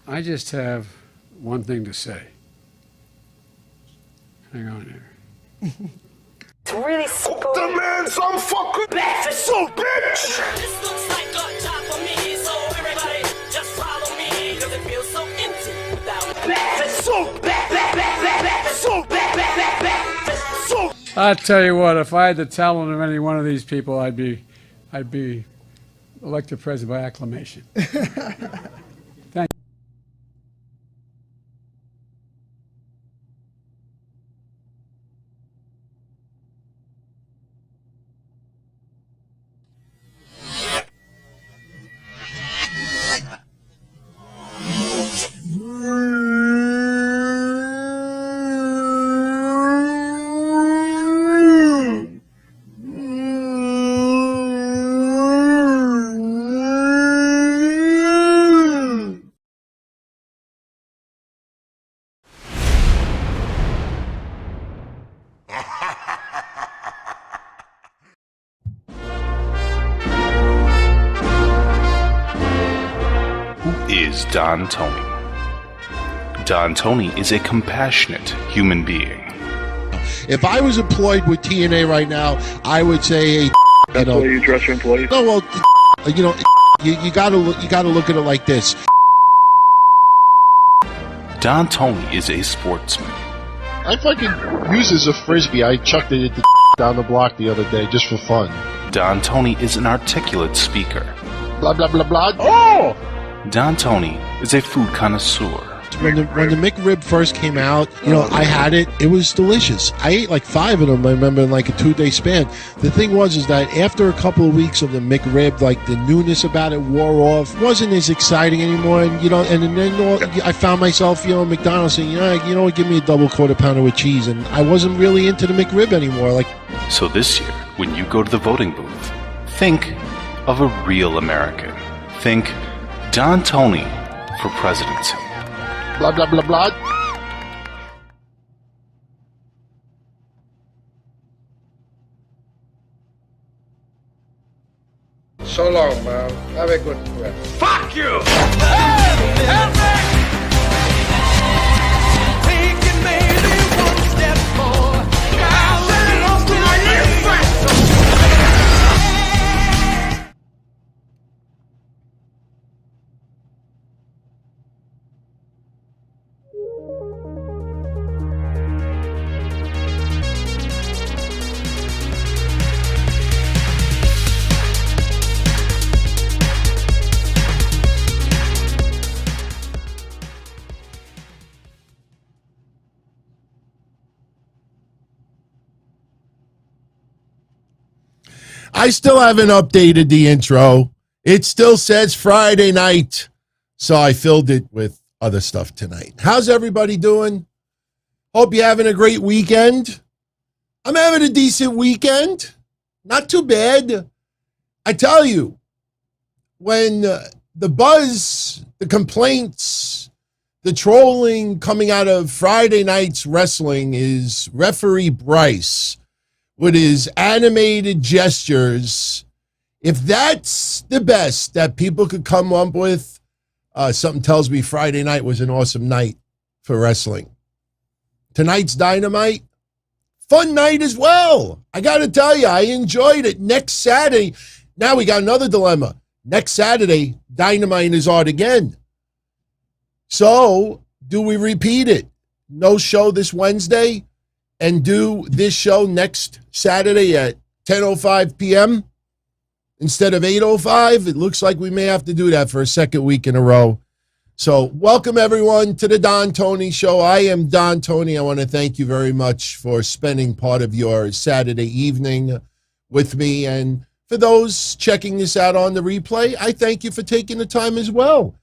I just have one thing to say. Hang on here. It's really simple. The man some fucking Breakfast. so bitch! This looks like a job for me, so everybody just follow me, cause it feels so empty without Breakfast. So so I tell you what, if I had the talent of any one of these people, I'd be elected president by acclamation. Thank you. Is Don Tony. Don Tony is a compassionate human being. If I was employed with TNA right now, I would say, hey, That's the way you dress your employees? no, well, you gotta look at it like this. Don Tony is a sportsman. I fucking used as a frisbee. I chucked it at the down the block the other day just for fun. Don Tony is an articulate speaker. Blah, blah, blah, blah. Oh! Don Tony is a food connoisseur. When the McRib first came out, I had it. It was delicious. I ate like 5 of them, I remember, in like a 2-day span. The thing was that after a couple of weeks of the McRib, like the newness about it wore off. Wasn't as exciting anymore. And, and then I found myself, McDonald's saying, give me a double quarter pounder with cheese. And I wasn't really into the McRib anymore. So this year, when you go to the voting booth, think of a real American. Think Don Tony for presidency. Blah, blah, blah, blah. So long, man. Have a good rest. fuck you! I still haven't updated the intro. It still says Friday night, so I filled it with other stuff tonight. How's everybody doing? Hope you're having a great weekend. I'm having a decent weekend. Not too bad. I tell you, when the buzz, the complaints, the trolling coming out of Friday night's wrestling is referee Bryce with his animated gestures. If that's the best that people could come up with, something tells me Friday night was an awesome night for wrestling. Tonight's Dynamite, fun night as well. I got to tell you, I enjoyed it. Next Saturday, now we got another dilemma. Next Saturday, Dynamite is on again. So, do we repeat it? No show this Wednesday and do this show next Saturday at 10:05 p.m. instead of 8:05? It looks like we may have to do that for a second week in a row. So welcome, everyone, to the Don Tony Show. I am Don Tony. I want to thank you very much for spending part of your Saturday evening with me. And for those checking this out on the replay, I thank you for taking the time as well.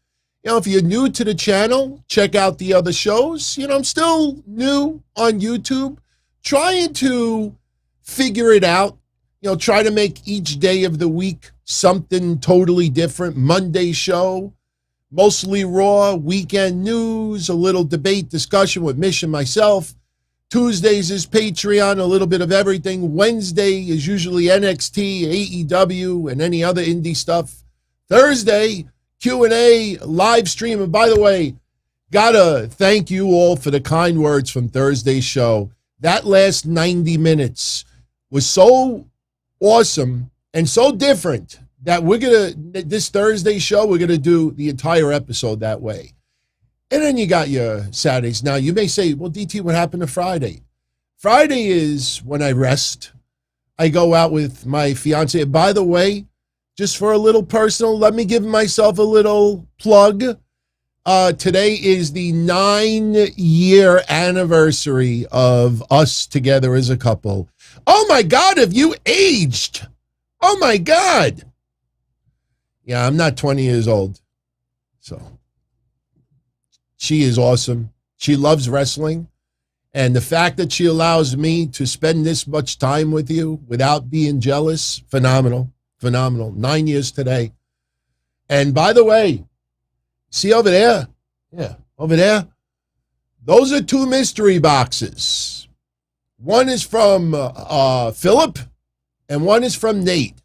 If you're new to the channel, check out the other shows. I'm still new on YouTube, trying to figure it out. Try to make each day of the week something totally different. Monday show, mostly Raw, weekend news, a little debate discussion with Mish and myself. Tuesdays is Patreon, a little bit of everything. Wednesday is usually NXT, AEW, and any other indie stuff. Thursday, Q&A live stream. And by the way, gotta thank you all for the kind words from Thursday's show. That last 90 minutes was so awesome and so different that this Thursday show, we're going to do the entire episode that way. And then you got your Saturdays. Now, you may say, well, DT, what happened to Friday? Friday is when I rest. I go out with my fiance. And by the way, just for a little personal, let me give myself a little plug. Today is the 9-year anniversary of us together as a couple. Oh, my God, have you aged? Oh, my God. Yeah, I'm not 20 years old. So she is awesome. She loves wrestling. And the fact that she allows me to spend this much time with you without being jealous, phenomenal, phenomenal. 9 years today. And by the way, see over there? Yeah, over there. Those are 2 mystery boxes. One is from Philip and one is from Nate.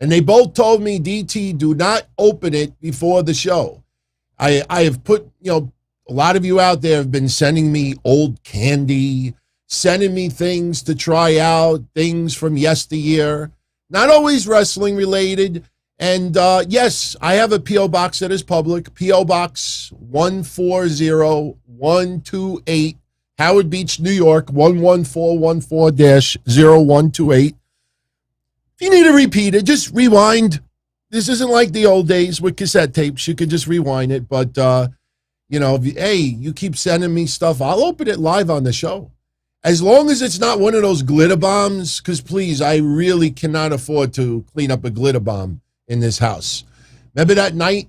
And they both told me, DT, do not open it before the show. I have put, a lot of you out there have been sending me old candy, sending me things to try out, things from yesteryear, not always wrestling related. And yes, I have a P.O. box that is public, P.O. Box 140128, Howard Beach, New York, 11414-0128. If you need to repeat it, just rewind. This isn't like the old days with cassette tapes. You could just rewind it. But, you keep sending me stuff. I'll open it live on the show. As long as it's not one of those glitter bombs, because please, I really cannot afford to clean up a glitter bomb in this house. Remember that night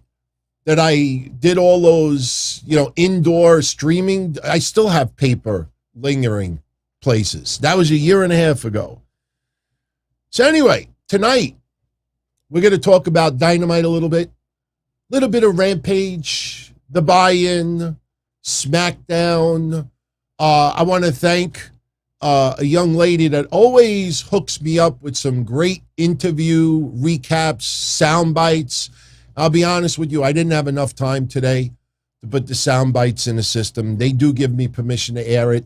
that I did all those, indoor streaming? I still have paper lingering places. That was a year and a half ago. So anyway, tonight, we're going to talk about Dynamite a little bit of Rampage, the buy-in, Smackdown. I want to thank a young lady that always hooks me up with some great interview recaps, sound bites. I'll be honest with you, I didn't have enough time today to put the sound bites in the system. They do give me permission to air it.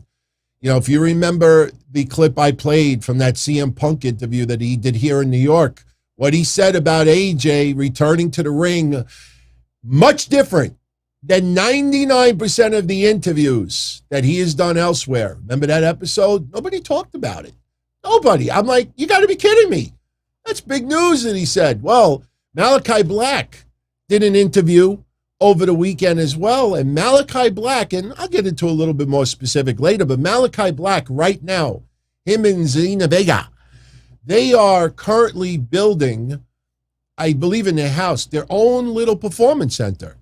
If you remember the clip I played from that CM Punk interview that he did here in New York, what he said about AJ returning to the ring, much different than 99% of the interviews that he has done elsewhere. Remember that episode? Nobody talked about it. Nobody. I'm like, you got to be kidding me. That's big news that he said. Well, Malakai Black did an interview over the weekend as well. And Malakai Black, and I'll get into a little bit more specific later, but Malakai Black right now, him and Zelina Vega, they are currently building, I believe in their house, their own little performance center.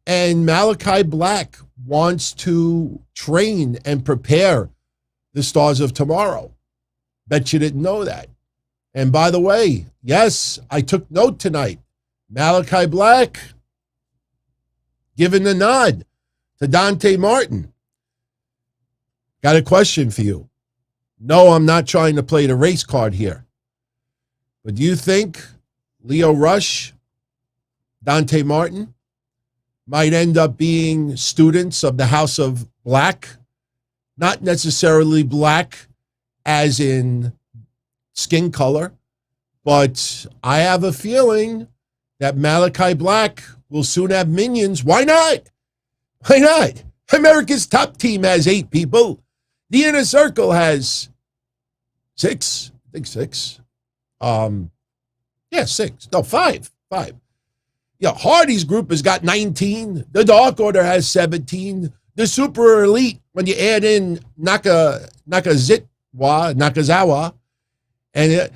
And Malakai Black wants to train and prepare the stars of tomorrow. Bet you didn't know that. And by the way, yes, I took note tonight. Malakai Black giving the nod to Dante Martin. Got a question for you. No, I'm not trying to play the race card here. But do you think Lio Rush, Dante Martin, might end up being students of the House of Black? Not necessarily black as in skin color, but I have a feeling that Malakai Black will soon have minions. Why not? Why not? America's top team has 8 people. The Inner Circle has 6. I think 6. 6. No, 5. 5. Yeah, Hardy's group has got 19. The Dark Order has 17. The Super Elite, when you add in Nakazawa, and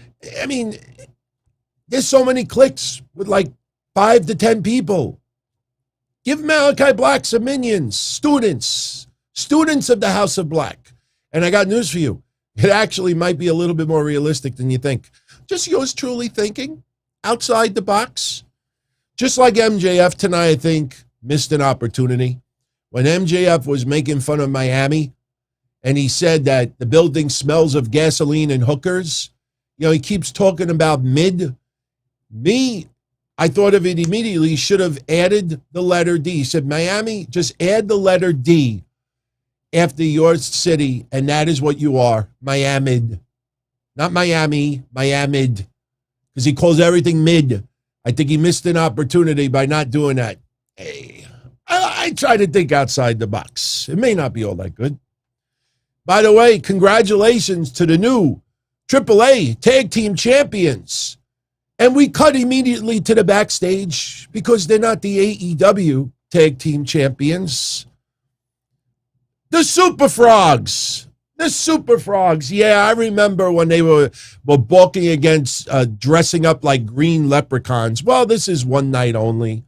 there's so many cliques with like 5 to 10 people. Give Malakai Black some minions, students of the House of Black. And I got news for you. It actually might be a little bit more realistic than you think. Just yours truly thinking outside the box. Just like MJF tonight, I think, missed an opportunity. When MJF was making fun of Miami and he said that the building smells of gasoline and hookers, he keeps talking about mid. Me, I thought of it immediately. He should have added the letter D. He said, Miami, just add the letter D after your city, and that is what you are, Miami. Not Miami, Miami. Because he calls everything mid. I think he missed an opportunity by not doing that. Hey, I try to think outside the box. It may not be all that good. By the way, congratulations to the new AAA Tag Team Champions. And we cut immediately to the backstage because they're not the AEW Tag Team Champions. The Super Frogs. The Super Frogs. Yeah, I remember when they were balking against dressing up like green leprechauns. Well, this is one night only.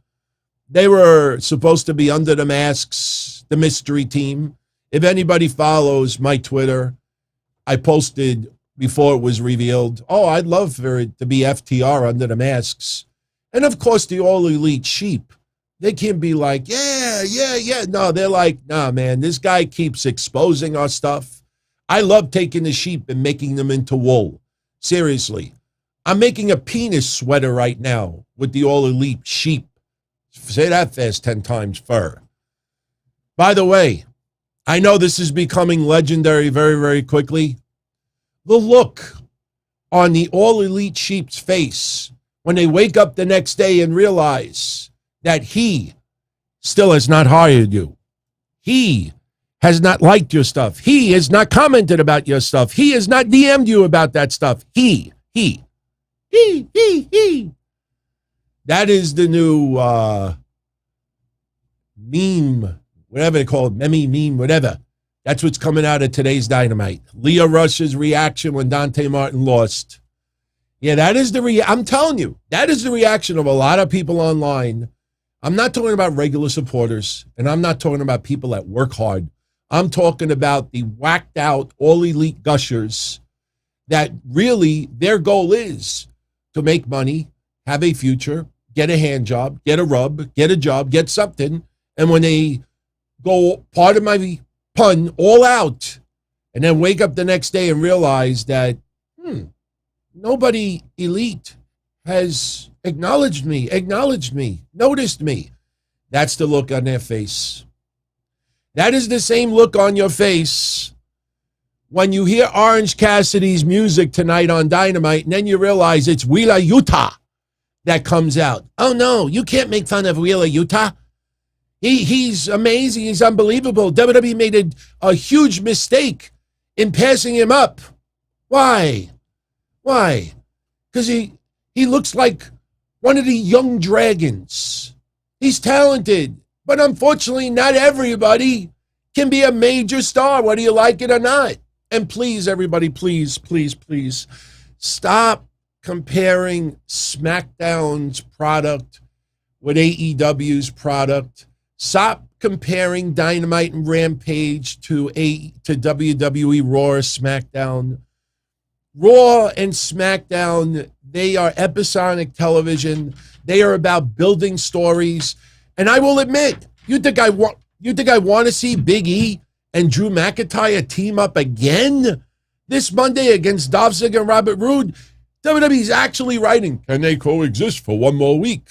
They were supposed to be under the masks, the mystery team. If anybody follows my Twitter, I posted before it was revealed, I'd love for it to be FTR under the masks. And of course, the All Elite Sheep, they can be like, yeah. No, they're like, nah, man, this guy keeps exposing our stuff. I love taking the sheep and making them into wool. Seriously. I'm making a penis sweater right now with the All Elite Sheep. Say that fast 10 times, fur. By the way, I know this is becoming legendary very, very quickly. The look on the All Elite Sheep's face when they wake up the next day and realize that he still has not hired you. He has not liked your stuff. He has not commented about your stuff. He has not DM'd you about that stuff. He. That is the new meme, whatever they call it, meme, whatever. That's what's coming out of today's Dynamite. Leah Rush's reaction when Dante Martin lost. Yeah, that is I'm telling you, that is the reaction of a lot of people online. I'm not talking about regular supporters, and I'm not talking about people that work hard. I'm talking about the whacked out, all elite gushers that really their goal is to make money, have a future, get a hand job, get a rub, get a job, get something. And when they go, pardon my pun, all out, and then wake up the next day and realize that, nobody elite has acknowledged me, noticed me. That's the look on their face. That is the same look on your face when you hear Orange Cassidy's music tonight on Dynamite, and then you realize it's Wheeler Yuta that comes out. Oh, no, you can't make fun of Wheeler Yuta. He's amazing. He's unbelievable. WWE made a huge mistake in passing him up. Why? Because he looks like one of the young dragons. He's talented, but unfortunately not everybody can be a major star, whether you like it or not. And please, everybody, please, stop comparing SmackDown's product with AEW's product. Stop comparing Dynamite and Rampage to WWE Raw or SmackDown. Raw and SmackDown, they are episodic television. They are about building stories. And I will admit, you think I want to see Big E and Drew McIntyre team up again this Monday against Dolph Ziggler and Robert Roode? WWE's actually writing, can they coexist for one more week?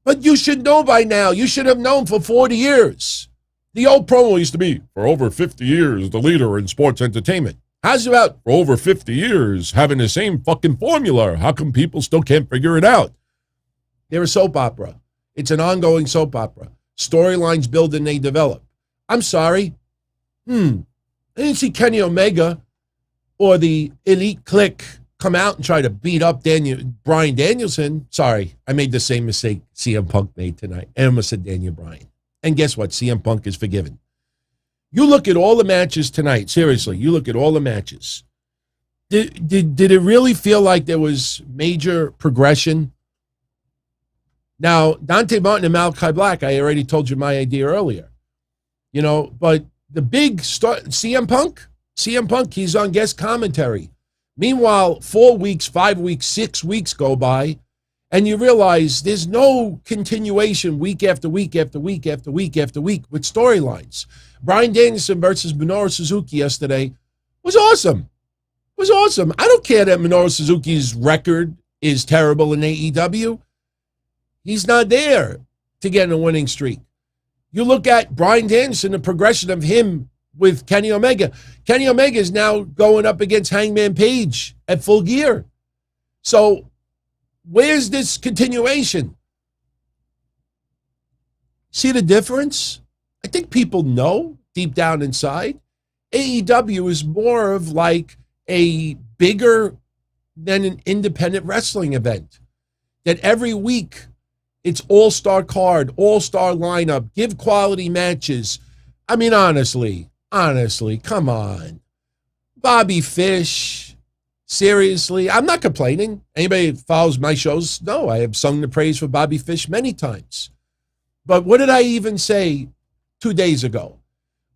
But you should know by now. You should have known for 40 years. The old promo used to be, for over 50 years, the leader in sports entertainment. How's about for over 50 years having the same fucking formula? How come people still can't figure it out? They're a soap opera. It's an ongoing soap opera. Storylines build and they develop. I'm sorry. I didn't see Kenny Omega or the Elite Clique come out and try to beat up Bryan Danielson. Sorry, I made the same mistake CM Punk made tonight. I almost said Daniel Bryan. And guess what? CM Punk is forgiven. You look at all the matches tonight. Seriously, you look at all the matches. Did it really feel like there was major progression? Now, Dante Martin and Malakai Black, I already told you my idea earlier. But the big star, CM Punk, he's on guest commentary. Meanwhile, 4 weeks, 5 weeks, 6 weeks go by, and you realize there's no continuation week after week after week after week after week with storylines. Bryan Danielson versus Minoru Suzuki yesterday was awesome. I don't care that Minoru Suzuki's record is terrible in AEW. He's not there to get in a winning streak. You look at Bryan Danielson, the progression of him with Kenny Omega. Kenny Omega is now going up against Hangman Page at Full Gear. So where's this continuation? See the difference? I think people know deep down inside. AEW is more of like a bigger than an independent wrestling event. That every week it's all-star card, all-star lineup, give quality matches. I mean, honestly, come on. Bobby Fish, seriously, I'm not complaining. Anybody that follows my shows, no, I have sung the praise for Bobby Fish many times. But what did I even say 2 days ago?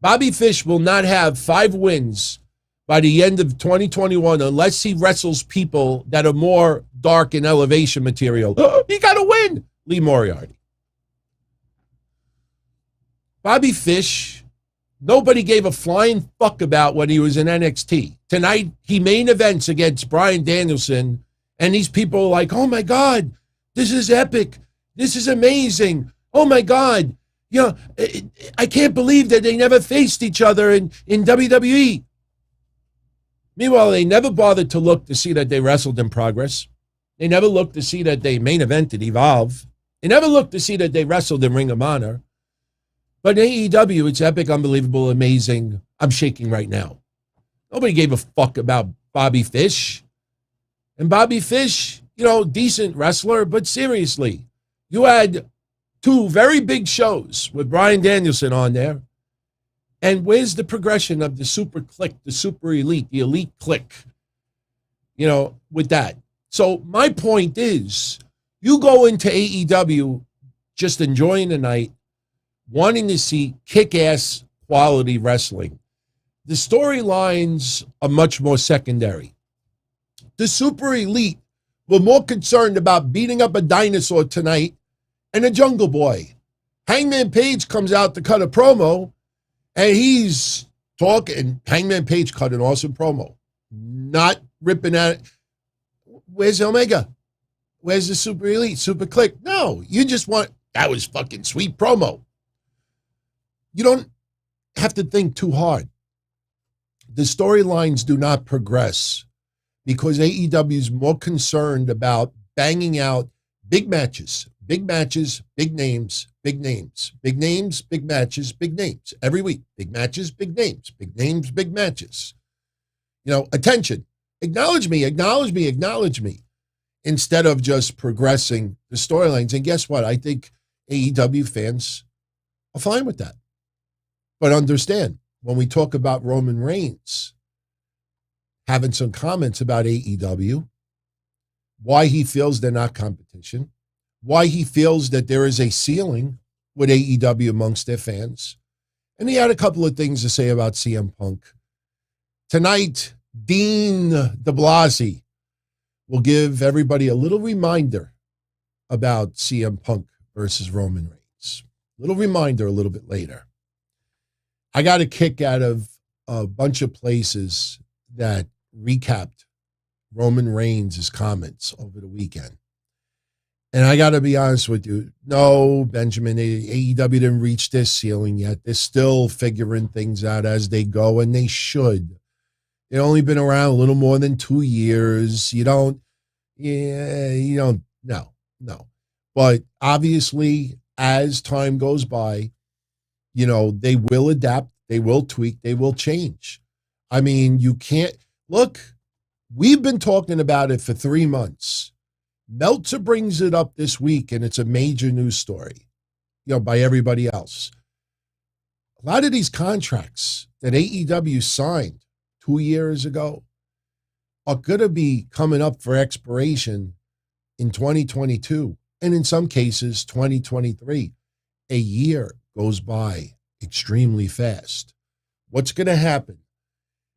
Bobby Fish will not have 5 wins by the end of 2021 unless he wrestles people that are more dark in elevation material. He got to win. Lee Moriarty. Bobby Fish, nobody gave a flying fuck about when he was in NXT. Tonight, he main events against Bryan Danielson, and these people are like, oh my God, this is epic. This is amazing. Oh my God. You know, I can't believe that they never faced each other in WWE. Meanwhile, they never bothered to look to see that they wrestled in Progress. They never looked to see that they main evented Evolve. They never looked to see that they wrestled in Ring of Honor. But in AEW, it's epic, unbelievable, amazing. I'm shaking right now. Nobody gave a fuck about Bobby Fish. And Bobby Fish, you know, decent wrestler, but seriously, you had 2 very big shows with Bryan Danielson on there. And where's the progression of the Superkliq, the Super Elite, the Elite Click, you know, with that? So my point is, you go into AEW just enjoying the night, wanting to see kick-ass quality wrestling. The storylines are much more secondary. The Super Elite were more concerned about beating up a dinosaur tonight and a Jungle Boy. Hangman Page comes out to cut a promo, and he's talking. Hangman Page cut an awesome promo. Not ripping at it. Where's Omega? Where's the Super Elite, Superkliq? No, you just want, that was fucking sweet promo. You don't have to think too hard. The storylines do not progress because AEW is more concerned about banging out big matches, big names, big names, big matches, big names. Every week, big matches, big names, big matches. You know, attention. Acknowledge me, instead of just progressing the storylines. And guess what? I think AEW fans are fine with that. But understand, when we talk about Roman Reigns having some comments about AEW, why he feels they're not competition, why he feels that there is a ceiling with AEW amongst their fans. And he had a couple of things to say about CM Punk. Tonight, Dean de Blasi will give everybody a little reminder about CM Punk versus Roman Reigns. Little reminder a little bit later. I got a kick out of a bunch of places that recapped Roman Reigns' comments over the weekend. And I got to be honest with you. No, Benjamin, AEW didn't reach their ceiling yet. They're still figuring things out as they go, and they should. They've only been around a little more than 2 years. No. But obviously, as time goes by, you know, they will adapt, they will tweak, they will change. I mean, you can't, look, we've been talking about it for 3 months. Meltzer brings it up this week, and it's a major news story, you know, by everybody else. A lot of these contracts that AEW signed 2 years ago are going to be coming up for expiration in 2022, and in some cases, 2023. A year goes by extremely fast. What's going to happen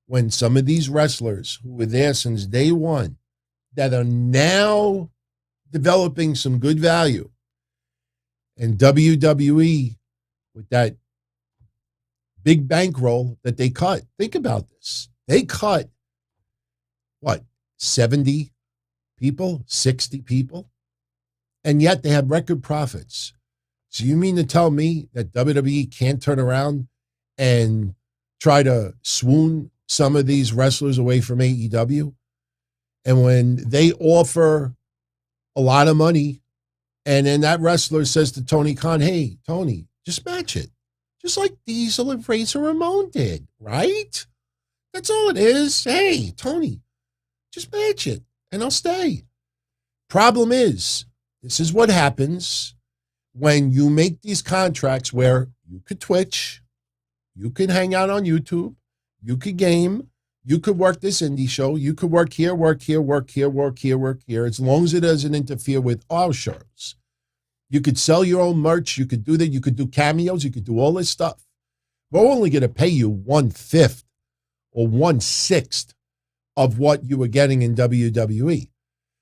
when some of these wrestlers who were there since day one that are now developing some good value, and WWE with that big bankroll that they cut? Think about this. They cut, what, 70 people, 60 people, and yet they have record profits. So you mean to tell me that WWE can't turn around and try to swoon some of these wrestlers away from AEW? And when they offer a lot of money, and then that wrestler says to Tony Khan, hey, Tony, just match it. Just like Diesel and Razor Ramon did, right? That's all it is. Hey, Tony, just match it, and I'll stay. Problem is, this is what happens when you make these contracts where you could Twitch, you could hang out on YouTube, you could game, you could work this indie show, you could work here, work here, work here, work here, work here, as long as it doesn't interfere with our shows. You could sell your own merch, you could do that, you could do cameos, you could do all this stuff. We're only going to pay you 1/5 or 1/6 of what you were getting in WWE.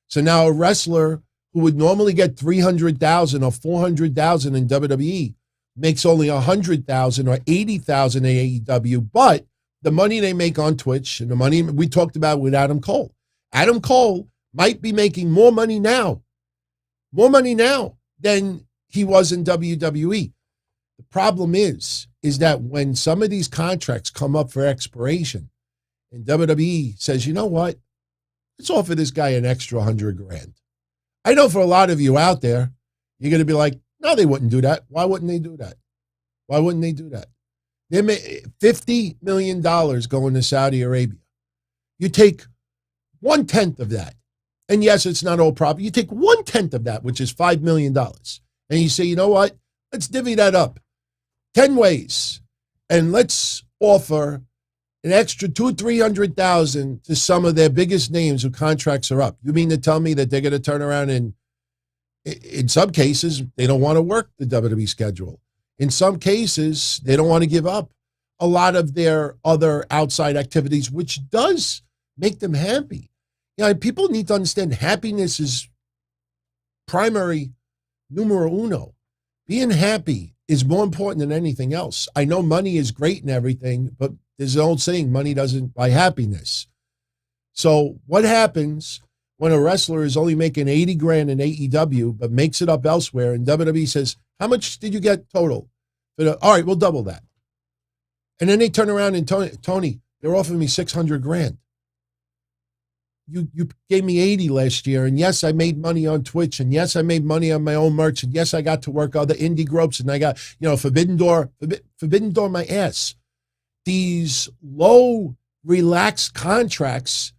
So now a wrestler who would normally get $300,000 or $400,000 in WWE makes only $100,000 or $80,000 in AEW, but the money they make on Twitch and the money we talked about with Adam Cole. Adam Cole might be making more money now than he was in WWE. The problem is that when some of these contracts come up for expiration and WWE says, you know what, let's offer this guy an extra $100,000. I know for a lot of you out there, you're going to be like, no, they wouldn't do that. Why wouldn't they do that? Why wouldn't they do that? They made $50 million going to Saudi Arabia. You take 1/10 of that. And yes, it's not all proper. You take 1/10 of that, which is $5 million. And you say, you know what? Let's divvy that up 10 ways. And let's offer an extra $200,000-$300,000 to some of their biggest names whose contracts are up. You mean to tell me that they're going to turn around and, in some cases, they don't want to work the WWE schedule. In some cases, they don't want to give up a lot of their other outside activities, which does make them happy. You know, people need to understand happiness is primary numero uno. Being happy is more important than anything else. I know money is great and everything, but there's an old saying, money doesn't buy happiness. So what happens when a wrestler is only making $80,000 in AEW, but makes it up elsewhere, and WWE says, how much did you get total? All right, we'll double that. And then they turn around and Tony, they're offering me $600,000. You gave me 80 last year, and yes, I made money on Twitch, and yes, I made money on my own merch, and yes, I got to work other indie groups, and I got, Forbidden Door my ass. These low, relaxed contracts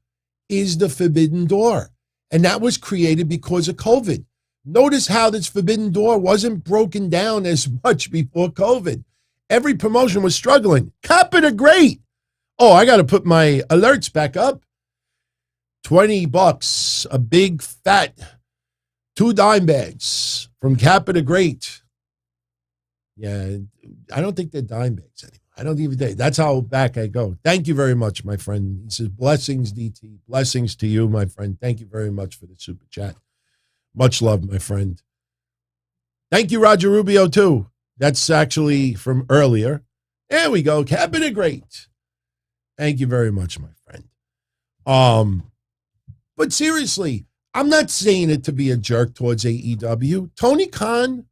is the Forbidden Door, and that was created because of COVID. Notice how this Forbidden Door wasn't broken down as much before COVID. Every promotion was struggling. Capita great. Oh, I got to put my alerts back up. $20, a big fat 2 dime bags from Capita Great. Yeah, I don't think they're dime bags anymore. I don't even think. That's how back I go. Thank you very much, my friend. He says, blessings, DT. Blessings to you, my friend. Thank you very much for the super chat. Much love, my friend. Thank you, Roger Rubio, too. That's actually from earlier. There we go. Capita Great. Thank you very much, my friend. But seriously, I'm not saying it to be a jerk towards AEW. Tony Khan,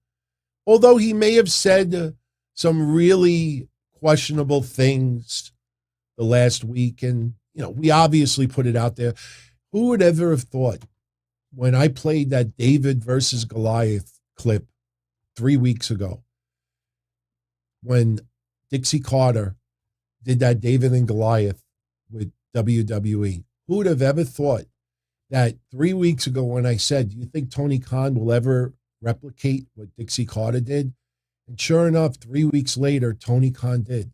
although he may have said some really questionable things the last week, and, we obviously put it out there. Who would ever have thought when I played that David versus Goliath clip 3 weeks ago, when Dixie Carter did that David and Goliath with WWE, who would have ever thought that 3 weeks ago when I said, do you think Tony Khan will ever replicate what Dixie Carter did? And sure enough, 3 weeks later, Tony Khan did.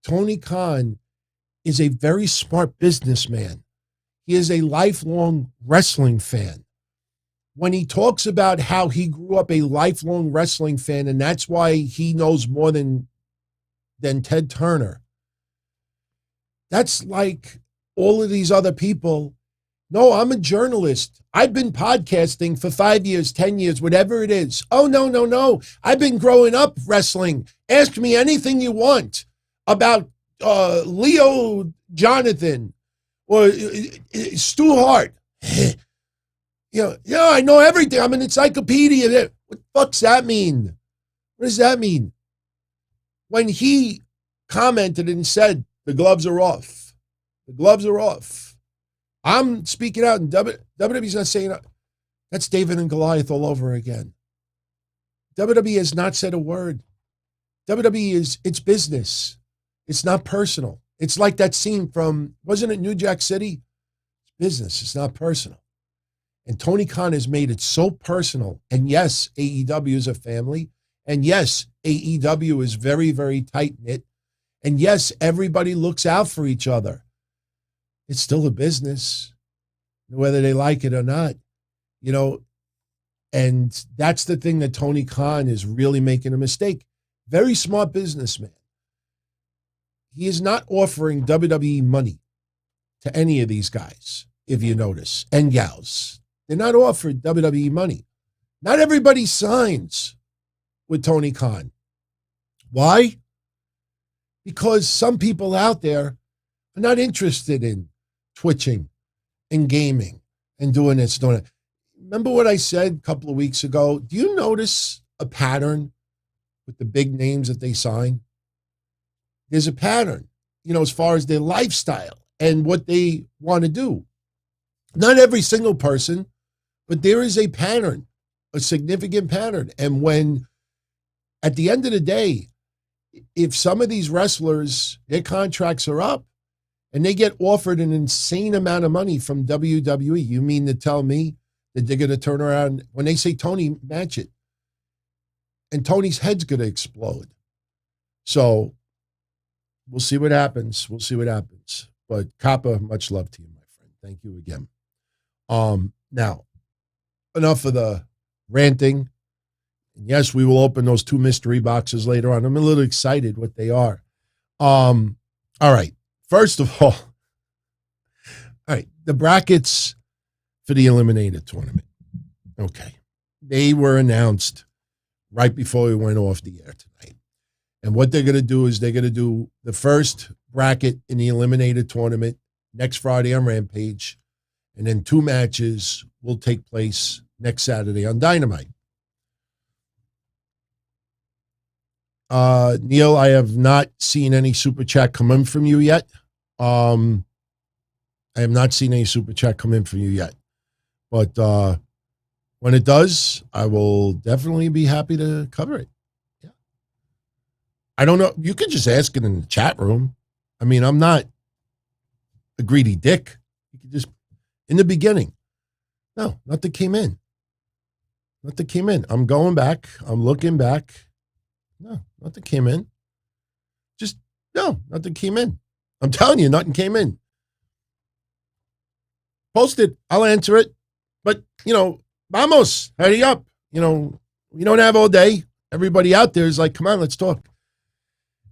Tony Khan is a very smart businessman. He is a lifelong wrestling fan. When he talks about how he grew up a lifelong wrestling fan, and that's why he knows more than Ted Turner, that's like all of these other people. No, I'm a journalist. I've been podcasting for 5 years, 10 years, whatever it is. Oh, no. I've been growing up wrestling. Ask me anything you want about Leo Jonathan or Stu Hart. I know everything. I'm an encyclopedia. What the fuck's that mean? What does that mean? When he commented and said, the gloves are off. The gloves are off. I'm speaking out, and WWE's not saying that. That's David and Goliath all over again. WWE has not said a word. WWE it's business. It's not personal. It's like that scene from, wasn't it New Jack City? It's business. It's not personal. And Tony Khan has made it so personal. And yes, AEW is a family. And yes, AEW is very, very tight-knit. And yes, everybody looks out for each other. It's still a business, whether they like it or not. And that's the thing that Tony Khan is really making a mistake. Very smart businessman. He is not offering WWE money to any of these guys, if you notice, and gals. They're not offered WWE money. Not everybody signs with Tony Khan. Why? Because some people out there are not interested in twitching and gaming and doing this, doing it. Remember what I said a couple of weeks ago? Do you notice a pattern with the big names that they sign? There's a pattern, as far as their lifestyle and what they want to do. Not every single person, but there is a pattern, a significant pattern. And when, at the end of the day, if some of these wrestlers, their contracts are up and they get offered an insane amount of money from WWE, you mean to tell me that they're going to turn around when they say, Tony, match it? And Tony's head's going to explode. So we'll see what happens. We'll see what happens. But Kappa, much love to you, my friend. Thank you again. Now, enough of the ranting. And yes, we will open those 2 mystery boxes later on. I'm a little excited what they are. All right. First of all, the brackets for the Eliminator tournament. Okay. They were announced right before we went off the air tonight. And what they're going to do is they're going to do the first bracket in the Eliminator tournament next Friday on Rampage. And then 2 matches will take place next Saturday on Dynamite. Neil, I have not seen any super chat come in from you yet. I have not seen any super chat come in from you yet. But when it does, I will definitely be happy to cover it. Yeah. I don't know. You could just ask it in the chat room. I mean, I'm not a greedy dick. You could just, in the beginning. No, nothing came in. Nothing came in. I'm going back. I'm looking back. No, nothing came in. Nothing came in. I'm telling you, nothing came in. Post it. I'll answer it. But, vamos, hurry up. We don't have all day. Everybody out there is like, come on, let's talk.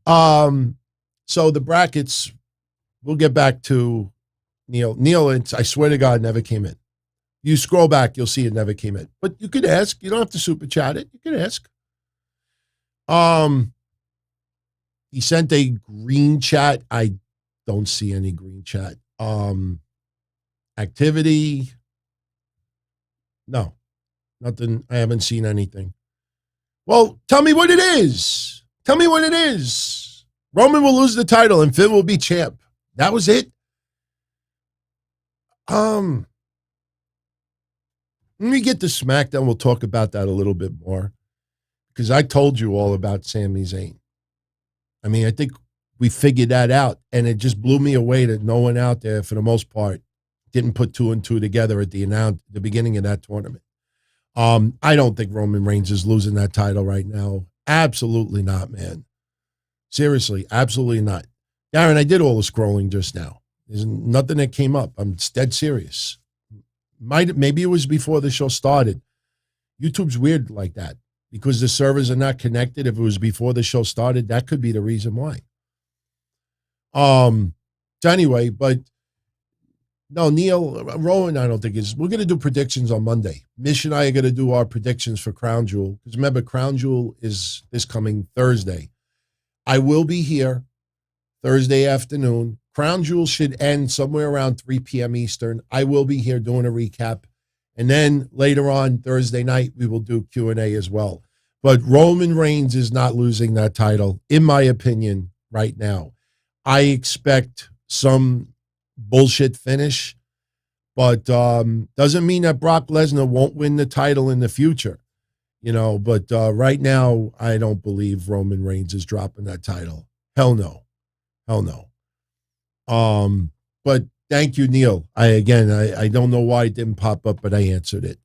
So the brackets, we'll get back to Neil. Neil, I swear to God, never came in. You scroll back, you'll see it never came in. But you could ask. You don't have to super chat it. You could ask. He sent a green chat. I don't see any green chat. Activity. No, nothing. I haven't seen anything. Well, tell me what it is. Tell me what it is. Roman will lose the title and Finn will be champ. That was it. When we get to SmackDown, we'll talk about that a little bit more. Because I told you all about Sami Zayn. I mean, I think we figured that out. And it just blew me away that no one out there, for the most part, didn't put 2 and 2 together at the beginning of that tournament. I don't think Roman Reigns is losing that title right now. Absolutely not, man. Seriously, absolutely not. Darren, I did all the scrolling just now. There's nothing that came up. I'm dead serious. Maybe it was before the show started. YouTube's weird like that because the servers are not connected. If it was before the show started, that could be the reason why. So anyway, but no, Neil, Rowan, I don't think is. We're going to do predictions on Monday. Mish and I are going to do our predictions for Crown Jewel. Because remember, Crown Jewel is this coming Thursday. I will be here Thursday afternoon. Crown Jewel should end somewhere around 3 p.m. Eastern. I will be here doing a recap. And then later on Thursday night, we will do Q&A as well. But Roman Reigns is not losing that title, in my opinion, right now. I expect some bullshit finish, but doesn't mean that Brock Lesnar won't win the title in the future. But right now, I don't believe Roman Reigns is dropping that title. Hell no. But thank you, Neil. I don't know why it didn't pop up, but I answered it.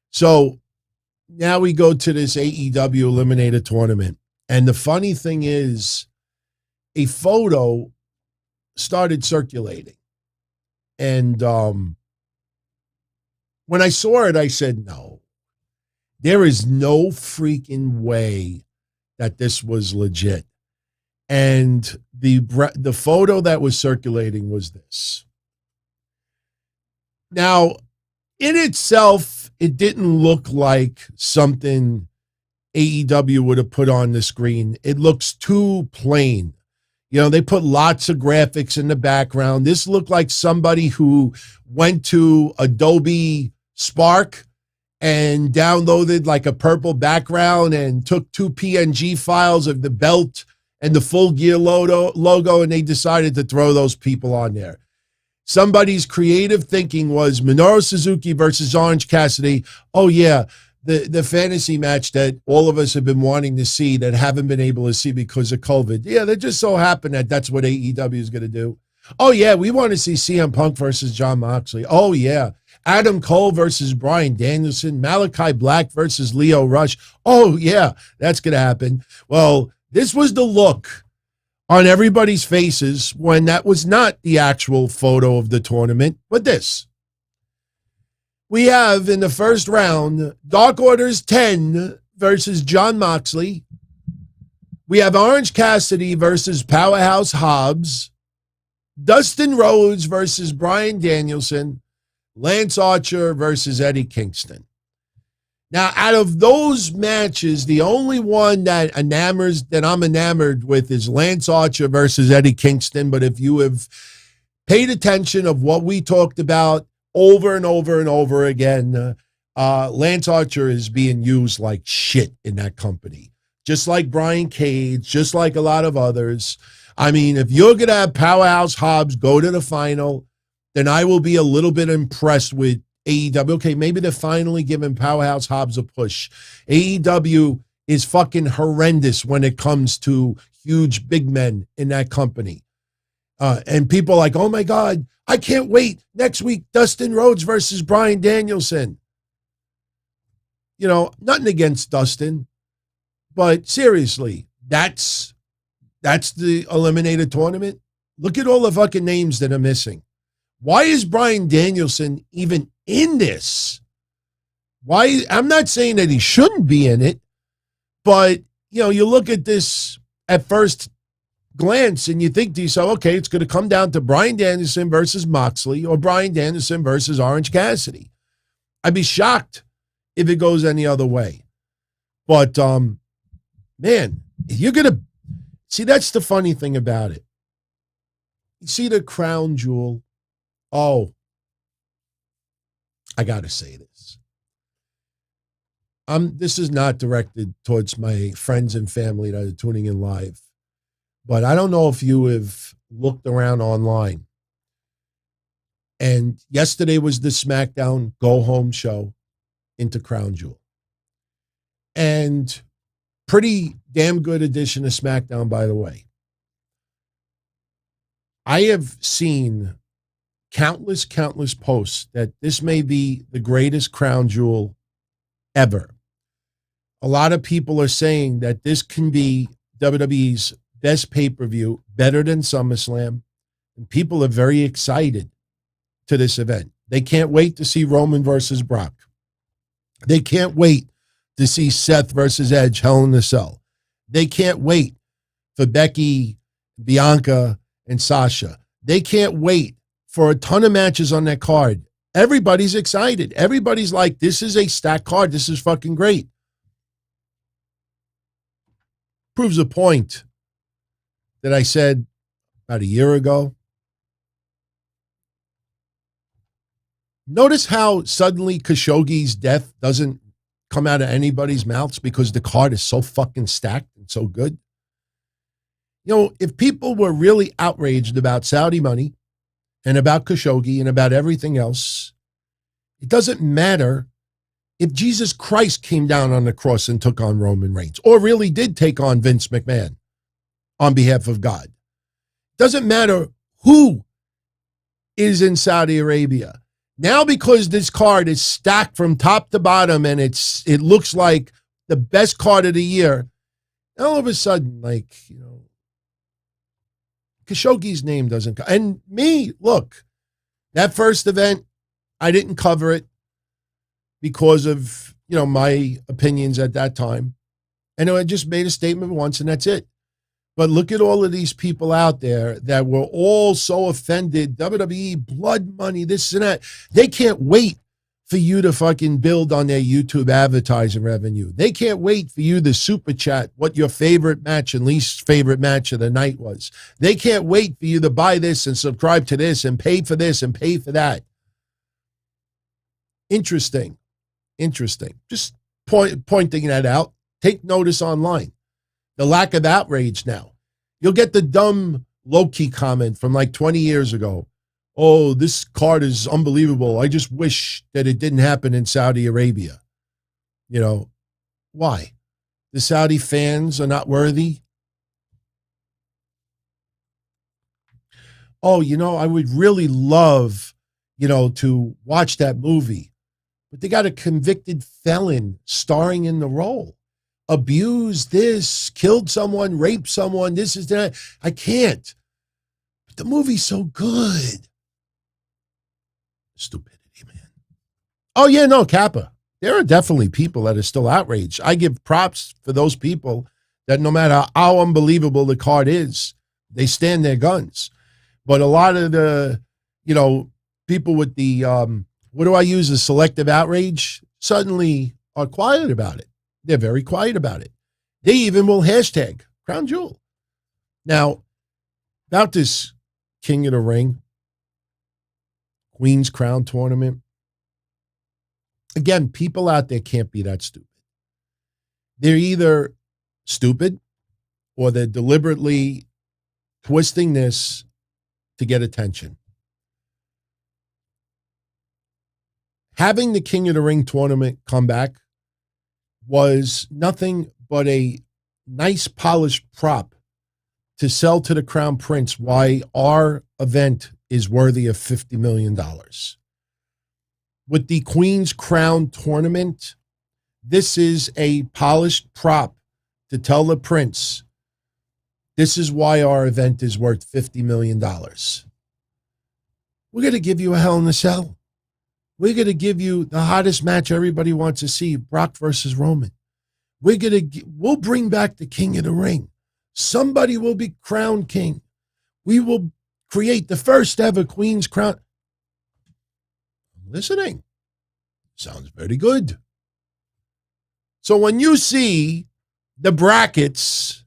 So now we go to this AEW Eliminator tournament. And the funny thing is, a photo started circulating. And when I saw it, I said, no, there is no freaking way that this was legit. And the photo that was circulating was this. Now, in itself, it didn't look like something AEW would have put on the screen. It looks too plain. They put lots of graphics in the background. This looked like somebody who went to Adobe Spark and downloaded like a purple background and took 2 PNG files of the belt and the Full Gear logo, and they decided to throw those people on there. Somebody's creative thinking was Minoru Suzuki versus Orange Cassidy. Oh, yeah, the fantasy match that all of us have been wanting to see that haven't been able to see because of COVID. Yeah, that just so happened that that's what AEW is going to do. Oh, yeah, we want to see CM Punk versus Jon Moxley. Oh, yeah, Adam Cole versus Bryan Danielson. Malakai Black versus Lio Rush. Oh, yeah, that's going to happen. Well, this was the look on everybody's faces when that was not the actual photo of the tournament, but this. We have in the first round, Dark Order's 10 versus Jon Moxley. We have Orange Cassidy versus Powerhouse Hobbs. Dustin Rhodes versus Bryan Danielson. Lance Archer versus Eddie Kingston. Now, out of those matches, the only one that I'm enamored with is Lance Archer versus Eddie Kingston. But if you have paid attention of what we talked about over and over and over again, Lance Archer is being used like shit in that company. Just like Brian Cage, just like a lot of others. I mean, if you're going to have Powerhouse Hobbs go to the final, then I will be a little bit impressed with AEW. Okay, maybe they're finally giving Powerhouse Hobbs a push. AEW is fucking horrendous when it comes to huge big men in that company. And people are like, oh my God, I can't wait. Next week, Dustin Rhodes versus Bryan Danielson. Nothing against Dustin, but seriously, that's the Eliminator tournament. Look at all the fucking names that are missing. Why is Bryan Danielson even in this? Why? I'm not saying that he shouldn't be in it, but you look at this at first glance and you think to yourself, okay, it's going to come down to Bryan Danielson versus Moxley or Bryan Danielson versus Orange Cassidy. I'd be shocked if it goes any other way. But man, you're going to see, that's the funny thing about it. You see the crown jewel. Oh, I got to say this. This is not directed towards my friends and family that are tuning in live, but I don't know if you have looked around online. And yesterday was the SmackDown Go Home show into Crown Jewel. And pretty damn good edition of SmackDown, by the way. I have seen countless posts that this may be the greatest crown jewel ever. A lot of people are saying that this can be WWE's best pay-per-view, better than SummerSlam, and people are very excited to this event. They can't wait to see Roman versus Brock. They can't wait to see Seth versus Edge, Hell in a Cell. They can't wait for Becky, Bianca, and Sasha. They can't wait for a ton of matches on that card. Everybody's excited. Everybody's like, this is a stacked card. This is fucking great. Proves a point that I said about a year ago, Notice how suddenly Khashoggi's death doesn't come out of anybody's mouths because the card is so fucking stacked and so good. You know, if people were really outraged about Saudi money and about Khashoggi and about everything else, it doesn't matter if Jesus Christ came down on the cross and took on Roman Reigns or really did take on Vince McMahon on behalf of God. It doesn't matter who is in Saudi Arabia. Now, because this card is stacked from top to bottom and it looks like the best card of the year, all of a sudden, like, you know, Khashoggi's name doesn't come. And me, look, that first event, I didn't cover it because of, you know, my opinions at that time. And I just made a statement once and that's it. But look at all of these people out there that were all so offended. WWE, blood money, this and that. They can't wait for you to fucking build on their YouTube advertising revenue. They can't wait for you to super chat what your favorite match and least favorite match of the night was. They can't wait for you to buy this and subscribe to this and pay for this and pay for that. Interesting. Just pointing that out. Take notice online. The lack of outrage now. You'll get the dumb Loki comment from like 20 years ago. Oh, this card is unbelievable. I just wish that it didn't happen in Saudi Arabia. You know, why? The Saudi fans are not worthy? Oh, you know, I would really love, you know, to watch that movie. But they got a convicted felon starring in the role. Abused this, killed someone, raped someone, this is that. I can't. But the movie's so good. Stupidity, man. Oh, yeah, no, Kappa. There are definitely people that are still outraged. I give props for those people that no matter how unbelievable the card is, they stand their guns. But a lot of the, you know, people with the, what do I use, the selective outrage, suddenly are quiet about it. They're very quiet about it. They even will hashtag Crown Jewel. Now, about this King of the Ring, Queen's Crown tournament, again, people out there can't be that stupid. They're either stupid or they're deliberately twisting this to get attention. Having the King of the Ring tournament come back was nothing but a nice polished prop to sell to the Crown Prince why our event is worthy of $50 million. With the Queen's Crown tournament, this is a polished prop to tell the Prince, this is why our event is worth $50 million. We're going to give you a Hell in a Cell. We're going to give you the hottest match everybody wants to see, Brock versus Roman. We'll bring back the King of the Ring. Somebody will be crowned king. We will create the first ever Queen's Crown. I'm listening. Sounds very good. So when you see the brackets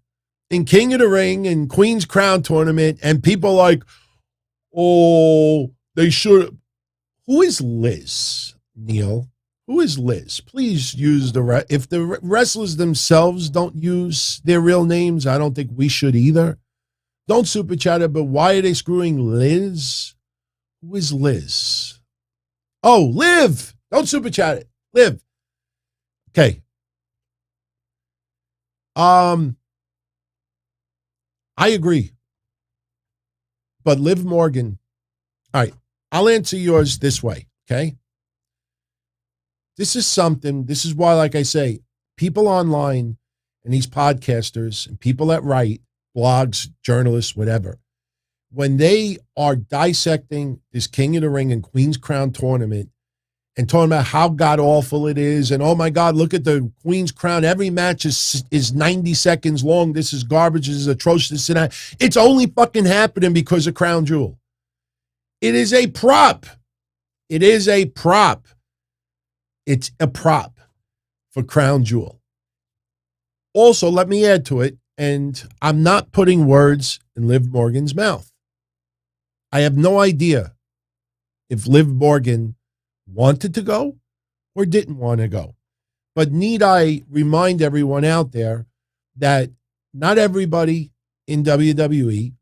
in King of the Ring and Queen's Crown tournament and people like, oh, they should. Who is Liz, Neil? Who is Liz? Please use if the wrestlers themselves don't use their real names, I don't think we should either. Don't super chat it, but why are they screwing Liz? Who is Liz? Oh, Liv. Don't super chat it. Liv. Okay. I agree. But Liv Morgan, all right, I'll answer yours this way, okay? This is why, like I say, people online and these podcasters and people that write, blogs, journalists, whatever, when they are dissecting this King of the Ring and Queen's Crown tournament and talking about how god-awful it is and, oh, my God, look at the Queen's Crown. Every match is 90 seconds long. This is garbage. This is atrocious. And that. It's only fucking happening because of Crown Jewel. It is a prop. It is a prop. It's a prop for Crown Jewel. Also, let me add to it, and I'm not putting words in Liv Morgan's mouth. I have no idea if Liv Morgan wanted to go or didn't want to go. But need I remind everyone out there that not everybody in WWE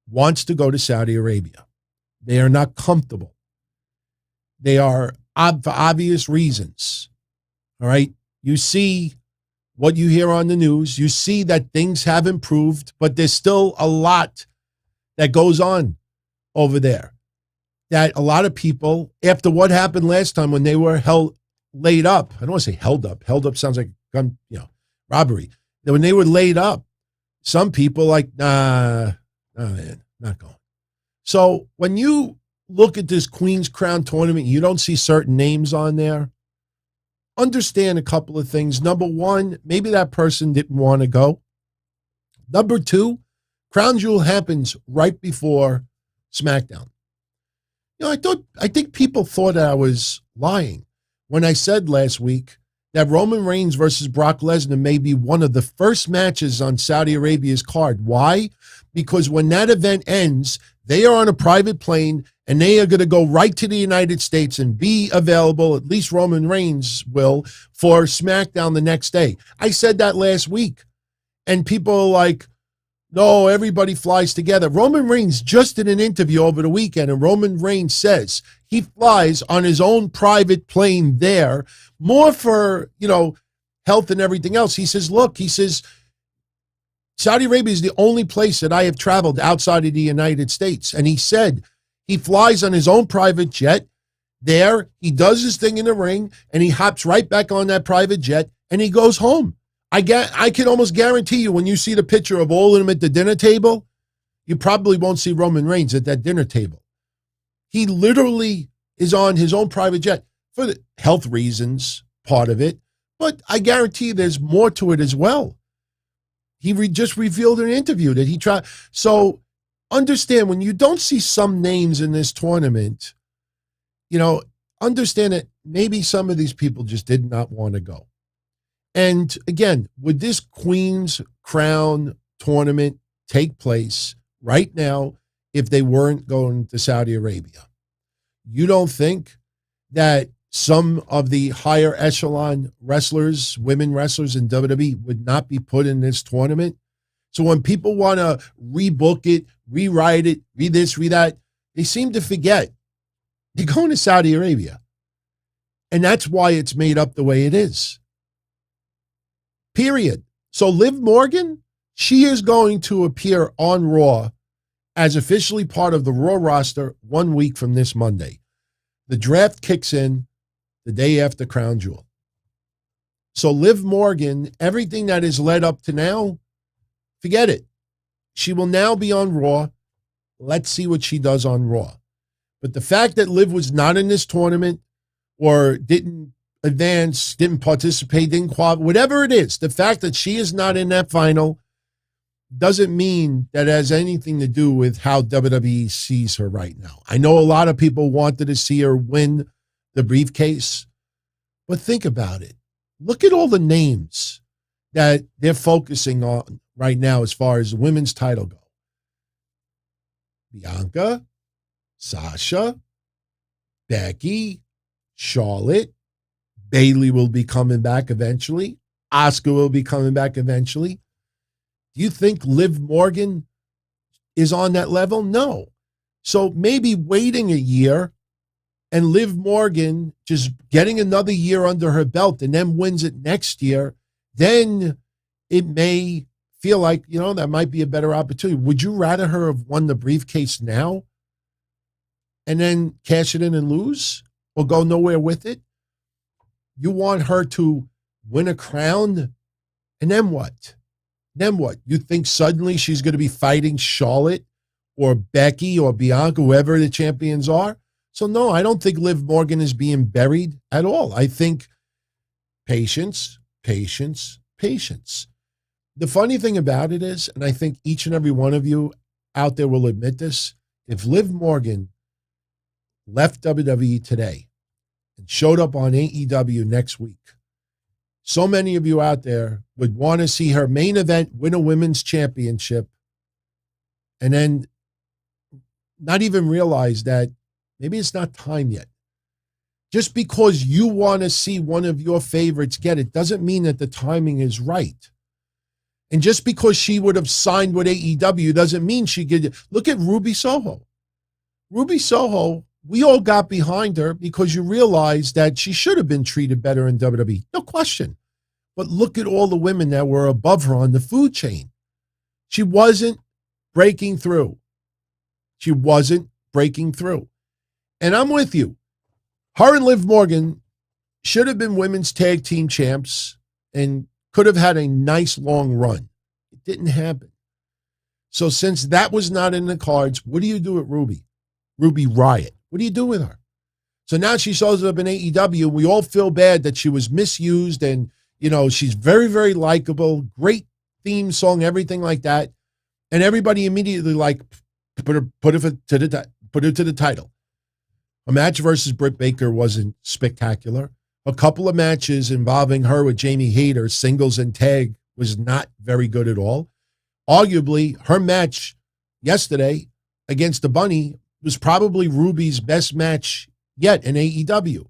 wants to go to Saudi Arabia. They are not comfortable. They are for obvious reasons. All right. You see what you hear on the news. You see that things have improved, but there's still a lot that goes on over there. That a lot of people, after what happened last time when they were laid up, I don't want to say held up. Held up sounds like gun, robbery. When they were laid up, some people like, nah, man, not going. So when you look at this Queen's Crown tournament, you don't see certain names on there. Understand a couple of things. Number one, maybe that person didn't want to go. Number two, Crown Jewel happens right before SmackDown. I think people thought I was lying when I said last week that Roman Reigns versus Brock Lesnar may be one of the first matches on Saudi Arabia's card. Why? Because when that event ends, they are on a private plane and they are going to go right to the United States and be available, at least Roman Reigns will, for SmackDown the next day. I said that last week. And people are like, no, everybody flies together. Roman Reigns just did an interview over the weekend, and Roman Reigns says he flies on his own private plane there, more for, health and everything else. He says, Saudi Arabia is the only place that I have traveled outside of the United States. And he said he flies on his own private jet there. He does his thing in the ring, and he hops right back on that private jet, and he goes home. I can almost guarantee you when you see the picture of all of them at the dinner table, you probably won't see Roman Reigns at that dinner table. He literally is on his own private jet for the health reasons, part of it. But I guarantee there's more to it as well. He just revealed in an interview that he tried. So understand when you don't see some names in this tournament, understand that maybe some of these people just did not want to go. And again, would this Queen's Crown tournament take place right now if they weren't going to Saudi Arabia? You don't think that some of the higher echelon wrestlers, women wrestlers in WWE would not be put in this tournament? So when people want to rebook it, rewrite it, read this, read that, they seem to forget they're going to Saudi Arabia. And that's why it's made up the way it is. Period. So Liv Morgan, she is going to appear on Raw as officially part of the Raw roster 1 week from this Monday. The draft kicks in the day after Crown Jewel. So Liv Morgan, everything that is led up to now, forget it. She will now be on Raw. Let's see what she does on Raw. But the fact that Liv was not in this tournament or didn't advance, didn't participate, didn't qualify, whatever it is, the fact that she is not in that final doesn't mean that it has anything to do with how WWE sees her right now. I know a lot of people wanted to see her win the briefcase, but think about it. Look at all the names that they're focusing on right now as far as the women's title go. Bianca, Sasha, Becky, Charlotte, Bayley will be coming back eventually. Asuka will be coming back eventually. Do you think Liv Morgan is on that level? No. So maybe waiting a year and Liv Morgan just getting another year under her belt and then wins it next year, then it may feel like, that might be a better opportunity. Would you rather her have won the briefcase now and then cash it in and lose or go nowhere with it? You want her to win a crown, and then what? Then what? You think suddenly she's going to be fighting Charlotte or Becky or Bianca, whoever the champions are? So no, I don't think Liv Morgan is being buried at all. I think patience, patience, patience. The funny thing about it is, and I think each and every one of you out there will admit this, if Liv Morgan left WWE today and showed up on AEW next week, so many of you out there would want to see her main event win a women's championship and then not even realize that maybe it's not time yet. Just because you want to see one of your favorites get it doesn't mean that the timing is right. And just because she would have signed with AEW doesn't mean she could. Look at Ruby Soho. Ruby Soho, we all got behind her because you realize that she should have been treated better in WWE. No question. But look at all the women that were above her on the food chain. She wasn't breaking through. She wasn't breaking through. And I'm with you. Her and Liv Morgan should have been women's tag team champs and could have had a nice long run. It didn't happen. So since that was not in the cards, what do you do with Ruby? Ruby Riott. What do you do with her? So now she shows up in AEW. We all feel bad that she was misused and, you know, she's very, very likable, great theme song, everything like that. And everybody immediately like put her to the title. A match versus Britt Baker wasn't spectacular. A couple of matches involving her with Jamie Hayter, singles and tag, was not very good at all. Arguably, her match yesterday against the Bunny was probably Ruby's best match yet in AEW.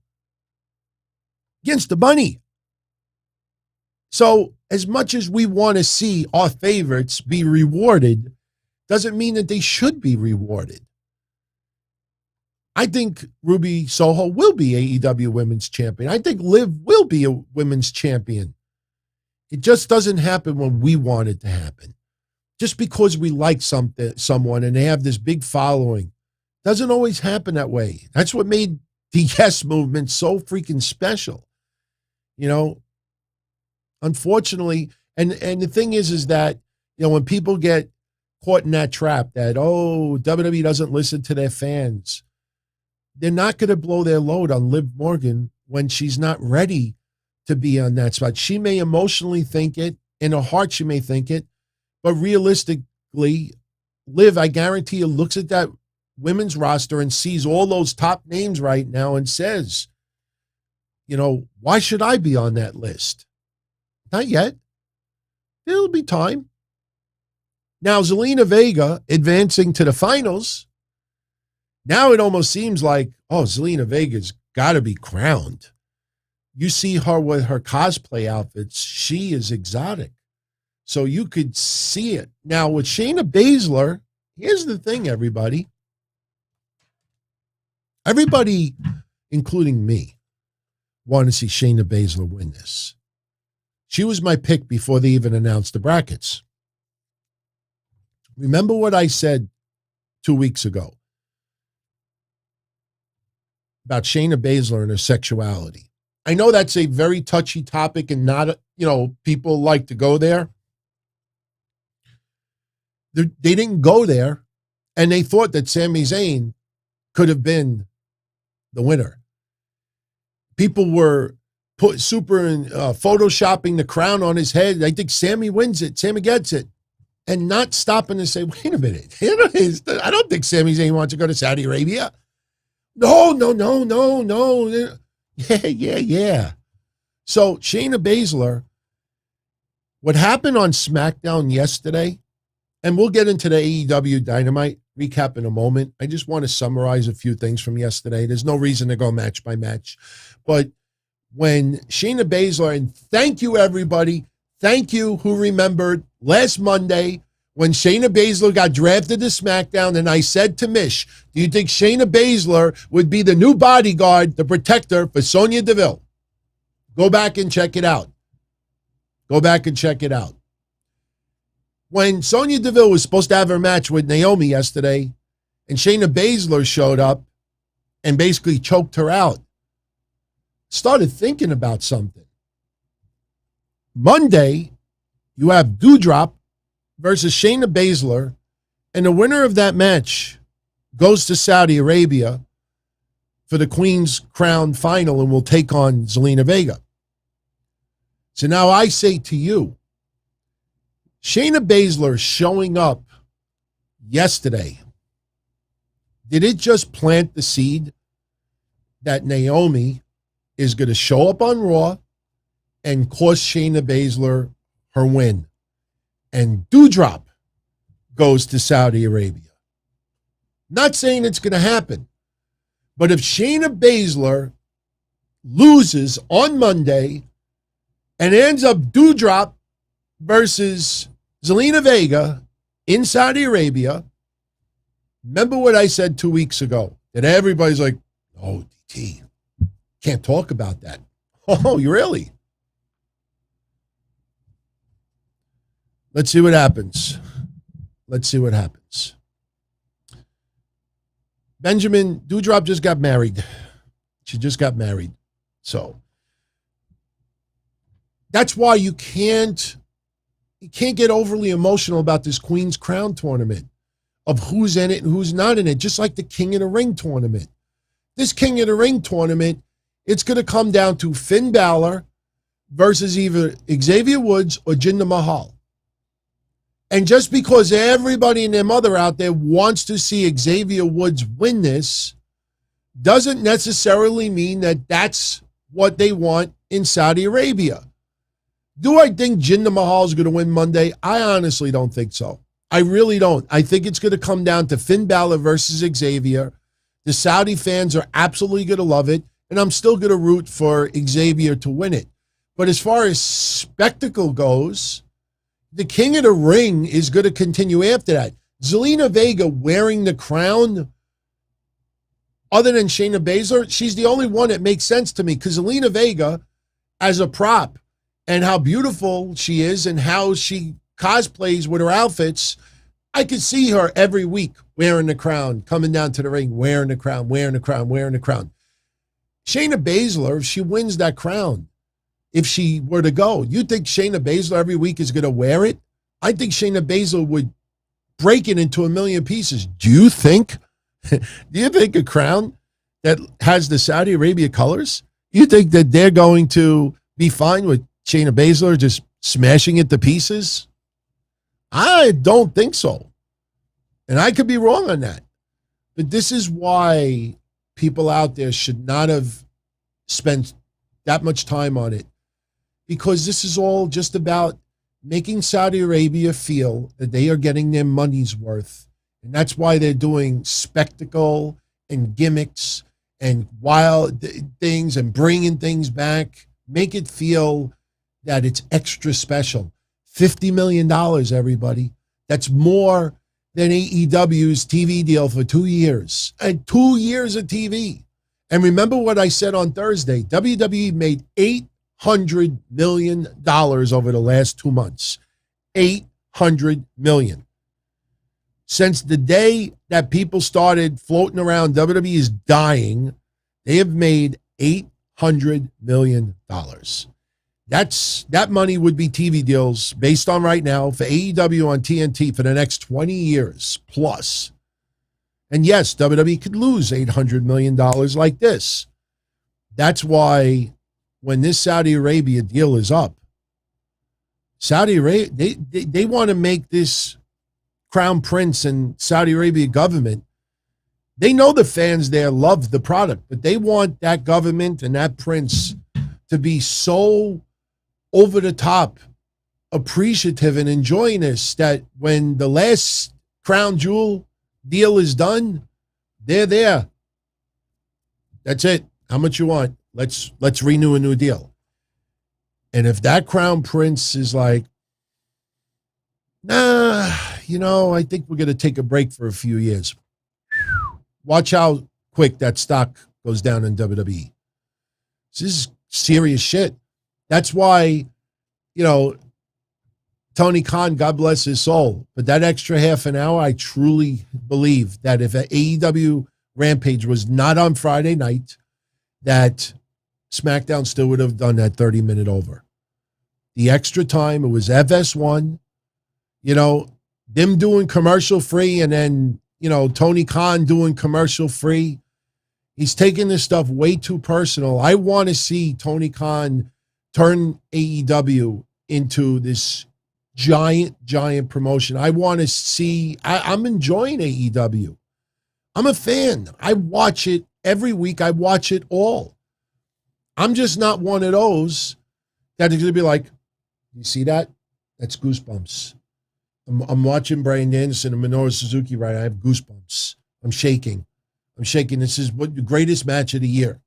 Against the Bunny. So as much as we want to see our favorites be rewarded, doesn't mean that they should be rewarded. I think Ruby Soho will be AEW Women's Champion. I think Liv will be a Women's Champion. It just doesn't happen when we want it to happen. Just because we like someone and they have this big following, doesn't always happen that way. That's what made the Yes Movement so freaking special. You know, unfortunately, and the thing is that, you know, when people get caught in that trap that, oh, WWE doesn't listen to their fans, they're not going to blow their load on Liv Morgan when she's not ready to be on that spot. She may emotionally think it, in her heart she may think it, but realistically, Liv, I guarantee you, looks at that women's roster and sees all those top names right now and says, you know, why should I be on that list? Not yet. There'll be time. Now, Zelina Vega advancing to the finals. Now it almost seems like, oh, Zelina Vega's got to be crowned. You see her with her cosplay outfits. She is exotic. So you could see it. Now with Shayna Baszler, here's the thing, everybody. Everybody, including me, wanted to see Shayna Baszler win this. She was my pick before they even announced the brackets. Remember what I said 2 weeks ago about Shayna Baszler and her sexuality. I know that's a very touchy topic and not, you know, people like to go there. They didn't go there, and they thought that Sami Zayn could have been the winner. People were photoshopping the crown on his head. I think Sami wins it. Sami gets it. And not stopping to say, wait a minute. I don't think Sami Zayn wants to go to Saudi Arabia. No. Yeah. So Shayna Baszler, what happened on SmackDown yesterday, and we'll get into the AEW Dynamite recap in a moment. I just want to summarize a few things from yesterday. There's no reason to go match by match. But when Shayna Baszler, and thank you everybody, thank you who remembered last Monday when Shayna Baszler got drafted to SmackDown, and I said to Mish, do you think Shayna Baszler would be the new bodyguard, the protector for Sonya Deville? Go back and check it out. When Sonya Deville was supposed to have her match with Naomi yesterday, and Shayna Baszler showed up and basically choked her out, started thinking about something. Monday, you have Doudrop versus Shayna Baszler, and the winner of that match goes to Saudi Arabia for the Queen's Crown final and will take on Zelina Vega. So now I say to you, Shayna Baszler showing up yesterday, did it just plant the seed that Naomi is going to show up on Raw and cost Shayna Baszler her win? And Doudrop goes to Saudi Arabia. Not saying it's going to happen, but if Shayna Baszler loses on Monday and ends up Doudrop versus Zelina Vega in Saudi Arabia. Remember what I said 2 weeks ago? That everybody's like, oh, DT, can't talk about that. Oh, you really? Let's see what happens. Let's see what happens. Benjamin Doudrop just got married. She just got married. So that's why you can't get overly emotional about this Queen's Crown tournament of who's in it and who's not in it, just like the King of the Ring tournament. This King of the Ring tournament, it's going to come down to Finn Balor versus either Xavier Woods or Jinder Mahal. And just because everybody and their mother out there wants to see Xavier Woods win this, doesn't necessarily mean that that's what they want in Saudi Arabia. Do I think Jinder Mahal is going to win Monday? I honestly don't think so. I really don't. I think it's going to come down to Finn Balor versus Xavier. The Saudi fans are absolutely going to love it, and I'm still going to root for Xavier to win it. But as far as spectacle goes, the King of the Ring is going to continue after that. Zelina Vega wearing the crown, other than Shayna Baszler, she's the only one that makes sense to me, because Zelina Vega, as a prop, and how beautiful she is and how she cosplays with her outfits, I could see her every week wearing the crown, coming down to the ring, wearing the crown, wearing the crown, wearing the crown. Shayna Baszler, if she wins that crown, if she were to go, you think Shayna Baszler every week is going to wear it? I think Shayna Baszler would break it into a million pieces. Do you think a crown that has the Saudi Arabia colors, you think that they're going to be fine with Shayna Baszler just smashing it to pieces? I don't think so. And I could be wrong on that. But this is why people out there should not have spent that much time on it, because this is all just about making Saudi Arabia feel that they are getting their money's worth. And that's why they're doing spectacle and gimmicks and wild things and bringing things back. Make it feel that it's extra special. $50 million, everybody. That's more than AEW's TV deal for 2 years. And 2 years of TV. And remember what I said on Thursday. WWE made $800 million over the last 2 months. $800 million. Since the day that people started floating around WWE is dying, they have made $800 million. That money would be TV deals based on right now for AEW on TNT for the next 20 years plus. And yes, WWE could lose $800 million like this. That's why when this Saudi Arabia deal is up, Saudi Arabia, they want to make this Crown Prince and Saudi Arabia government, they know the fans there love the product, but they want that government and that prince to be so over the top appreciative and enjoying this that when the last Crown Jewel deal is done, they're there. That's it. How much you want? Let's renew a new deal. And if that Crown Prince is like, nah, I think we're going to take a break for a few years. Watch how quick that stock goes down in WWE. This is serious shit. That's why, Tony Khan, God bless his soul, but that extra half an hour, I truly believe that if AEW Rampage was not on Friday night, that SmackDown still would have done that 30-minute over. The extra time, it was FS1, them doing commercial free, and then, Tony Khan doing commercial free. He's taking this stuff way too personal. I want to see Tony Khan turn AEW into this giant promotion. I want to see, I'm enjoying AEW. I'm a fan. I watch it every week. I watch it all. I'm just not one of those that is going to be like, you see that? That's goosebumps. I'm watching Bryan Danielson and Minoru Suzuki right. I have goosebumps. I'm shaking. This is the greatest match of the year.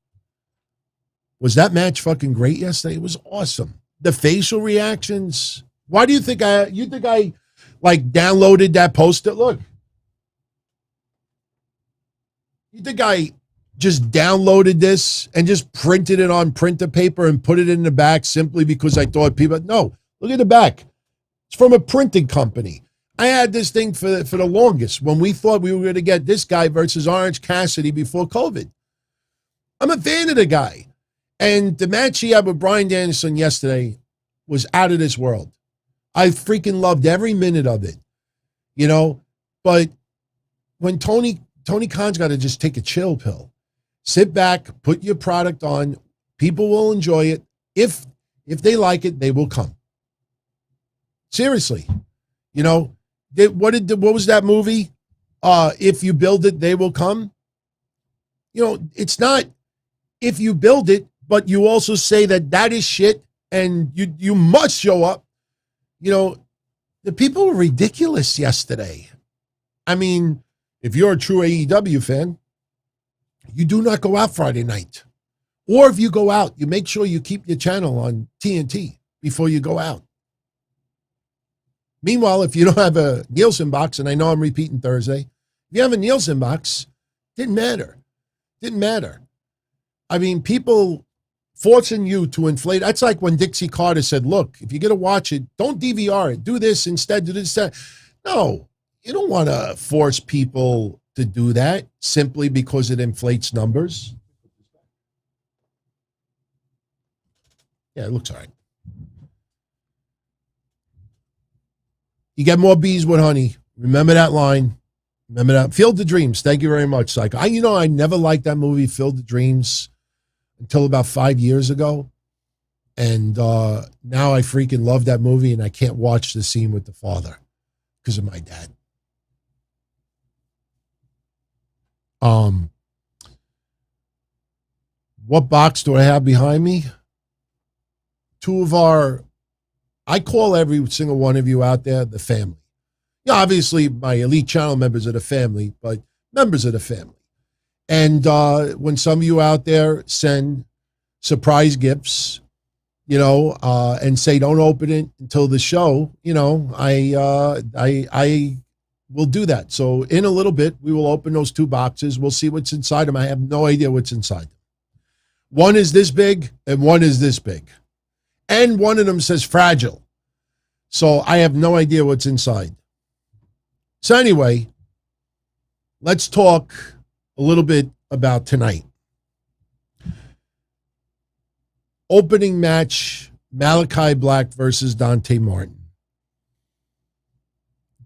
Was that match fucking great yesterday? It was awesome. The facial reactions. Why do you think I like downloaded that poster? Look. You think I just downloaded this and just printed it on printer paper and put it in the back simply because I thought people, no, look at the back. It's from a printing company. I had this thing for the longest when we thought we were going to get this guy versus Orange Cassidy before COVID. I'm a fan of the guy. And the match he had with Bryan Danielson yesterday was out of this world. I freaking loved every minute of it, you know. But when Tony Khan's got to just take a chill pill. Sit back, put your product on. People will enjoy it. If they like it, they will come. Seriously. You know, what was that movie? If you build it, they will come. You know, it's not if you build it, but you also say that is shit and you must show up. You know, the people were ridiculous yesterday. I mean, if you're a true AEW fan, you do not go out Friday night. Or if you go out, you make sure you keep your channel on TNT before you go out. Meanwhile, if you don't have a Nielsen box, and I know I'm repeating Thursday, if you have a Nielsen box, didn't matter. Didn't matter. I mean, people forcing you to inflate. That's like when Dixie Carter said, look, if you're going to watch it, don't DVR it. Do this instead. Do this instead. No, you don't want to force people to do that simply because it inflates numbers. Yeah, it looks all right. You get more bees with honey. Remember that line. Remember that. Field of Dreams. Thank you very much, Psycho. I never liked that movie, Field of Dreams, until about 5 years ago. And now I freaking love that movie, and I can't watch the scene with the father because of my dad. What box do I have behind me? Two of I call every single one of you out there the family. Yeah, obviously my elite channel members are the family, but members of the family. And when some of you out there send surprise gifts, you know, and say don't open it until the show, you know, I will do that. So in a little bit, we will open those two boxes. We'll see what's inside them. I have no idea what's inside them. One is this big and one is this big. And one of them says fragile. So I have no idea what's inside. So anyway, let's talk a little bit about tonight. Opening match, Malakai Black versus Dante Martin.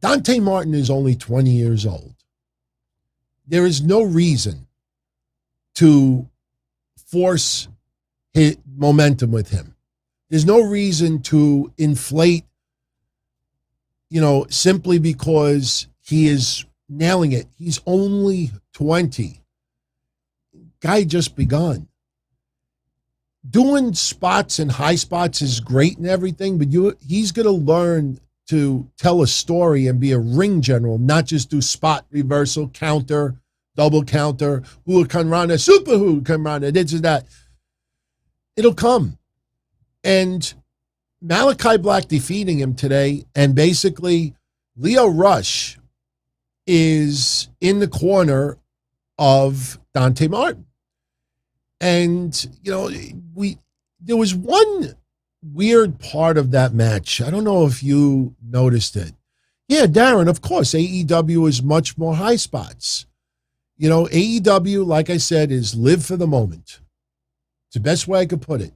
Dante Martin is only 20 years old. There is no reason to force his momentum with him. There's no reason to inflate, you know, simply because he is nailing it. He's only 20. Guy just begun. Doing spots and high spots is great and everything, but he's going to learn to tell a story and be a ring general, not just do spot, reversal, counter, double counter, Huracan Rana, super Huracan Rana, this and that. It'll come. And Malakai Black defeating him today, and basically Lio Rush is in the corner of Dante Martin. And, you know, there was one weird part of that match. I don't know if you noticed it. Yeah, Darren, of course, AEW is much more high spots. You know, AEW, like I said, is live for the moment. It's the best way I could put it.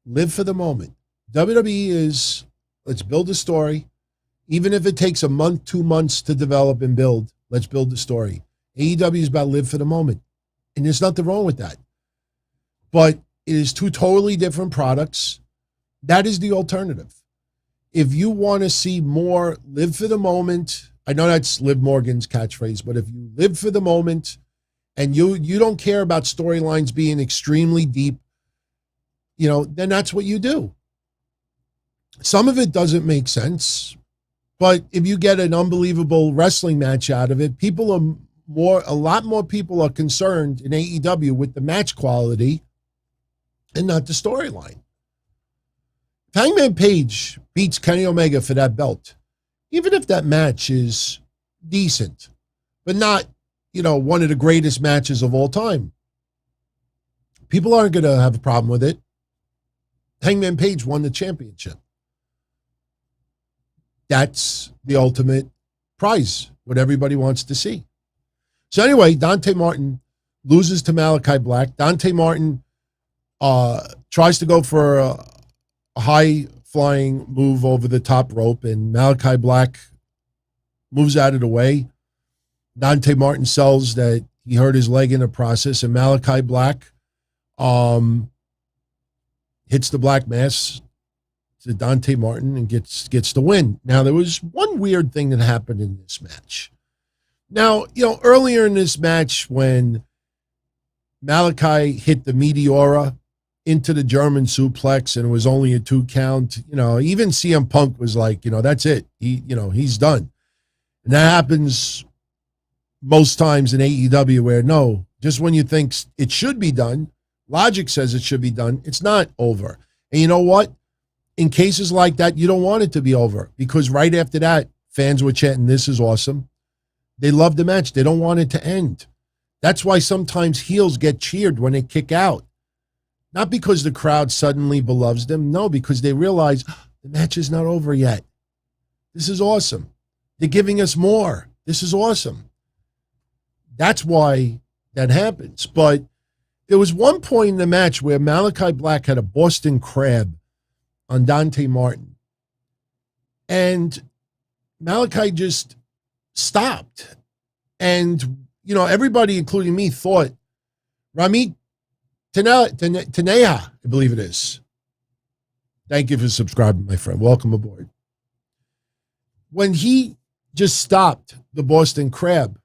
Live for the moment. WWE is, let's build a story. Even if it takes a month, 2 months to develop and build, let's build the story. AEW is about live for the moment. And there's nothing wrong with that. But it is two totally different products. That is the alternative. If you want to see more live for the moment, I know that's Liv Morgan's catchphrase, but if you live for the moment and you don't care about storylines being extremely deep, you know, then that's what you do. Some of it doesn't make sense, but if you get an unbelievable wrestling match out of it, a lot more people are concerned in AEW with the match quality and not the storyline. If Hangman Page beats Kenny Omega for that belt, even if that match is decent, but not, one of the greatest matches of all time, people aren't going to have a problem with it. Hangman Page won the championship. That's the ultimate prize, what everybody wants to see. So anyway, Dante Martin loses to Malakai Black. Dante Martin tries to go for a high-flying move over the top rope, and Malakai Black moves out of the way. Dante Martin sells that he hurt his leg in the process, and Malakai Black hits the Black Mass to Dante Martin and gets the win. Now, there was one weird thing that happened in this match. Now, earlier in this match when Malakai hit the Meteora into the German suplex and it was only a 2 count, even CM Punk was like, that's it. He's done. And that happens most times in AEW where, no, just when you think it should be done, logic says it should be done, it's not over. And you know what? In cases like that, you don't want it to be over because right after that, fans were chanting, "This is awesome." They love the match. They don't want it to end. That's why sometimes heels get cheered when they kick out. Not because the crowd suddenly beloves them. No, because they realize the match is not over yet. This is awesome. They're giving us more. This is awesome. That's why that happens. But there was one point in the match where Malakai Black had a Boston Crab on Dante Martin. And Malakai just stopped. And, everybody, including me, thought Ramit Taneja, I believe it is. Thank you for subscribing, my friend. Welcome aboard. When he just stopped the Boston Crab,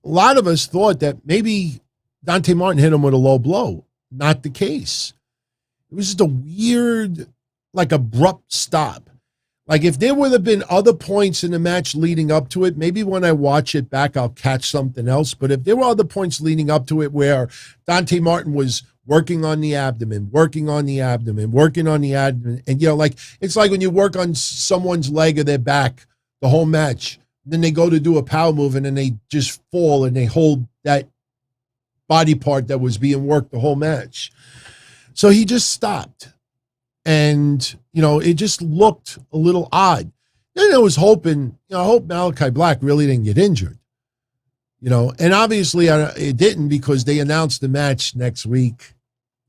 a lot of us thought that maybe Dante Martin hit him with a low blow. Not the case. It was just a weird, abrupt stop. If there would have been other points in the match leading up to it, maybe when I watch it back, I'll catch something else. But if there were other points leading up to it where Dante Martin was working on the abdomen, and, it's like when you work on someone's leg or their back the whole match, then they go to do a power move and then they just fall and they hold that body part that was being worked the whole match. So he just stopped. And, it just looked a little odd. Then I was hoping, I hope Malakai Black really didn't get injured. And obviously it didn't because they announced the match next week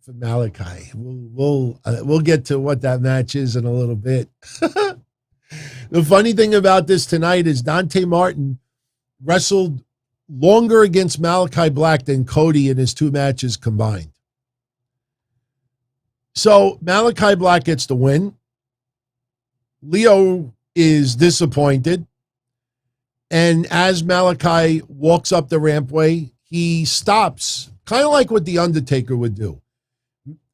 for Malakai. We'll get to what that match is in a little bit. The funny thing about this tonight is Dante Martin wrestled longer against Malakai Black than Cody in his 2 matches combined. So Malakai Black gets the win. Leo is disappointed. And as Malakai walks up the rampway, he stops, kind of like what The Undertaker would do.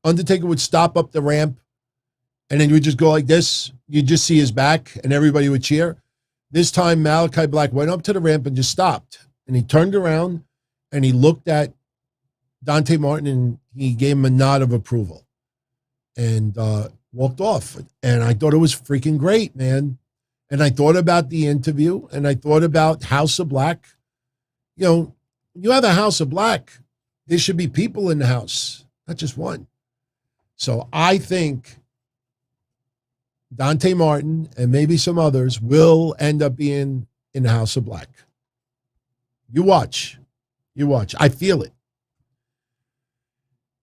Undertaker would stop up the ramp, and then he would just go like this. You'd just see his back, and everybody would cheer. This time, Malakai Black went up to the ramp and just stopped. And he turned around, and he looked at Dante Martin, and he gave him a nod of approval. And walked off. And I thought it was freaking great, man. And I thought about the interview, and I thought about House of Black. You have a House of Black, there should be people in the house, not just one. So I think Dante Martin and maybe some others will end up being in the House of Black. You watch. I feel it.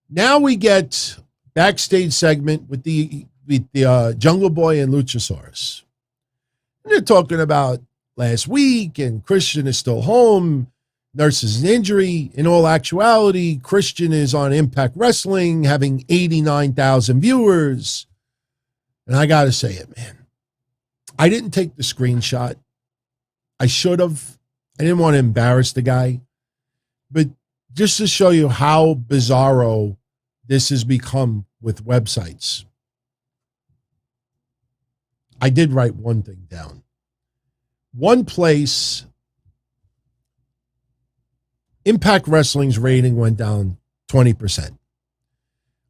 Now we get backstage segment with the Jungle Boy and Luchasaurus. And they're talking about last week, and Christian is still home. Nurse's an injury. In all actuality, Christian is on Impact Wrestling, having 89,000 viewers. And I got to say it, man. I didn't take the screenshot. I should have. I didn't want to embarrass the guy. But just to show you how bizarro this has become with websites, I did write one thing down. One place, Impact Wrestling's rating went down 20%.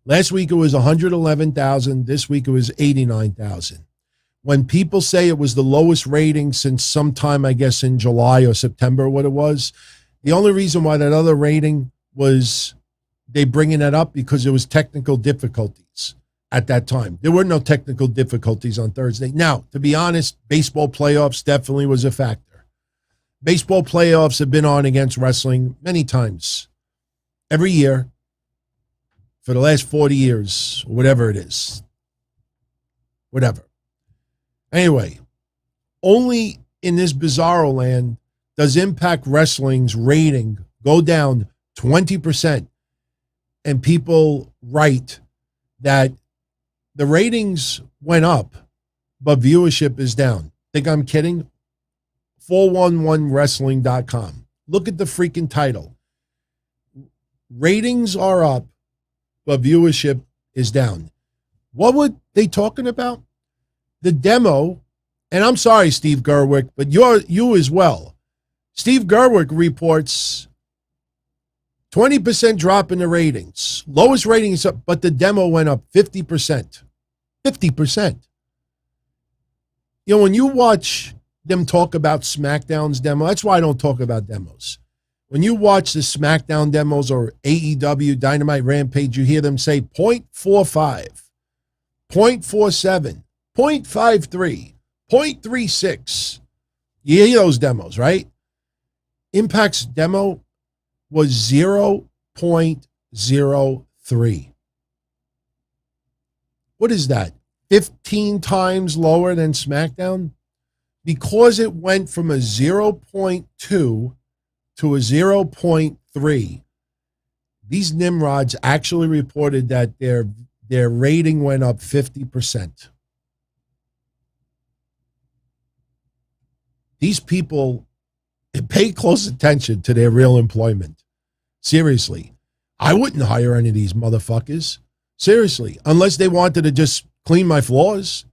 Last week it was 111,000. This week it was 89,000. When people say it was the lowest rating since sometime, I guess in July or September, what it was, the only reason why that other rating was they bringing it up because there was technical difficulties at that time. There were no technical difficulties on Thursday. Now, to be honest, baseball playoffs definitely was a factor. Baseball playoffs have been on against wrestling many times. Every year for the last 40 years, whatever it is. Whatever. Anyway, only in this bizarro land does Impact Wrestling's rating go down 20%. And people write that the ratings went up, but viewership is down. Think I'm kidding? 411wrestling.com. Look at the freaking title. Ratings are up, but viewership is down. What were they talking about? The demo, and I'm sorry, Steve Gerwick, but you as well. Steve Gerwick reports 20% drop in the ratings. Lowest ratings up, but the demo went up 50%. 50%. You know, when you watch them talk about SmackDown's demo, that's why I don't talk about demos. When you watch the SmackDown demos or AEW Dynamite Rampage, you hear them say 0.45, 0.47, 0.53, 0.36. You hear those demos, right? Impact's demo was 0.03. What is that? 15 times lower than SmackDown? Because it went from a 0.2 to a 0.3, these nimrods actually reported that their rating went up 50%. These people pay close attention to their real employment. Seriously. I wouldn't hire any of these motherfuckers. Seriously. Unless they wanted to just clean my floors.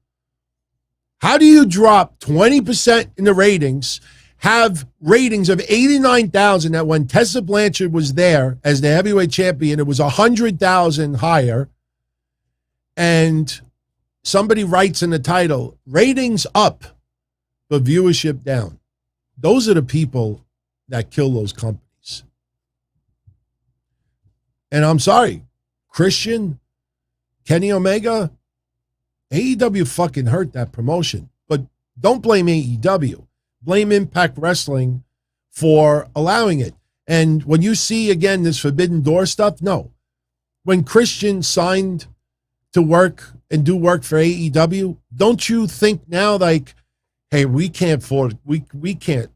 How do you drop 20% in the ratings, have ratings of 89,000 that when Tessa Blanchard was there as the heavyweight champion, it was 100,000 higher, and somebody writes in the title, ratings up, but viewership down. Those are the people that kill those companies. And I'm sorry, Christian, Kenny Omega, AEW fucking hurt that promotion. But don't blame AEW. Blame Impact Wrestling for allowing it. And when you see, again, this Forbidden Door stuff, no. When Christian signed to work and do work for AEW, don't you think now, like, hey, we can't afford, we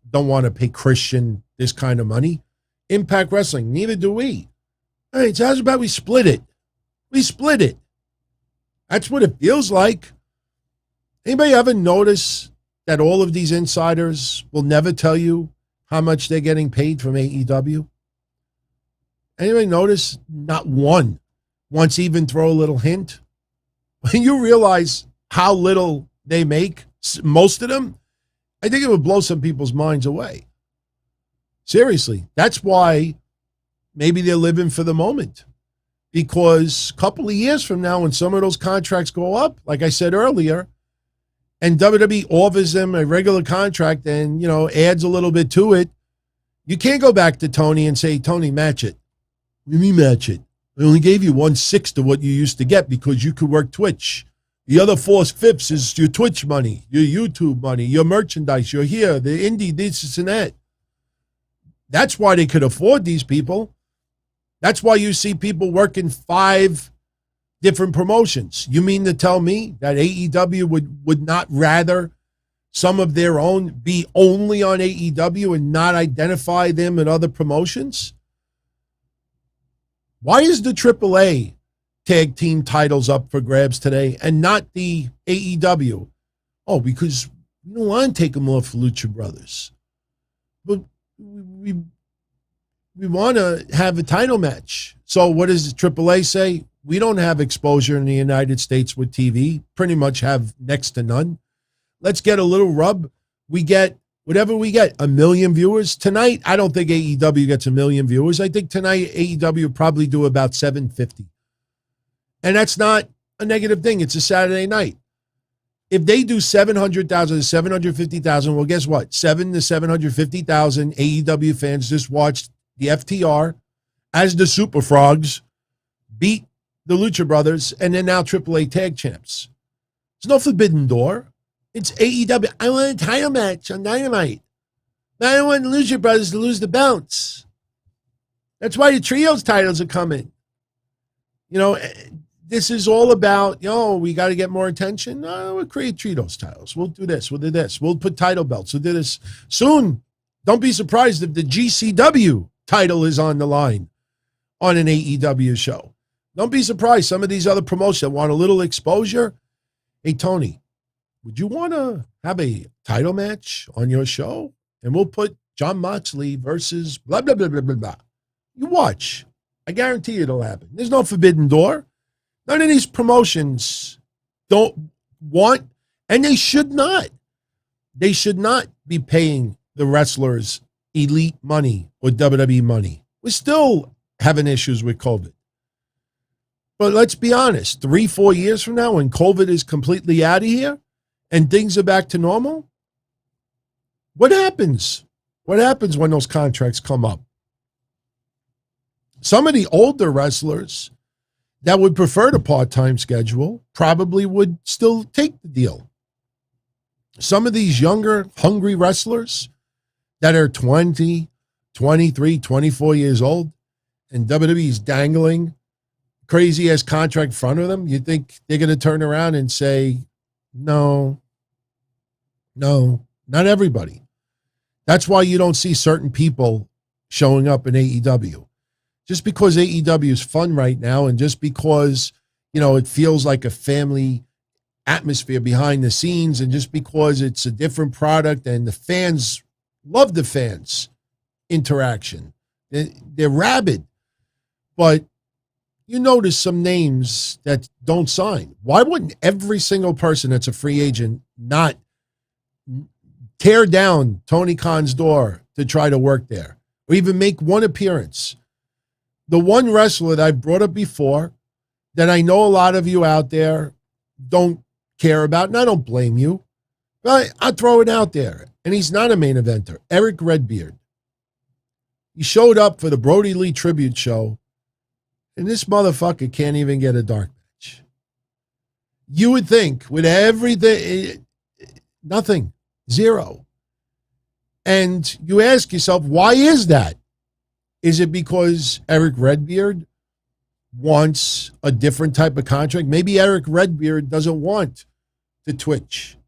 don't want to pay Christian this kind of money? Impact Wrestling, neither do we. All right, so how's about we split it? We split it. That's what it feels like. Anybody ever notice that all of these insiders will never tell you how much they're getting paid from AEW? Anybody notice? Not one wants to even throw a little hint. When you realize how little they make, most of them, I think it would blow some people's minds away. Seriously. That's why maybe they're living for the moment. Because a couple of years from now, when some of those contracts go up, like I said earlier, and WWE offers them a regular contract and, adds a little bit to it, you can't go back to Tony and say, Tony, match it. What do you mean match it? I only gave you 1/6 of what you used to get because you could work Twitch. The other 4/5 is your Twitch money, your YouTube money, your merchandise, your here, the indie, this and that. That's why they could afford these people. That's why you see people working 5 different promotions. You mean to tell me that AEW would not rather some of their own be only on AEW and not identify them in other promotions? Why is the AAA tag team titles up for grabs today and not the AEW? Oh, because we don't want to take them off Lucha Brothers. But we want to have a title match. So what does the AAA say? We don't have exposure in the United States with TV. Pretty much have next to none. Let's get a little rub. We get whatever we get, 1 million viewers. Tonight, I don't think AEW gets 1 million viewers. I think tonight AEW will probably do about 750. And that's not a negative thing. It's a Saturday night. If they do 700,000 to 750,000, well, guess what? 7 to 750,000 AEW fans just watched the FTR as the Super Frogs beat the Lucha Brothers, and they're now AAA tag champs. There's no forbidden door. It's AEW. I want a title match on Dynamite. I don't want the Lucha Brothers to lose the belts. That's why the trios titles are coming. You know, this is all about, we got to get more attention. We'll create trios titles. We'll do this. We'll do this. We'll put title belts. We'll do this. Soon, don't be surprised if the GCW title is on the line on an AEW show. Don't be surprised. Some of these other promotions that want a little exposure. Hey, Tony, would you want to have a title match on your show? And we'll put John Moxley versus blah, blah, blah, blah, blah, blah. You watch. I guarantee you it'll happen. There's no forbidden door. None of these promotions don't want, and they should not. They should not be paying the wrestlers elite money or WWE money. We're still having issues with COVID. But let's be honest, 3-4 years from now, when COVID is completely out of here and things are back to normal, what happens? What happens when those contracts come up? Some of the older wrestlers that would prefer the part-time schedule probably would still take the deal. Some of these younger, hungry wrestlers that are 20, 23, 24 years old, and WWE's dangling crazy-ass contract in front of them, you think they're going to turn around and say, no, not everybody. That's why you don't see certain people showing up in AEW. Just because AEW is fun right now, and just because, it feels like a family atmosphere behind the scenes, and just because it's a different product and the fans love the fans interaction. They're rabid. But you notice some names that don't sign. Why wouldn't every single person that's a free agent not tear down Tony Khan's door to try to work there or even make one appearance? The one wrestler that I've brought up before that I know a lot of you out there don't care about, and I don't blame you, but I'll throw it out there. And he's not a main eventer. Eric Redbeard. He showed up for the Brody Lee tribute show, and this motherfucker can't even get a dark match. You would think with everything, nothing, zero. And you ask yourself, why is that? Is it because Eric Redbeard wants a different type of contract? Maybe Eric Redbeard doesn't want the Twitch.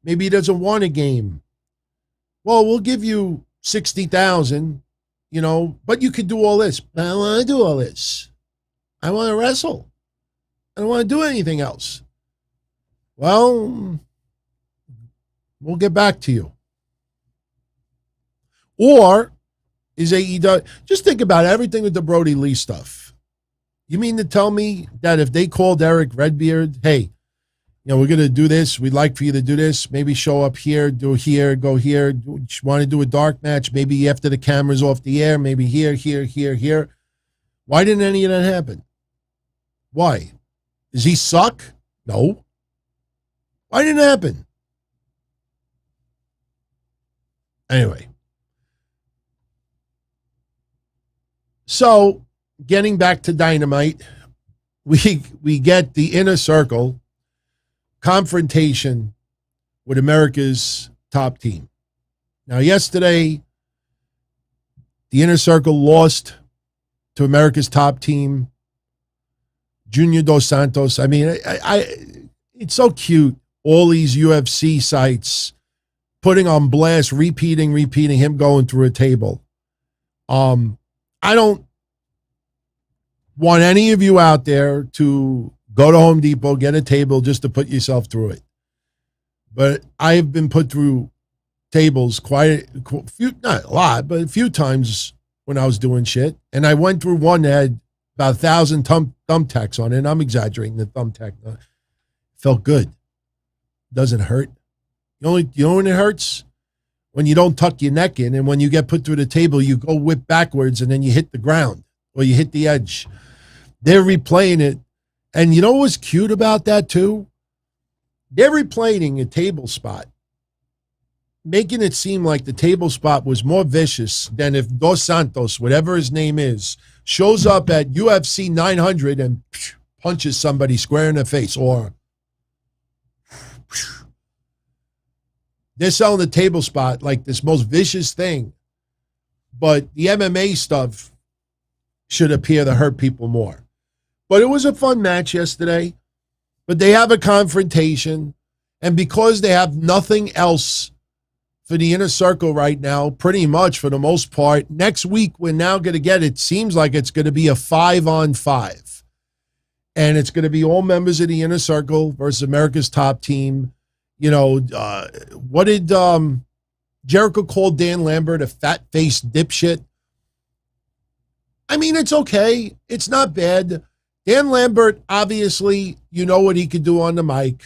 Maybe he doesn't want a game. Well, we'll give you 60,000, but you could do all this. I don't want to do all this. I want to wrestle. I don't want to do anything else. Well, we'll get back to you. Or is AEW, just think about everything with the Brody Lee stuff. You mean to tell me that if they called Eric Redbeard, hey, we're going to do this. We'd like for you to do this. Maybe show up here, do here, go here. Want to do a dark match? Maybe after the camera's off the air. Maybe here, here, here, here. Why didn't any of that happen? Why? Does he suck? No. Why didn't it happen? Anyway. So, getting back to Dynamite, we get the Inner Circle confrontation with America's top team. Now, yesterday, the Inner Circle lost to America's top team, Junior Dos Santos. I mean, it's so cute. All these UFC sites putting on blast, repeating him going through a table. I don't want any of you out there to go to Home Depot, get a table just to put yourself through it. But I've been put through tables quite a few, not a lot, but a few times when I was doing shit. And I went through one that had about 1,000 thumbtacks on it. And I'm exaggerating the thumbtack. Felt good. Doesn't hurt. You know when it hurts? When you don't tuck your neck in, and when you get put through the table, you go whip backwards and then you hit the ground or you hit the edge. They're replaying it, And you know what was cute about that too? They're replaying a table spot, making it seem like the table spot was more vicious than if Dos Santos, whatever his name is, shows up at UFC 900 and punches somebody square in the face. Or they're selling the table spot like this most vicious thing. But the MMA stuff should appear to hurt people more. But it was a fun match yesterday. But they have a confrontation. And because they have nothing else for the Inner Circle right now, pretty much for the most part, next week we're now going to get, it seems like it's going to be a 5-on-5. And it's going to be all members of the Inner Circle versus America's Top Team. You know, what did Jericho call Dan Lambert a fat-faced dipshit? I mean, it's okay. It's not bad. Dan Lambert, obviously, you know what he could do on the mic.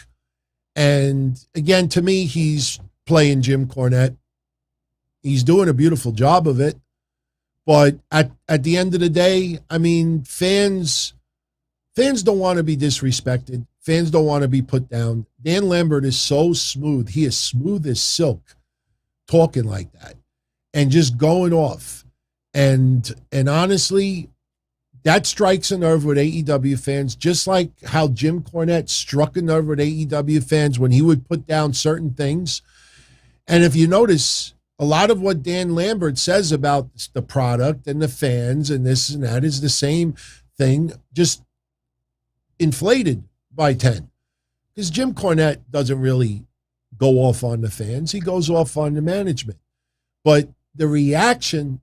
And again, to me, he's playing Jim Cornette. He's doing a beautiful job of it. But at the end of the day, I mean, fans don't want to be disrespected. Fans don't want to be put down. Dan Lambert is so smooth. He is smooth as silk talking like that and just going off. And honestly, that strikes a nerve with AEW fans, just like how Jim Cornette struck a nerve with AEW fans when he would put down certain things. And if you notice, a lot of what Dan Lambert says about the product and the fans and this and that is the same thing, just inflated by 10. Because Jim Cornette doesn't really go off on the fans. He goes off on the management. But the reaction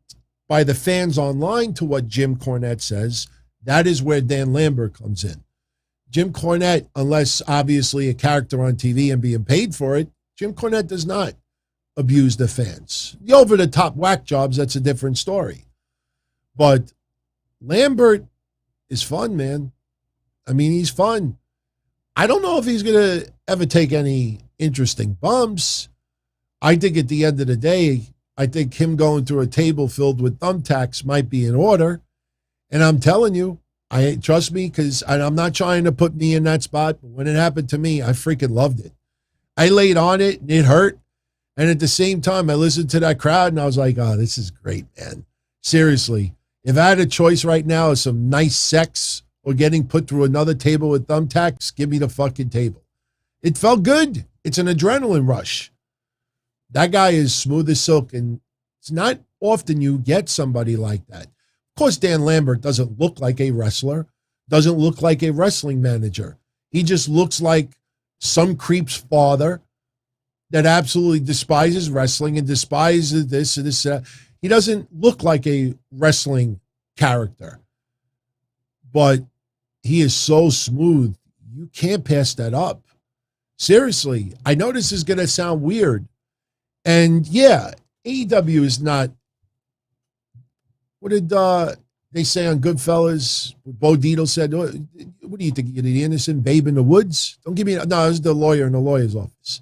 by the fans online to what Jim Cornette says, that is where Dan Lambert comes in. Jim Cornette, unless obviously a character on TV and being paid for it, Jim Cornette does not abuse the fans. The over-the-top whack jobs, that's a different story. But Lambert is fun, man. I mean, he's fun. I don't know if he's going to ever take any interesting bumps. I think at the end of the day, I think him going through a table filled with thumbtacks might be in order. And I'm telling you, trust me, because I'm not trying to put me in that spot, but when it happened to me, I freaking loved it. I laid on it, and it hurt. And at the same time, I listened to that crowd, and I was like, oh, this is great, man. Seriously, if I had a choice right now of some nice sex or getting put through another table with thumbtacks, give me the fucking table. It felt good. It's an adrenaline rush. That guy is smooth as silk, and it's not often you get somebody like that. Of course, Dan Lambert doesn't look like a wrestler, doesn't look like a wrestling manager. He just looks like some creep's father that absolutely despises wrestling and despises this and this. He doesn't look like a wrestling character, but he is so smooth. You can't pass that up. Seriously, I know this is going to sound weird. And yeah, AEW is not, what did they say on Goodfellas? Bo Dietl said, what do you think? You're the innocent babe in the woods? Don't give me, no, it was the lawyer in the lawyer's office.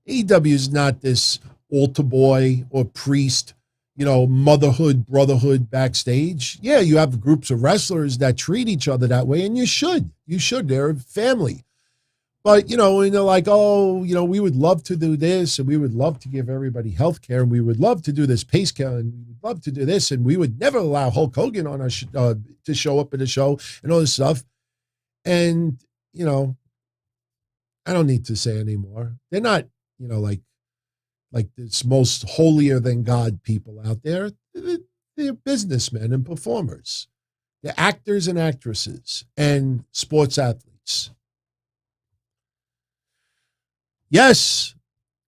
AEW is not this altar boy or priest, you know, motherhood, brotherhood backstage. Yeah, you have groups of wrestlers that treat each other that way, and you should. You should. They're a family. But, you know, and they're like, oh, you know, we would love to do this, and we would love to give everybody health care, and we would love to do this pace count, and we would love to do this, and we would never allow Hulk Hogan on our to show up at the show and all this stuff. And, you know, I don't need to say anymore. They're not, you know, like this most holier than God people out there. They're businessmen and performers. They're actors and actresses and sports athletes. Yes,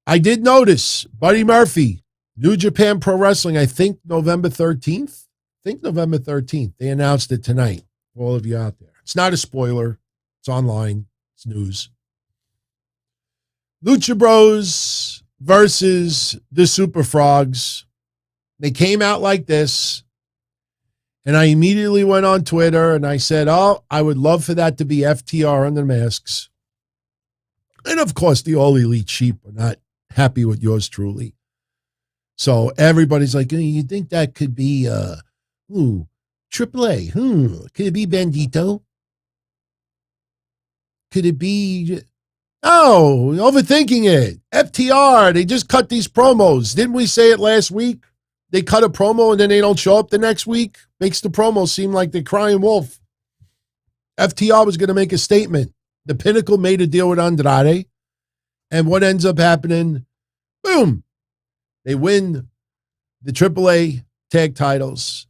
I did notice Buddy Murphy, New Japan Pro Wrestling, I think November 13th. They announced it tonight for all of you out there. It's not a spoiler. It's online. It's news. Lucha Bros versus the Super Frogs. They came out like this. And I immediately went on Twitter and I said, oh, I would love for that to be FTR under masks. And of course, the All Elite Sheep are not happy with yours truly. So everybody's like, you think that could be, AAA? Could it be Bandito? Could it be? No, overthinking it. FTR, they just cut these promos. Didn't we say it last week? They cut a promo and then they don't show up the next week. Makes the promo seem like they're crying wolf. FTR was going to make a statement. The Pinnacle made a deal with Andrade. And what ends up happening? Boom. They win the AAA tag titles.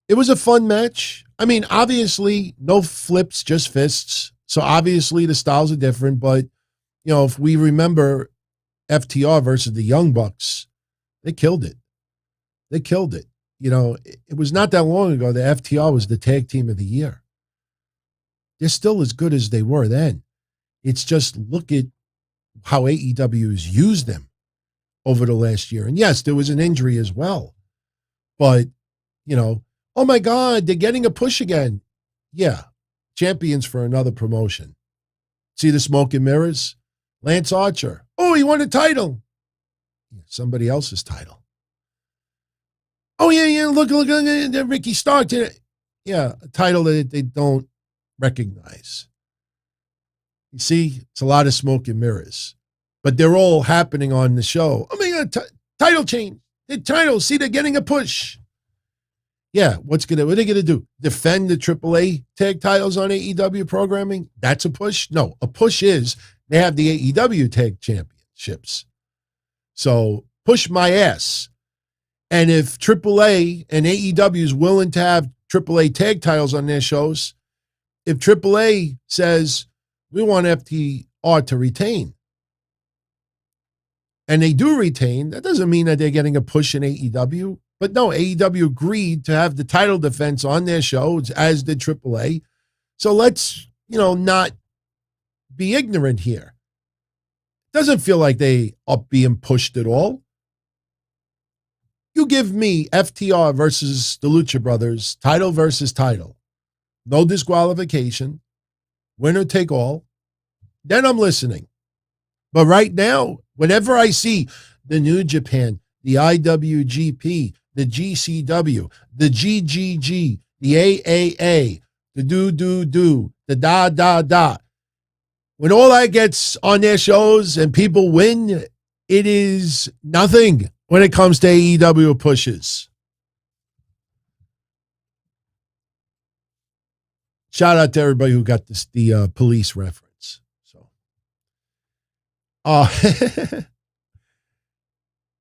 It was a fun match. I mean, obviously, no flips, just fists. So obviously the styles are different. But, you know, if we remember FTR versus the Young Bucks, they killed it. They killed it. You know, it was not that long ago that FTR was the tag team of the year. They're still as good as they were then. It's just look at how AEW has used them over the last year. And yes, there was an injury as well. But, you know, oh my God, they're getting a push again. Yeah, champions for another promotion. See the smoke and mirrors? Lance Archer. Oh, he won a title. Somebody else's title. Oh, yeah, look at Ricky Stark. Yeah, a title that they don't recognize. You see, it's a lot of smoke and mirrors. But they're all happening on the show. Oh, my God, title change. The title, see, they're getting a push. Yeah, what are they going to do? Defend the AAA tag titles on AEW programming? That's a push? No, a push is they have the AEW tag championships. So push my ass. And if AAA and AEW is willing to have AAA tag titles on their shows, if AAA says we want FTR to retain, and they do retain, that doesn't mean that they're getting a push in AEW. But no, AEW agreed to have the title defense on their shows, as did AAA. So let's, you know, not be ignorant here. Doesn't feel like they are being pushed at all. You give me FTR versus the Lucha Brothers, title versus title, no disqualification, winner take all, then I'm listening. But right now, whenever I see the New Japan, the IWGP, the GCW, the GGG, the AAA, the the da, when all that gets on their shows and people win, it is nothing when it comes to AEW pushes. Shout out to everybody who got the police reference. So,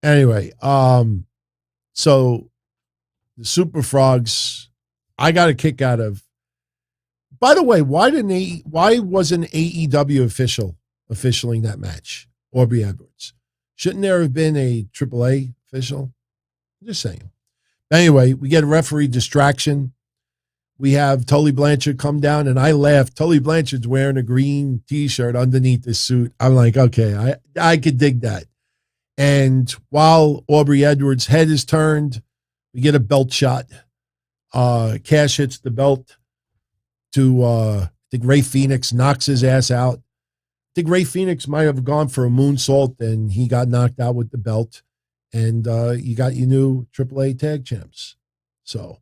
anyway, so the Super Frogs, I got a kick out of. By the way, why wasn't AEW officialing that match? Aubrey Edwards. Shouldn't there have been a AAA official? I'm just saying. Anyway, we get a referee distraction. We have Tully Blanchard come down, and I laughed. Tully Blanchard's wearing a green T-shirt underneath his suit. I'm like, okay, I could dig that. And while Aubrey Edwards' head is turned, we get a belt shot. Cash hits the belt to, I think Ray Phoenix knocks his ass out. I think Ray Phoenix might have gone for a moonsault, and he got knocked out with the belt. And you got your new AAA tag champs. So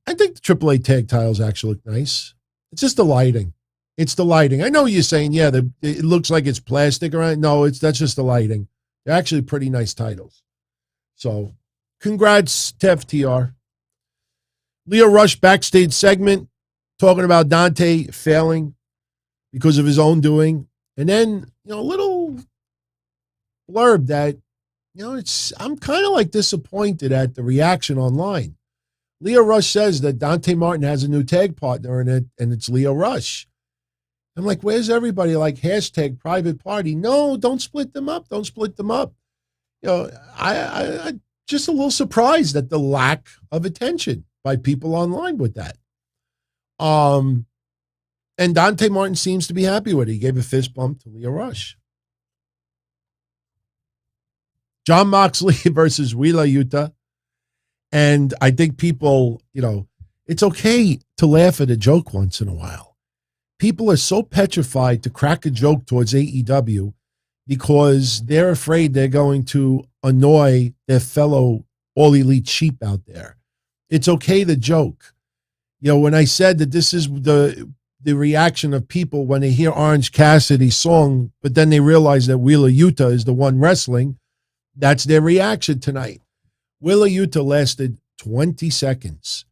I think the AAA tag titles actually look nice. It's just the lighting. It's the lighting. I know you're saying, yeah, it looks like it's plastic around. No, that's just the lighting. They're actually pretty nice titles. So congrats to FTR. Leo Rush backstage segment talking about Dante failing because of his own doing. And then, you know, a little blurb that, you know, I'm kind of like disappointed at the reaction online. Leo Rush says that Dante Martin has a new tag partner in it, and it's Leo Rush. I'm like, where's everybody? Like, hashtag private party. No, don't split them up. Don't split them up. You know, I just a little surprised at the lack of attention by people online with that. And Dante Martin seems to be happy with it. He gave a fist bump to Leo Rush. Jon Moxley versus Wheeler Yuta. And I think people, you know, it's okay to laugh at a joke once in a while. People are so petrified to crack a joke towards AEW because they're afraid they're going to annoy their fellow All Elite sheep out there. It's okay to joke. You know, when I said that this is the the reaction of people when they hear Orange Cassidy's song, but then they realize that Wheeler Yuta is the one wrestling. That's their reaction tonight. Wheeler Yuta lasted 20 seconds.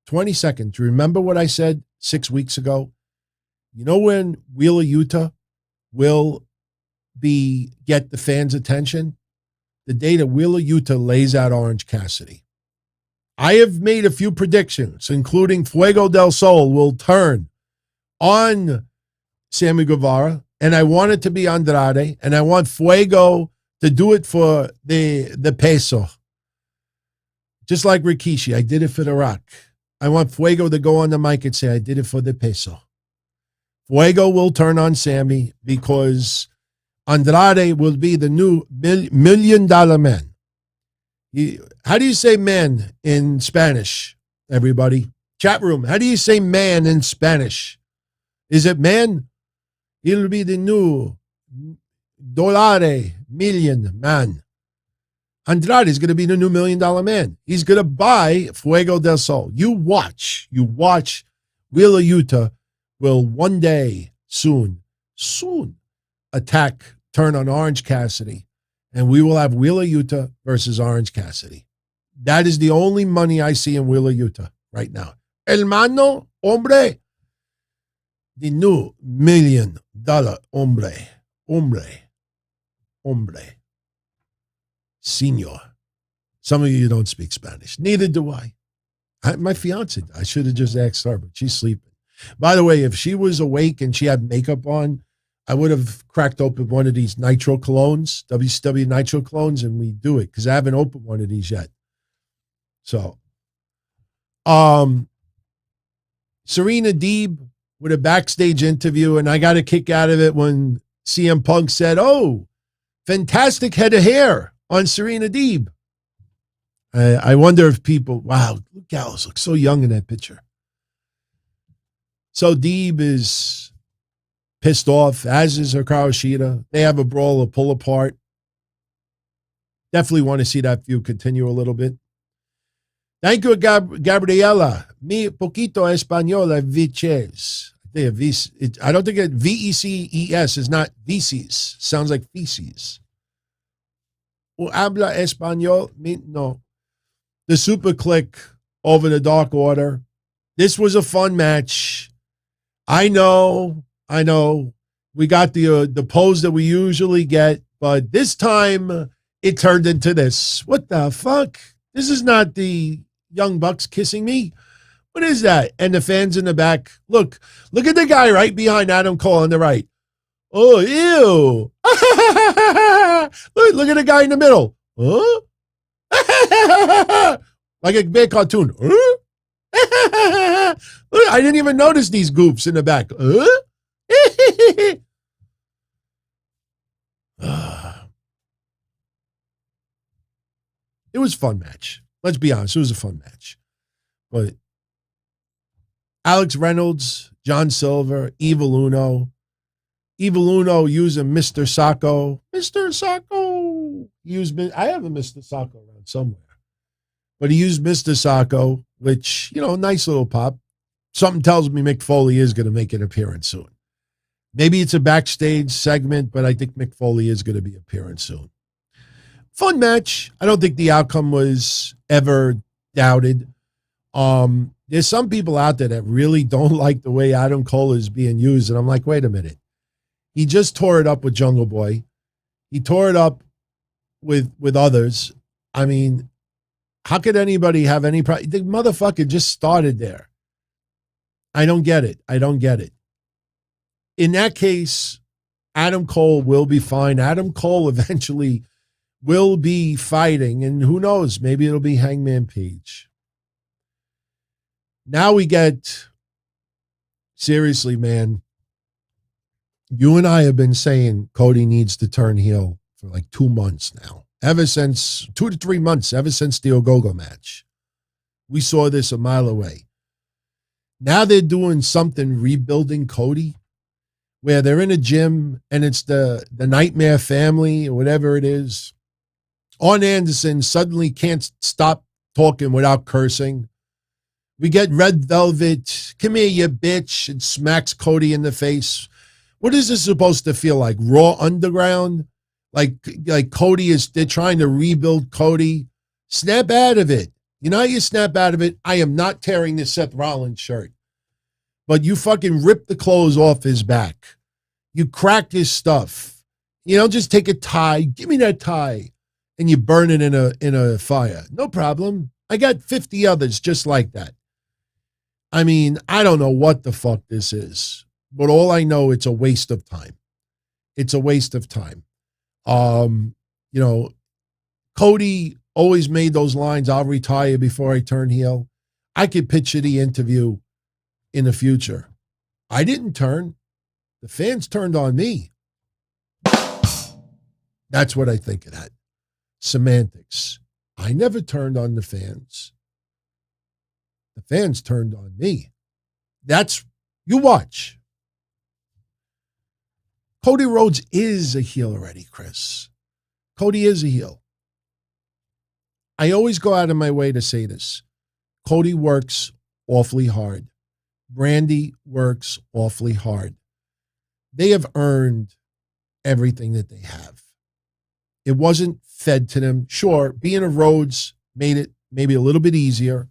20 seconds. Remember what I said 6 weeks ago? You know when Wheeler Yuta will get the fans' attention? The day that Wheeler Yuta lays out Orange Cassidy. I have made a few predictions, including Fuego del Sol will turn on Sammy Guevara, and I want it to be Andrade, and I want Fuego to do it for the peso. Just like Rikishi, I did it for The Rock. I want Fuego to go on the mic and say, I did it for the peso. Fuego will turn on Sammy because Andrade will be the new $1 million man. How do you say man in Spanish, everybody? Chat room, how do you say man in Spanish? Is it man? He'll be the new $1 million man. Andrade is going to be the new $1 million man. He's going to buy Fuego del Sol. You watch. Wheeler Yuta will one day soon turn on Orange Cassidy, and we will have Wheeler Yuta versus Orange Cassidy. That is the only money I see in Wheeler Yuta right now. Hermano, hombre, the new $1 million hombre. Senor. Some of you don't speak Spanish. Neither do I. My fiance, I should have just asked her, but she's sleeping. By the way, if she was awake and she had makeup on, I would have cracked open one of these Nitro colognes, WCW Nitro colognes, and we do it because I haven't opened one of these yet. So, Serena Deeb with a backstage interview, and I got a kick out of it when CM Punk said, "Oh, fantastic head of hair on Serena Deeb." I wonder if people, wow, Gallows looks so young in that picture. So Deeb is pissed off, as is Hikaru Shida. They have a brawl, a pull apart. Definitely want to see that feud continue a little bit. Thank you, Gabriela. Mi poquito español vices. I don't think it VECES is not feces. Sounds like feces. Habla español? No. The Superkliq over the Dark Order. This was a fun match. I know. We got the pose that we usually get, but this time it turned into this. What the fuck? This is not the Young Bucks kissing me. What is that? And the fans in the back. Look at the guy right behind Adam Cole on the right. Oh, ew. look at the guy in the middle. Huh? Like a bad cartoon. Huh? I didn't even notice these goofs in the back. Huh? It was a fun match. Let's be honest. It was a fun match. But Alex Reynolds, John Silver, Evil Uno using Mr. Sacco. Mr. Sacco. I have a Mr. Sacco around somewhere. But he used Mr. Sacco, which, nice little pop. Something tells me Mick Foley is going to make an appearance soon. Maybe it's a backstage segment, but I think Mick Foley is going to be appearing soon. Fun match. I don't think the outcome was ever doubted. There's some people out there that really don't like the way Adam Cole is being used. And I'm like, wait a minute. He just tore it up with Jungle Boy. He tore it up with others. I mean, how could anybody have any problem? The motherfucker just started there. I don't get it. In that case, Adam Cole will be fine. Adam Cole eventually will be fighting, and who knows, maybe it'll be Hangman Page. Now we get, seriously, man, you and I have been saying Cody needs to turn heel for like 2 months now. Ever since 2 to 3 months, ever since the Ogogo match. We saw this a mile away. Now they're doing something rebuilding Cody, where they're in a gym and it's the Nightmare Family or whatever it is. Arn Anderson suddenly can't stop talking without cursing. We get Red Velvet, come here, you bitch, and smacks Cody in the face. What is this supposed to feel like? Raw Underground? Like Cody they're trying to rebuild Cody? Snap out of it. You know how you snap out of it? I am not tearing this Seth Rollins shirt. But you fucking rip the clothes off his back. You crack his stuff. You don't just take a tie. Give me that tie. And you burn it in a fire. No problem. I got 50 others just like that. I mean, I don't know what the fuck this is. But all I know, it's a waste of time. It's a waste of time. Cody always made those lines, I'll retire before I turn heel. I could picture the interview in the future. I didn't turn. The fans turned on me. That's what I think of that. Semantics. I never turned on the fans. The fans turned on me. You watch. Cody Rhodes is a heel already, Chris. Cody is a heel. I always go out of my way to say this. Cody works awfully hard. Brandy works awfully hard. They have earned everything that they have. It wasn't fed to them. Sure, being a Rhodes made it maybe a little bit easier,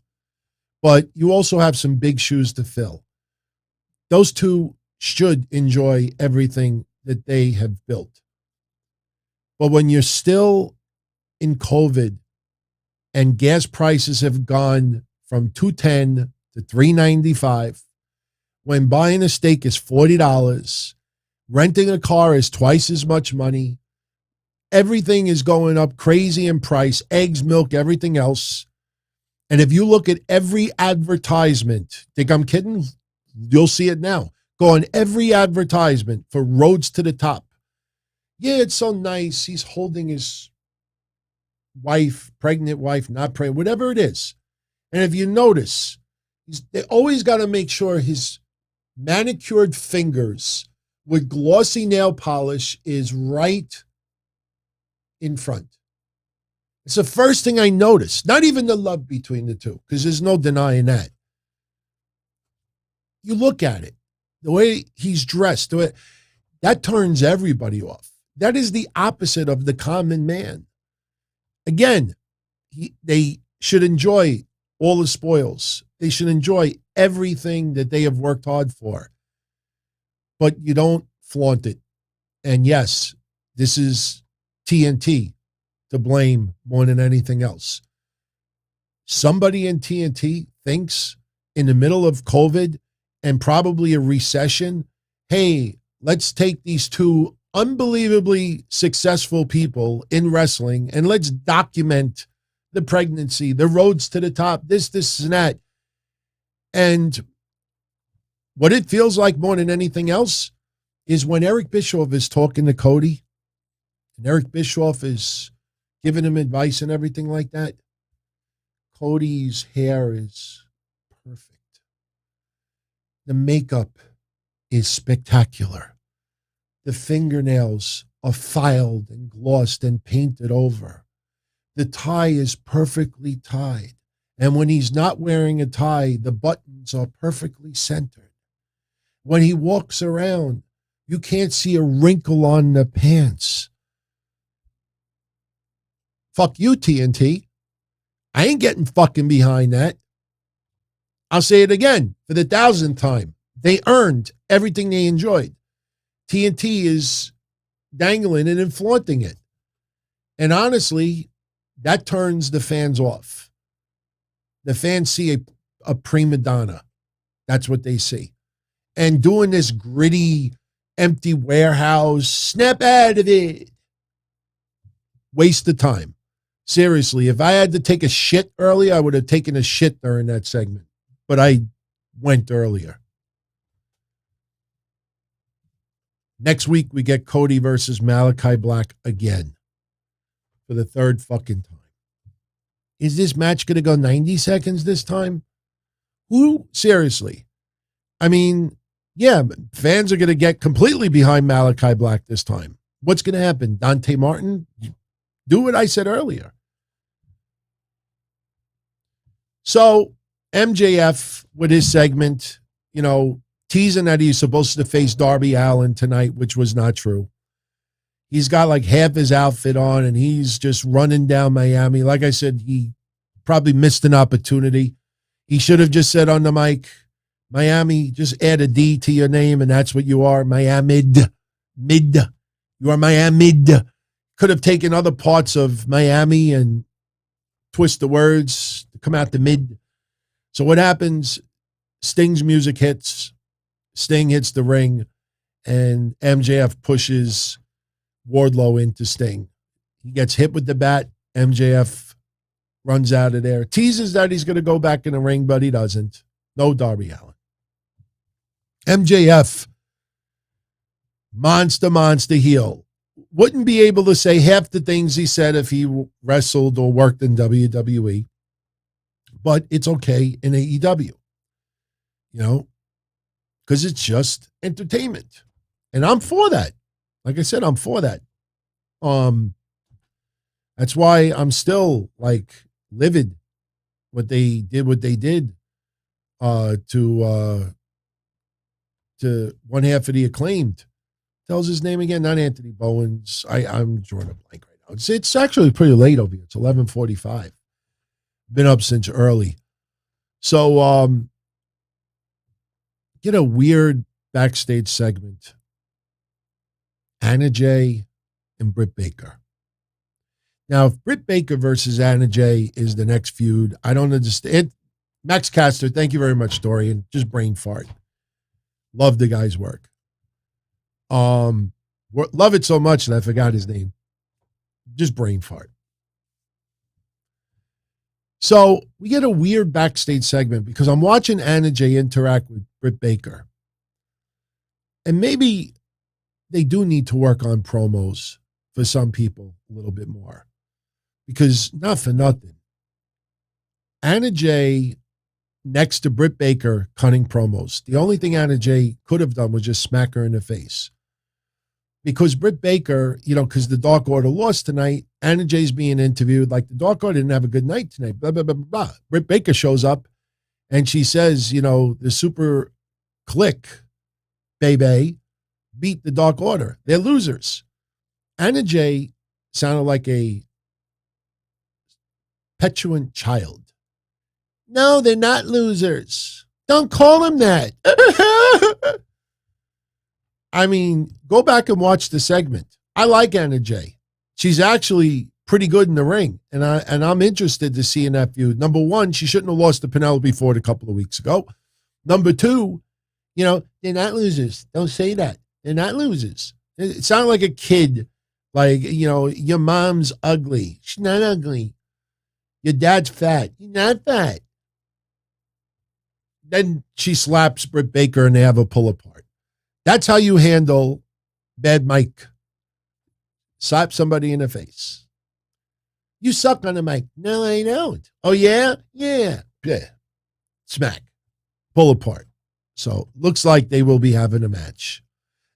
but you also have some big shoes to fill. Those two should enjoy everything that they have built. But when you're still in COVID and gas prices have gone from $2.10 to $3.95, when buying a steak is $40, renting a car is twice as much money, everything is going up crazy in price, eggs, milk, everything else. And if you look at every advertisement, think I'm kidding? You'll see it now. Go on every advertisement for Rhodes to the Top. Yeah, it's so nice. He's holding his wife, pregnant wife, not pregnant, whatever it is. And if you notice, they always got to make sure his manicured fingers with glossy nail polish is right in front. It's the first thing I noticed. Not even the love between the two, because there's no denying that. You look at it, the way he's dressed, that turns everybody off. That is the opposite of the common man. Again, they should enjoy all the spoils. They should enjoy everything that they have worked hard for. But you don't flaunt it. And yes, this is TNT to blame more than anything else. Somebody in TNT thinks in the middle of COVID and probably a recession, hey, let's take these two unbelievably successful people in wrestling and let's document the pregnancy, the roads to the top, this, and that. And what it feels like more than anything else is when Eric Bischoff is talking to Cody and Eric Bischoff is giving him advice and everything like that, Cody's hair is perfect. The makeup is spectacular. The fingernails are filed and glossed and painted over. The tie is perfectly tied. And when he's not wearing a tie, the buttons are perfectly centered. When he walks around, you can't see a wrinkle on the pants. Fuck you, TNT. I ain't getting fucking behind that. I'll say it again for the 1,000th time. They earned everything they enjoyed. TNT is dangling it and flaunting it. And honestly, that turns the fans off. The fans see a prima donna. That's what they see. And doing this gritty, empty warehouse, snap out of it. Waste of time. Seriously, if I had to take a shit early, I would have taken a shit during that segment. But I went earlier. Next week, we get Cody versus Malakai Black again. For the third fucking time. Is this match going to go 90 seconds this time? Who? Seriously. I mean, yeah, fans are going to get completely behind Malakai Black this time. What's going to happen? Dante Martin? Do what I said earlier. So, MJF with his segment, teasing that he's supposed to face Darby Allin tonight, which was not true. He's got like half his outfit on and he's just running down Miami. Like I said, he probably missed an opportunity. He should have just said on the mic, Miami, just add a D to your name and that's what you are, Miami. Mid. You are Miami. Could have taken other parts of Miami and twist the words to come out the mid. So what happens? Sting's music hits. Sting hits the ring and MJF pushes Wardlow into Sting. He gets hit with the bat. MJF runs out of there. Teases that he's going to go back in the ring, but he doesn't. No Darby Allin. MJF, monster heel. Wouldn't be able to say half the things he said if he wrestled or worked in WWE. But it's okay in AEW. Because it's just entertainment. And I'm for that. Like I said, I'm for that. That's why I'm still like livid what they did to one half of the Acclaimed. Tells his name again, not Anthony Bowens. I'm drawing a blank right now. It's actually pretty late over here. It's 11:45. Been up since early. So get a weird backstage segment. Anna Jay and Britt Baker. Now, if Britt Baker versus Anna Jay is the next feud, I don't understand. Max Caster, thank you very much, Dorian. Just brain fart. Love the guy's work. Love it so much that I forgot his name. Just brain fart. So we get a weird backstage segment because I'm watching Anna Jay interact with Britt Baker. And maybe they do need to work on promos for some people a little bit more. Because not for nothing, Anna Jay next to Britt Baker cutting promos. The only thing Anna Jay could have done was just smack her in the face. Because Britt Baker, because the Dark Order lost tonight, Anna Jay's being interviewed like the Dark Order didn't have a good night tonight, blah, blah, blah, blah, blah. Britt Baker shows up and she says, the Superkliq, baby, beat the Dark Order. They're losers. Anna Jay sounded like a petulant child. No, they're not losers. Don't call them that. I mean, go back and watch the segment. I like Anna Jay. She's actually pretty good in the ring, and I'm interested to see in that feud. Number one, she shouldn't have lost to Penelope Ford a couple of weeks ago. Number two, they're not losers. Don't say that. They're not losers. It sounded like a kid, like, your mom's ugly. She's not ugly. Your dad's fat. You're not fat. Then she slaps Britt Baker and they have a pull apart. That's how you handle bad mic. Slap somebody in the face. You suck on the mic. No, I don't. Oh, yeah? Yeah. Smack. Pull apart. So looks like they will be having a match.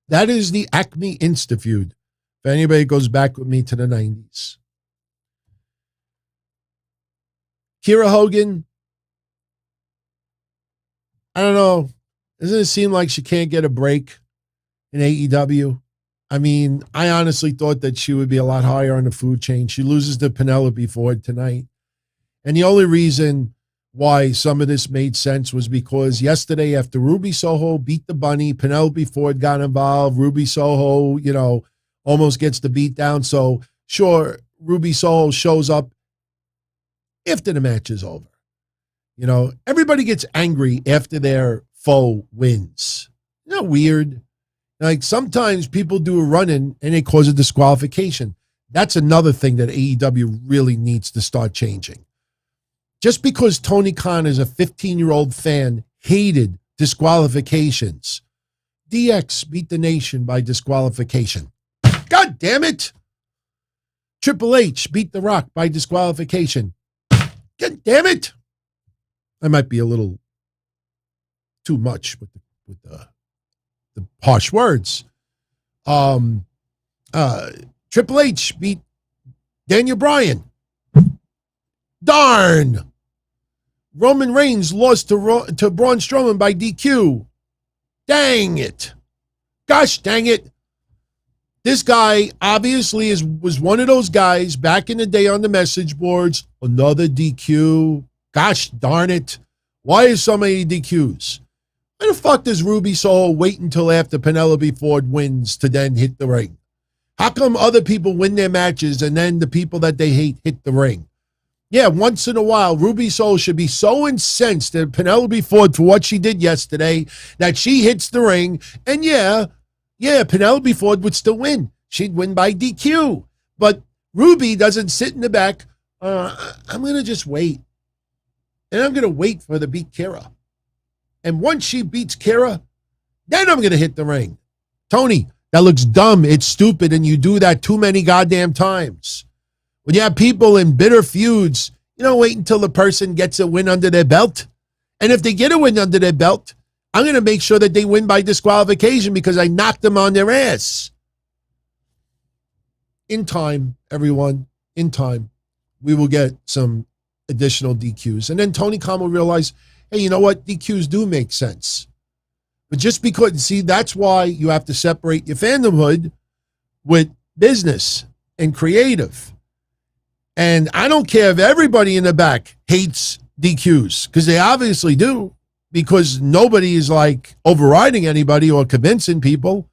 That is the Acme Insta feud. If anybody goes back with me to the 90s. Kiera Hogan. I don't know. Doesn't it seem like she can't get a break in AEW? I mean, I honestly thought that she would be a lot higher on the food chain. She loses to Penelope Ford tonight. And the only reason why some of this made sense was because yesterday after Rubo Soho beat the bunny, Penelope Ford got involved. Rubo Soho, almost gets the beat down. So sure, Rubo Soho shows up after the match is over. Everybody gets angry after their foe wins. Isn't that weird? Like sometimes people do a run-in and they cause a disqualification. That's another thing that AEW really needs to start changing. Just because Tony Khan is a 15-year-old fan hated disqualifications. DX beat the nation by disqualification. God damn it. Triple H beat The Rock by disqualification. God damn it. I might be a little too much with the harsh words. Triple H beat Daniel Bryan. Darn. Roman Reigns lost to Braun Strowman by DQ. Dang it. Gosh dang it. This guy obviously was one of those guys back in the day on the message boards. Another DQ. Gosh darn it. Why is so many DQs? Why the fuck does Rubo Soho wait until after Penelope Ford wins to then hit the ring? How come other people win their matches and then the people that they hate hit the ring? Yeah, once in a while, Rubo Soho should be so incensed at Penelope Ford for what she did yesterday that she hits the ring. And yeah, Penelope Ford would still win. She'd win by DQ. But Ruby doesn't sit in the back. I'm going to just wait. And I'm going to wait for her to beat Kiera. And once she beats Kiera, then I'm going to hit the ring. Tony, that looks dumb. It's stupid. And you do that too many goddamn times. When you have people in bitter feuds, you don't wait until the person gets a win under their belt. And if they get a win under their belt, I'm going to make sure that they win by disqualification because I knocked them on their ass. In time, everyone, in time, we will get some additional DQs. And then Tony Khan will realize, hey, you know what? DQs do make sense. But just because, see, that's why you have to separate your fandomhood with business and creative. And I don't care if everybody in the back hates DQs, because they obviously do, because nobody is like overriding anybody or convincing people.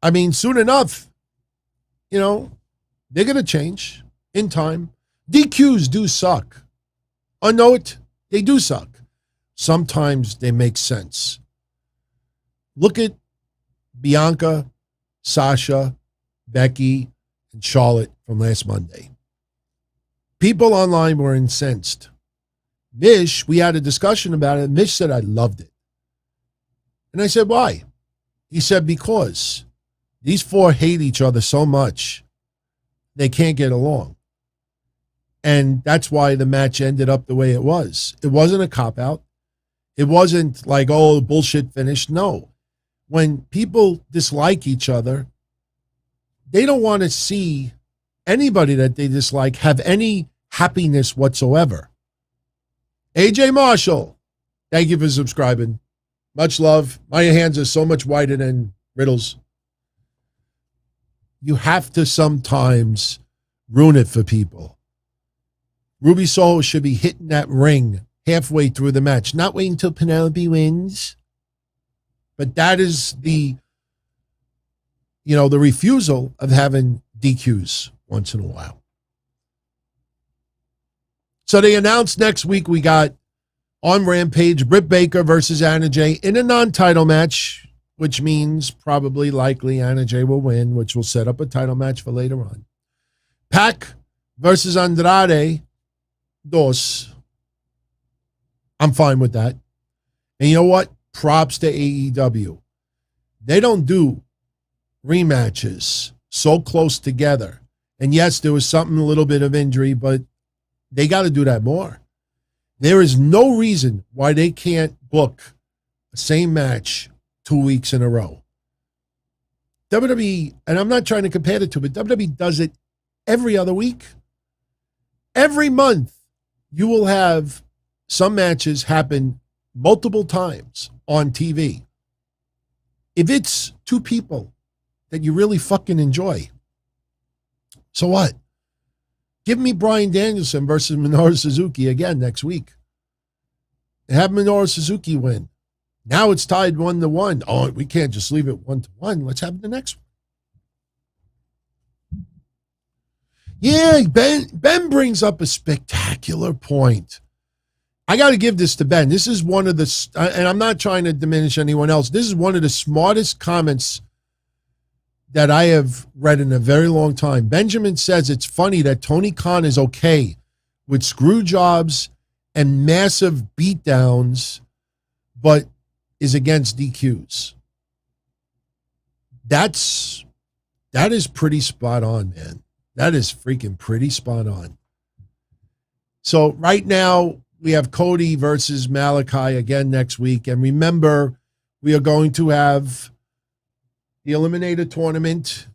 I mean, soon enough, you know, they're going to change in time. DQs do suck. I know it. They do suck. Sometimes they make sense. Look at Bianca, Sasha, Becky, and Charlotte from last Monday. People online were incensed. Mish, we had a discussion about it. Mish said, I loved it. And I said, why? He said, because these four hate each other so much, they can't get along. And that's why the match ended up the way it was. It wasn't a cop-out. It wasn't like, oh, bullshit finish. No. When people dislike each other, they don't want to see anybody that they dislike have any happiness whatsoever. AJ Marshall, thank you for subscribing. Much love. My hands are so much whiter than Riddle's. You have to sometimes ruin it for people. Rubo Soho should be hitting that ring halfway through the match, not waiting until Penelope wins. But that is the refusal of having DQs once in a while. So they announced next week we got on Rampage, Britt Baker versus Anna Jay in a non-title match, which means probably likely Anna Jay will win, which will set up a title match for later on. Pac versus Andrade Dos. I'm fine with that. And you know what? Props to AEW. They don't do rematches so close together. And yes, there was something, a little bit of injury, but they got to do that more. There is no reason why they can't book the same match 2 weeks in a row. WWE, and I'm not trying to compare it to, but WWE does it every other week. Every month, you will have some matches happen multiple times on TV. If it's two people that you really fucking enjoy, so what? Give me Bryan Danielson versus Minoru Suzuki again next week. Have Minoru Suzuki win. Now it's tied 1-1. Oh, we can't just leave it 1-1. Let's have the next one. Yeah, Ben brings up a spectacular point. I got to give this to Ben. This is one of the, and I'm not trying to diminish anyone else. This is one of the smartest comments that I have read in a very long time. Benjamin says it's funny that Tony Khan is okay with screw jobs and massive beatdowns, but is against DQs. That is pretty spot on, man. That is freaking pretty spot on. So right now we have Cody versus Malakai again next week. And remember, we are going to have the Eliminator tournament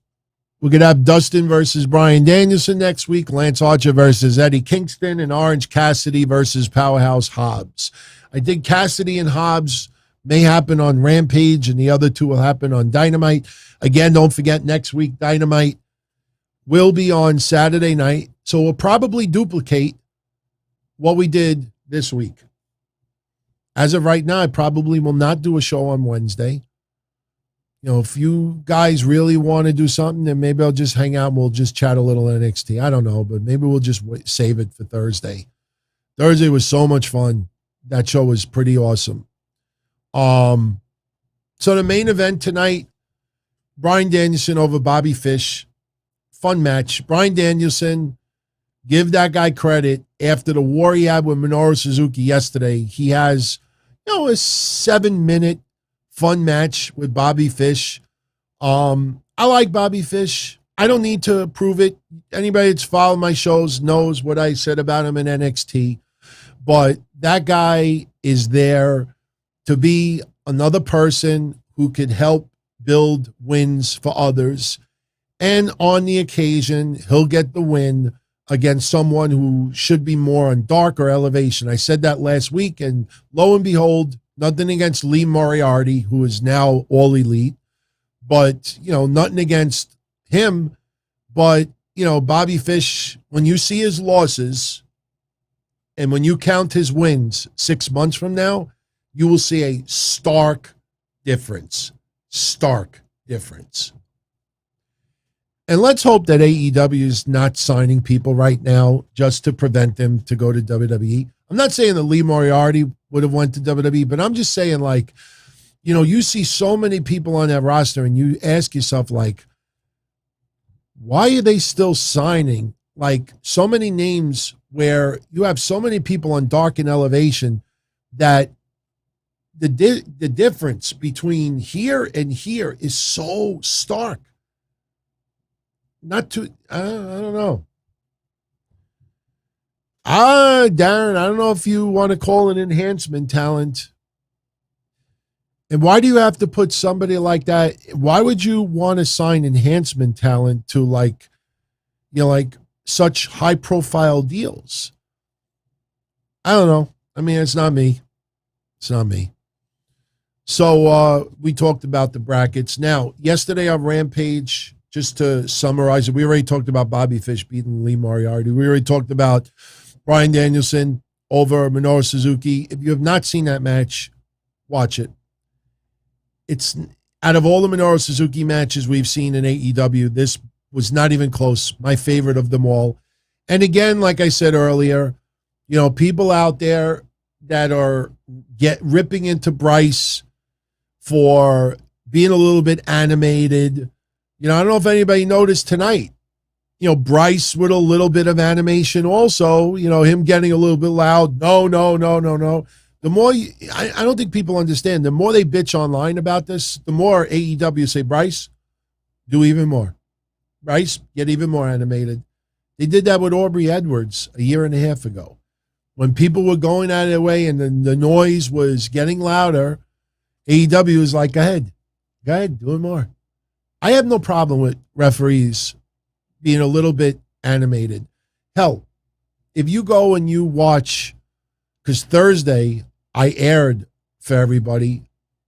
We're going to have Dustin versus Bryan Danielson next week, Lance Archer versus Eddie Kingston, and Orange Cassidy versus Powerhouse Hobbs. I think Cassidy and Hobbs may happen on Rampage, and the other two will happen on Dynamite. Again, don't forget, next week, Dynamite will be on Saturday night, so we'll probably duplicate what we did this week. As of right now, I probably will not do a show on Wednesday. You know, if you guys really want to do something, then maybe I'll just hang out and we'll just chat a little NXT. I don't know, but maybe we'll just save it for Thursday. Thursday was so much fun. That show was pretty awesome. So the main event tonight, Bryan Danielson over Bobby Fish. Fun match. Bryan Danielson, give that guy credit. After the war he had with Minoru Suzuki yesterday, he has, a 7-minute fun match with Bobby Fish. I like Bobby Fish. I don't need to prove it. Anybody that's followed my shows knows what I said about him in NXT. But that guy is there to be another person who could help build wins for others. And on the occasion, he'll get the win against someone who should be more on darker elevation. I said that last week, and lo and behold, nothing against Lee Moriarty, who is now all elite, but, nothing against him. But, Bobby Fish, when you see his losses and when you count his wins 6 months from now, you will see a stark difference. Stark difference. And let's hope that AEW is not signing people right now just to prevent them to go to WWE. I'm not saying that Lee Moriarty would have went to WWE, but I'm just saying, you see so many people on that roster and you ask yourself, why are they still signing, so many names where you have so many people on dark and elevation that the difference between here and here is so stark. I don't know. Darren, I don't know if you want to call it enhancement talent. And why do you have to put somebody like that? Why would you want to sign enhancement talent to such high profile deals? I don't know. I mean, it's not me. It's not me. So we talked about the brackets. Now, yesterday on Rampage, just to summarize it, we already talked about Bobby Fish beating Lee Moriarty. We already talked about Bryan Danielson over Minoru Suzuki. If you have not seen that match, watch it. It's out of all the Minoru Suzuki matches we've seen in AEW, this was not even close. My favorite of them all. And again, like I said earlier, people out there that are ripping into Bryce for being a little bit animated. I don't know if anybody noticed tonight, Bryce with a little bit of animation also, him getting a little bit loud. No. The more, I don't think people understand, the more they bitch online about this, the more AEW say, Bryce, do even more. Bryce, get even more animated. They did that with Aubrey Edwards a year and a half ago. When people were going out of their way and the noise was getting louder, AEW was like, go ahead, do it more. I have no problem with referees being a little bit animated. Hell, if you go and you watch, because Thursday I aired for everybody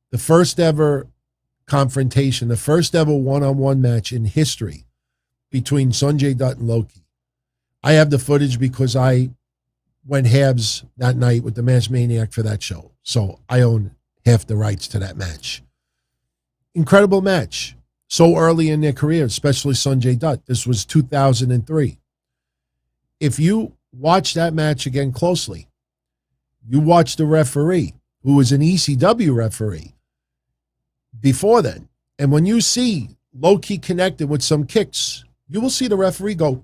the first ever confrontation, the first ever one-on-one match in history between Sanjay Dutt and Loki. I have the footage because I went halves that night with the Match Maniac for that show. So I own half the rights to that match. Incredible match. So early in their career, especially Sanjay Dutt. This was 2003. If you watch that match again closely, you watch the referee, who was an ECW referee before then. And when you see Loki connected with some kicks, you will see the referee go,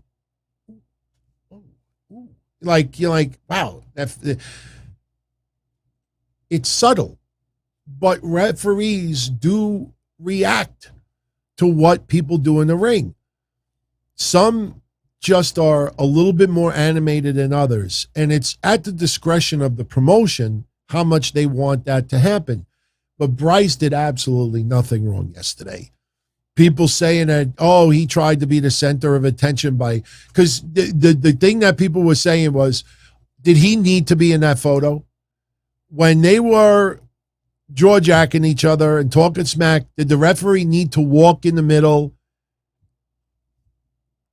you're like, wow. It's subtle, but referees do react to what people do in the ring. Some just are a little bit more animated than others, and it's at the discretion of the promotion how much they want that to happen. But Bryce did absolutely nothing wrong yesterday. people saying that, oh, he tried to be the center of attention because the thing that people were saying was, did he need to be in that photo? When they were jaw-jacking each other and talking smack, did the referee need to walk in the middle?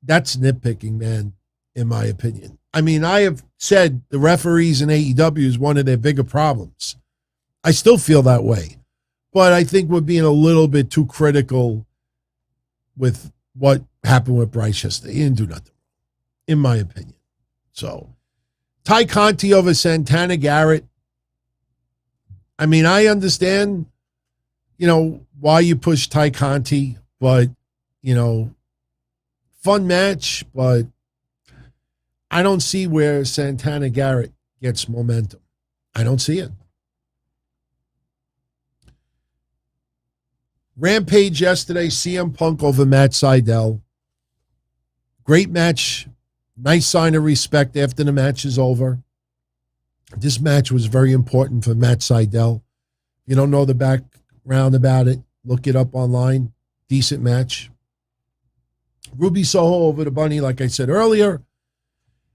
That's nitpicking, man, in my opinion. I mean, I have said the referees in AEW is one of their bigger problems. I still feel that way. But I think we're being a little bit too critical with what happened with Bryce yesterday. He didn't do nothing, in my opinion. So, Ty Conti over Santana Garrett. I mean, I understand, why you push Ty Conti, but, fun match, but I don't see where Santana Garrett gets momentum. I don't see it. Rampage yesterday, CM Punk over Matt Sydal. Great match. Nice sign of respect after the match is over. This match was very important for Matt Sydal. You don't know the background about it, look it up online. Decent match. Rubo Soho over the Bunny, like I said earlier.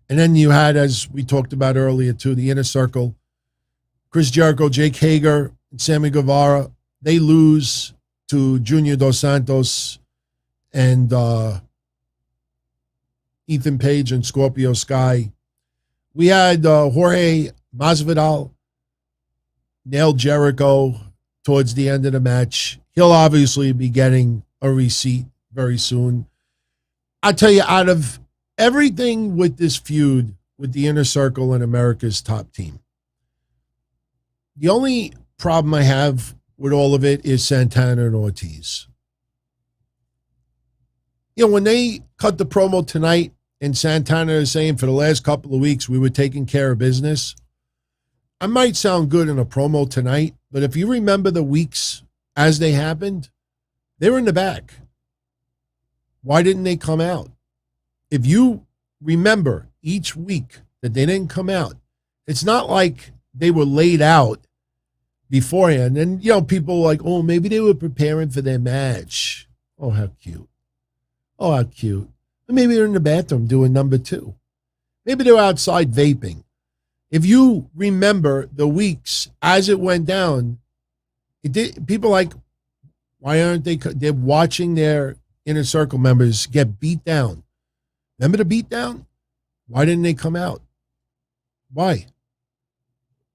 And then you had, as we talked about earlier too, the Inner Circle. Chris Jericho, Jake Hager, and Sammy Guevara. They lose to Junior Dos Santos and Ethan Page and Scorpio Sky. We had Jorge Masvidal nailed Jericho towards the end of the match. He'll obviously be getting a receipt very soon. I tell you, out of everything with this feud with the Inner Circle and America's Top Team, the only problem I have with all of it is Santana and Ortiz. When they cut the promo tonight and Santana is saying for the last couple of weeks we were taking care of business, I might sound good in a promo tonight, but if you remember the weeks as they happened, they were in the back. Why didn't they come out? If you remember each week that they didn't come out, it's not like they were laid out beforehand. And, people were like, oh, maybe they were preparing for their match. Oh, how cute. Oh, how cute. Maybe they're in the bathroom doing number 2. Maybe they're outside vaping. If you remember the weeks as it went down, people like, why aren't they? They're watching their Inner Circle members get beat down. Remember the beat down? Why didn't they come out? Why?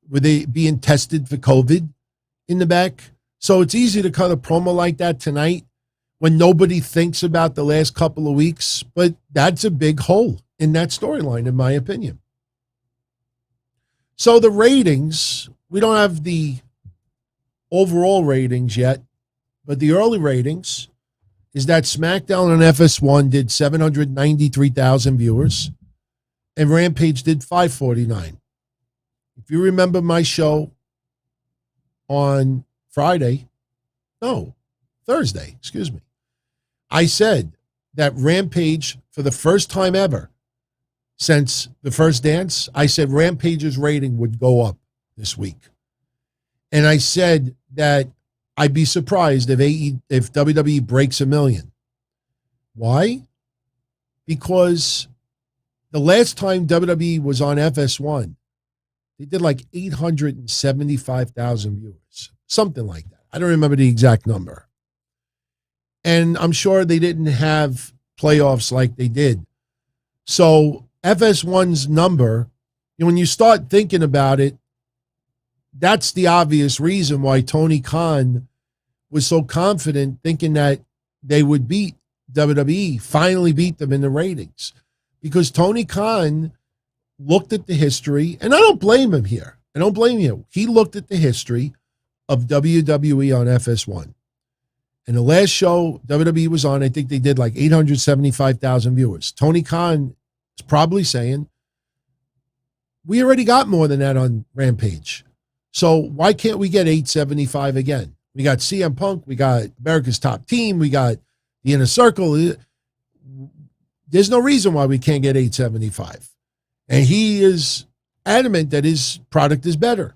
Were they being tested for COVID in the back? So it's easy to cut a promo like that tonight when nobody thinks about the last couple of weeks, but that's a big hole in that storyline, in my opinion. So the ratings, we don't have the overall ratings yet, but the early ratings is that SmackDown on FS1 did 793,000 viewers and Rampage did 549. If you remember my show on Thursday, I said that Rampage, for the first time ever since the first dance, I said Rampage's rating would go up this week. And I said that I'd be surprised if WWE breaks 1 million. Why? Because the last time WWE was on FS1, they did like 875,000 viewers, something like that. I don't remember the exact number. And I'm sure they didn't have playoffs like they did. So FS1's number, when you start thinking about it, that's the obvious reason why Tony Khan was so confident thinking that they would beat WWE, finally beat them in the ratings. Because Tony Khan looked at the history, and I don't blame him here. I don't blame you. He looked at the history of WWE on FS1. And the last show WWE was on, I think they did like 875,000 viewers. Tony Khan is probably saying, we already got more than that on Rampage. So why can't we get 875 again? We got CM Punk, we got America's Top Team, we got the Inner Circle. There's no reason why we can't get 875. And he is adamant that his product is better.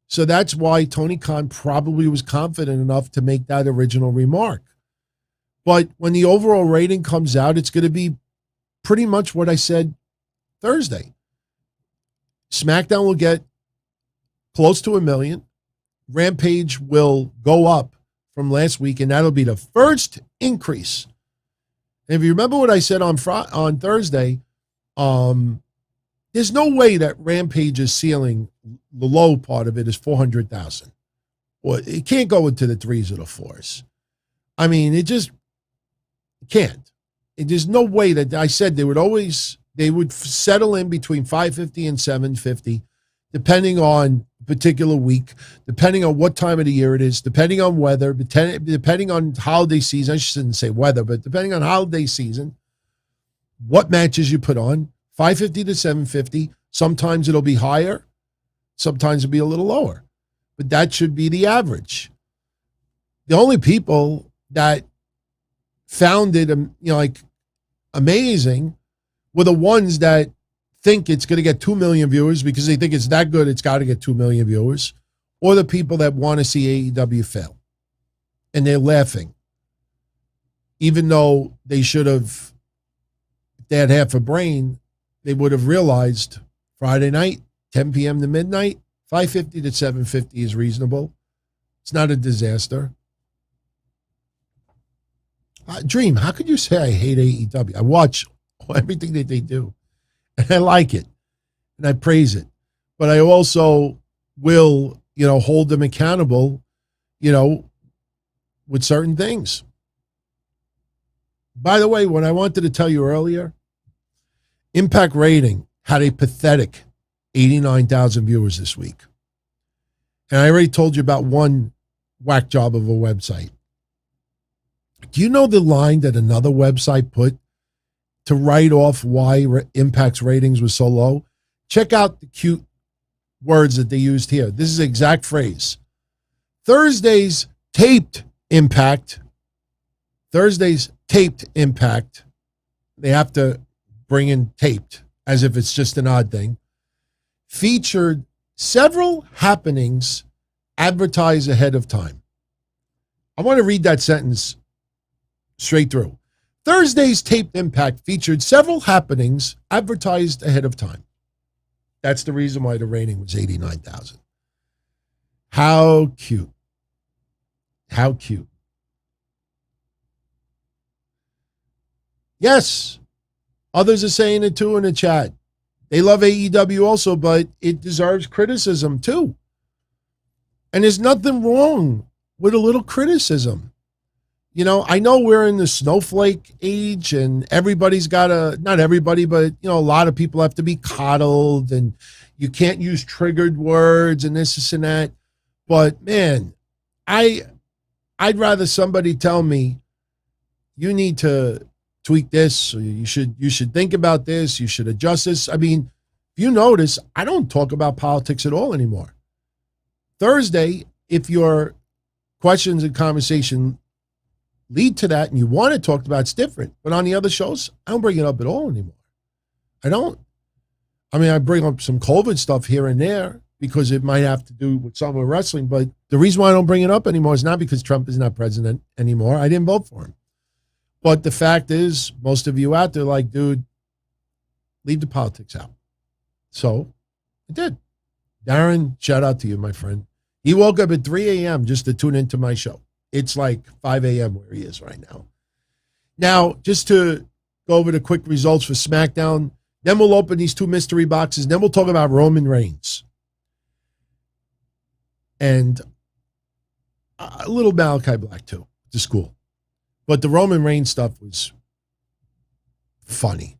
So that's why Tony Khan probably was confident enough to make that original remark. But when the overall rating comes out, it's going to be pretty much what I said Thursday. SmackDown will get close to 1 million. Rampage will go up from last week, and that'll be the first increase. And if you remember what I said on Thursday, there's no way that Rampage's ceiling, the low part of it, is 400,000. Well, it can't go into the 3s or the 4s. I mean, it just can't. There's no way that I said they would settle in between 550 and 750, depending on a particular week, depending on what time of the year it is, depending on weather, depending on holiday season. I shouldn't say weather, but depending on holiday season, what matches you put on, 550 to 750. Sometimes it'll be higher. Sometimes it'll be a little lower. But that should be the average. The only people that found it, like amazing were the ones that think it's going to get 2 million viewers because they think it's that good, it's got to get 2 million viewers, or the people that want to see AEW fail. And they're laughing. Even though they should have, if they had half a brain, they would have realized Friday night, 10 p.m. to midnight, 550 to 750 is reasonable. It's not a disaster. Dream, how could you say I hate AEW? I watch everything that they do, and I like it, and I praise it. But I also will, hold them accountable, with certain things. By the way, what I wanted to tell you earlier, Impact Rating had a pathetic 89,000 viewers this week. And I already told you about one whack job of a website. Do you know the line that another website put to write off why Impact's ratings were so low? Check out the cute words that they used here. This is the exact phrase. Thursday's taped Impact. They have to bring in taped as if it's just an odd thing. Featured several happenings advertised ahead of time. I want to read that sentence straight through. Thursday's taped Impact featured several happenings advertised ahead of time. That's the reason why the rating was 89,000. How cute. How cute. Yes, others are saying it too in the chat. They love AEW also, but it deserves criticism too. And there's nothing wrong with a little criticism. I know we're in the snowflake age and everybody's got not everybody, but a lot of people have to be coddled and you can't use triggered words and this and that. But man, I'd rather somebody tell me you need to tweak this, or you should think about this, you should adjust this. I mean, if you notice, I don't talk about politics at all anymore. Thursday, if your questions and conversation lead to that and you want it talked about, it's different. But on the other shows, I don't bring it up at all anymore. I don't. I mean, I bring up some COVID stuff here and there because it might have to do with some of wrestling. But the reason why I don't bring it up anymore is not because Trump is not president anymore. I didn't vote for him. But the fact is, most of you out there like, dude, leave the politics out. So I did. Darren, shout out to you, my friend. He woke up at 3 a.m. just to tune into my show. It's like 5 a.m. where he is right now. Now, just to go over the quick results for SmackDown, then we'll open these 2 mystery boxes. Then we'll talk about Roman Reigns. And a little Malakai Black, too, to school. But the Roman Reigns stuff was funny.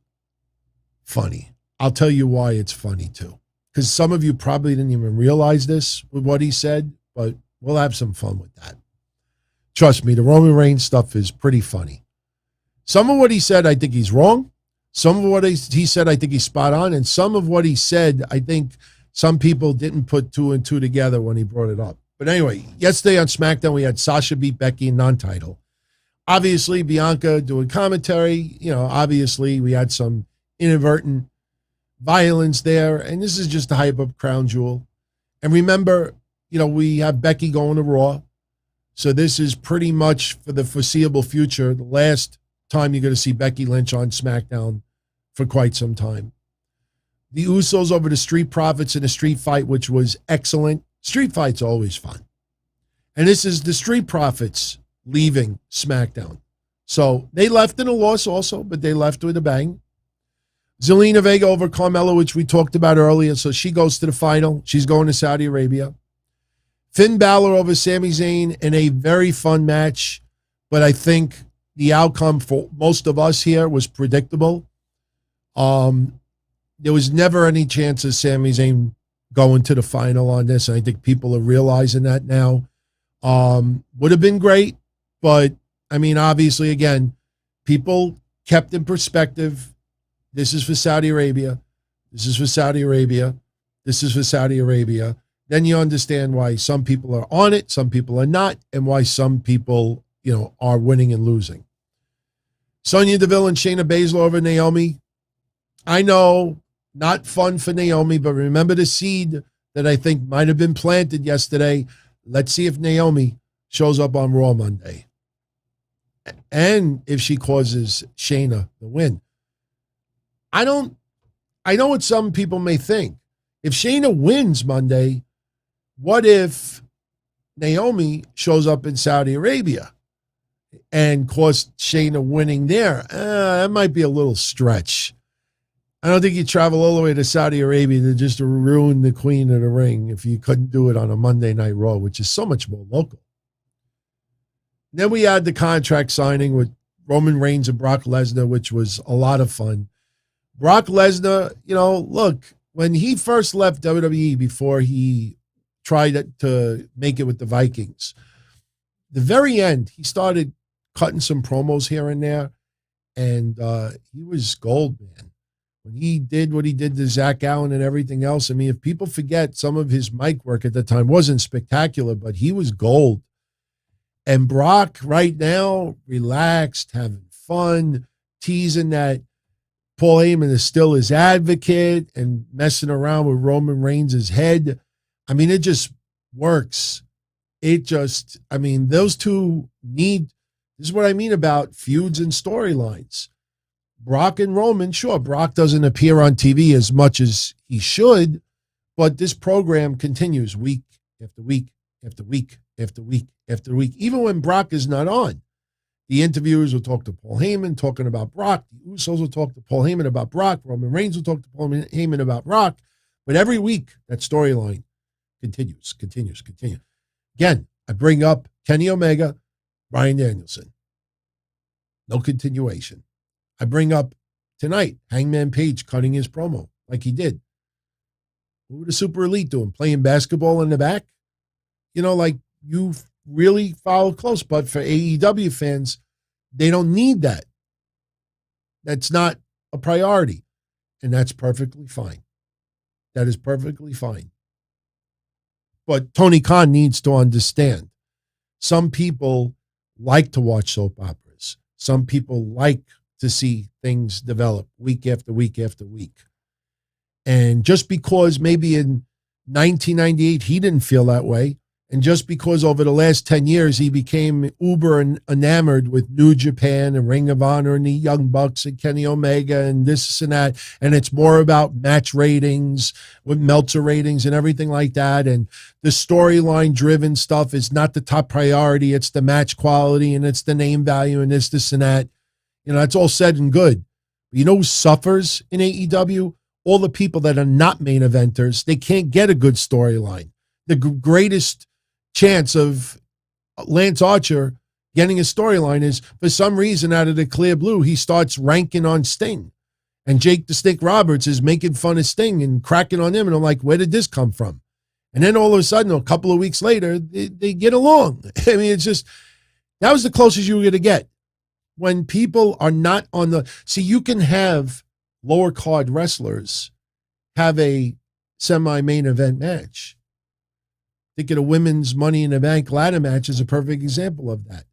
Funny. I'll tell you why it's funny, too. Because some of you probably didn't even realize this with what he said, but we'll have some fun with that. Trust me, the Roman Reigns stuff is pretty funny. Some of what he said, I think he's wrong. Some of what he said, I think he's spot on. And some of what he said, I think some people didn't put 2 and 2 together when he brought it up. But anyway, yesterday on SmackDown, we had Sasha beat Becky in non-title. Obviously, Bianca doing commentary. Obviously, we had some inadvertent violence there. And this is just to hype up Crown Jewel. And remember, we have Becky going to Raw. So this is pretty much for the foreseeable future, the last time you're going to see Becky Lynch on SmackDown for quite some time. The Usos over the Street Profits in a street fight, which was excellent. Street fights are always fun. And this is the Street Profits leaving SmackDown. So they left in a loss also, but they left with a bang. Zelina Vega over Carmella, which we talked about earlier. So she goes to the final. She's going to Saudi Arabia. Finn Balor over Sami Zayn in a very fun match. But I think the outcome for most of us here was predictable. There was never any chance of Sami Zayn going to the final on this. And I think people are realizing that now. Would have been great. But, I mean, obviously, again, people kept in perspective. This is for Saudi Arabia. This is for Saudi Arabia. This is for Saudi Arabia. Then you understand why some people are on it, some people are not, and why some people, are winning and losing. Sonya Deville and Shayna Baszler over Naomi. I know, not fun for Naomi, but remember the seed that I think might have been planted yesterday. Let's see if Naomi shows up on Raw Monday. And if she causes Shayna the win. I know what some people may think. If Shayna wins Monday, what if Naomi shows up in Saudi Arabia and costs Shayna winning there? That might be a little stretch. I don't think you travel all the way to Saudi Arabia to just ruin the Queen of the Ring if you couldn't do it on a Monday Night Raw, which is so much more local. Then we had the contract signing with Roman Reigns and Brock Lesnar, which was a lot of fun. Brock Lesnar, look, when he first left WWE before he tried to make it with the Vikings, the very end, he started cutting some promos here and there, and he was gold, man. When he did what he did to Zach Allen and everything else, I mean, if people forget, some of his mic work at the time wasn't spectacular, but he was gold. And Brock right now, relaxed, having fun, teasing that Paul Heyman is still his advocate and messing around with Roman Reigns' head. I mean, it just works. Those two this is what I mean about feuds and storylines. Brock and Roman, sure, Brock doesn't appear on TV as much as he should, but this program continues week after week after week after week after week, even when Brock is not on. The interviewers will talk to Paul Heyman talking about Brock. The Usos will talk to Paul Heyman about Brock. Roman Reigns will talk to Paul Heyman about Brock. But every week, that storyline continues. Again, I bring up Kenny Omega, Bryan Danielson. No continuation. I bring up tonight, Hangman Page cutting his promo like he did. What were the Super Elite doing? Playing basketball in the back? You really followed close, but for AEW fans, they don't need that. That's not a priority, and that's perfectly fine. That is perfectly fine. But Tony Khan needs to understand, some people like to watch soap operas. Some people like to see things develop week after week after week. And just because maybe in 1998 he didn't feel that way, and just because over the last 10 years he became uber enamored with New Japan and Ring of Honor and the Young Bucks and Kenny Omega and this and that, and it's more about match ratings with Meltzer ratings and everything like that, and the storyline driven stuff is not the top priority. It's the match quality and it's the name value and this and that. That's all said and good. But who suffers in AEW? All the people that are not main eventers. They can't get a good storyline. The greatest chance of Lance Archer getting a storyline is, for some reason, out of the clear blue, he starts ranking on Sting. And Jake the Snake Roberts is making fun of Sting and cracking on him. And I'm like, where did this come from? And then all of a sudden, a couple of weeks later, they get along. I mean, it's just, that was the closest you were going to get. When people are not on the, you can have lower card wrestlers have a semi-main event match. Think of the women's Money in the Bank ladder match is a perfect example of that.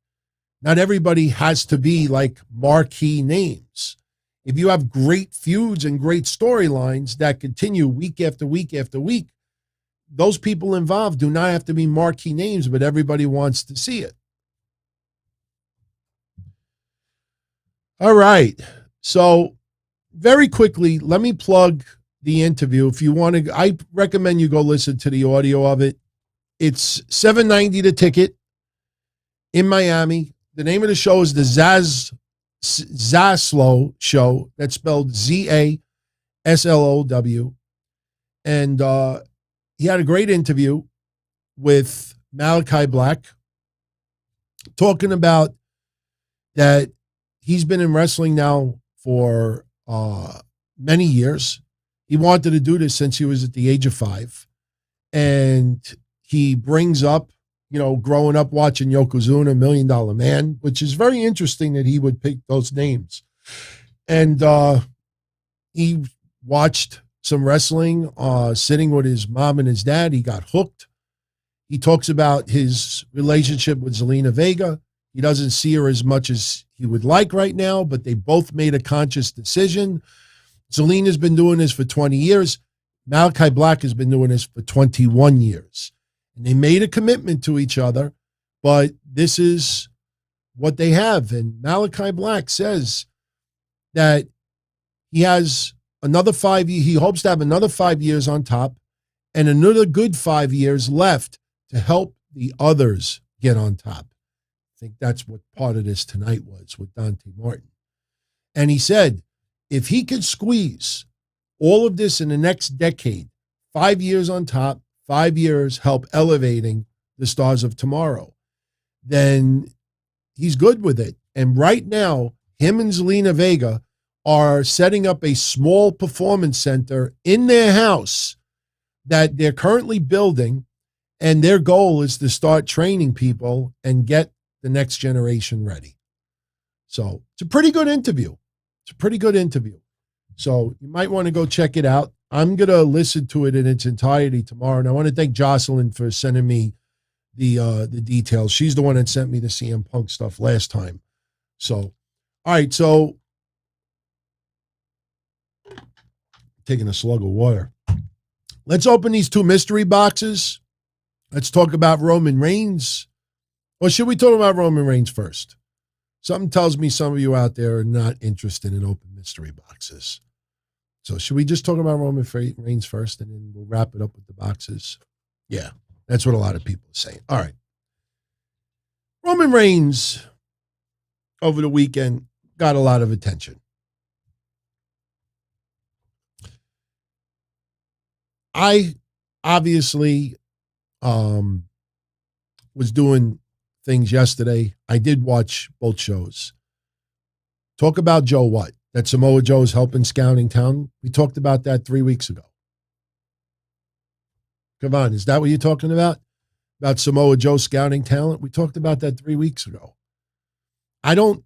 Not everybody has to be like marquee names. If you have great feuds and great storylines that continue week after week after week, those people involved do not have to be marquee names, but everybody wants to see it. All right. So very quickly, let me plug the interview. If you want to, I recommend you go listen to the audio of it. It's $7.90 the ticket in Miami. The name of the show is the Zaslow Show. That's spelled Zaslow. And he had a great interview with Malakai Black, talking about that he's been in wrestling now for many years. He wanted to do this since he was at the age of 5. And he brings up, growing up watching Yokozuna, $1 Million Man, which is very interesting that he would pick those names. And he watched some wrestling, sitting with his mom and his dad. He got hooked. He talks about his relationship with Zelina Vega. He doesn't see her as much as he would like right now, but they both made a conscious decision. Zelina's been doing this for 20 years. Malakai Black has been doing this for 21 years. And they made a commitment to each other, but this is what they have. And Malakai Black says that he has another 5 years. He hopes to have another 5 years on top and another good 5 years left to help the others get on top. I think that's what part of this tonight was with Dante Martin. And he said, if he could squeeze all of this in the next decade, 5 years on top, 5 years help elevating the stars of tomorrow, then he's good with it. And right now, him and Zelina Vega are setting up a small performance center in their house that they're currently building, and their goal is to start training people and get the next generation ready. So it's a pretty good interview. So you might want to go check it out. I'm going to listen to it in its entirety tomorrow. And I want to thank Jocelyn for sending me the details. She's the one that sent me the CM Punk stuff last time. So, all right. So taking a slug of water. Let's open these 2 mystery boxes. Let's talk about Roman Reigns. Or should we talk about Roman Reigns first? Something tells me some of you out there are not interested in open mystery boxes. So should we just talk about Roman Reigns first and then we'll wrap it up with the boxes? Yeah, that's what a lot of people are saying. All right. Roman Reigns over the weekend got a lot of attention. I obviously was doing things yesterday. I did watch both shows. Talk about Joe what? That Samoa Joe's helping Scouting Town. We talked about that 3 weeks ago. Come on, is that what you're talking about? About Samoa Joe scouting talent? We talked about that 3 weeks ago. I don't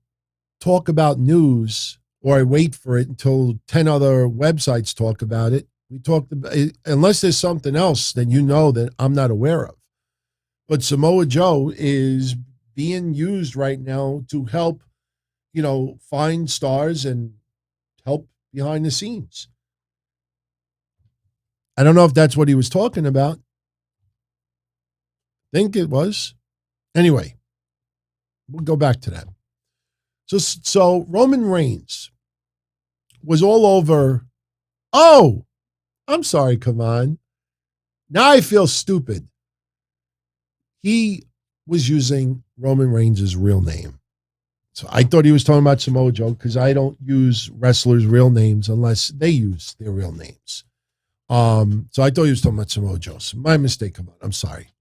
talk about news or I wait for it until 10 other websites talk about it. We talked about it, unless there's something else that you know that I'm not aware of. But Samoa Joe is being used right now to help, find stars and help behind the scenes. I don't know if that's what he was talking about. I think it was. Anyway, we'll go back to that. So Roman Reigns was all over. Oh, I'm sorry, come on. Now I feel stupid. He was using Roman Reigns' real name. So I thought he was talking about Samoa Joe because I don't use wrestlers' real names unless they use their real names. So I thought he was talking about Samoa Joe. So my mistake, come on. I'm sorry.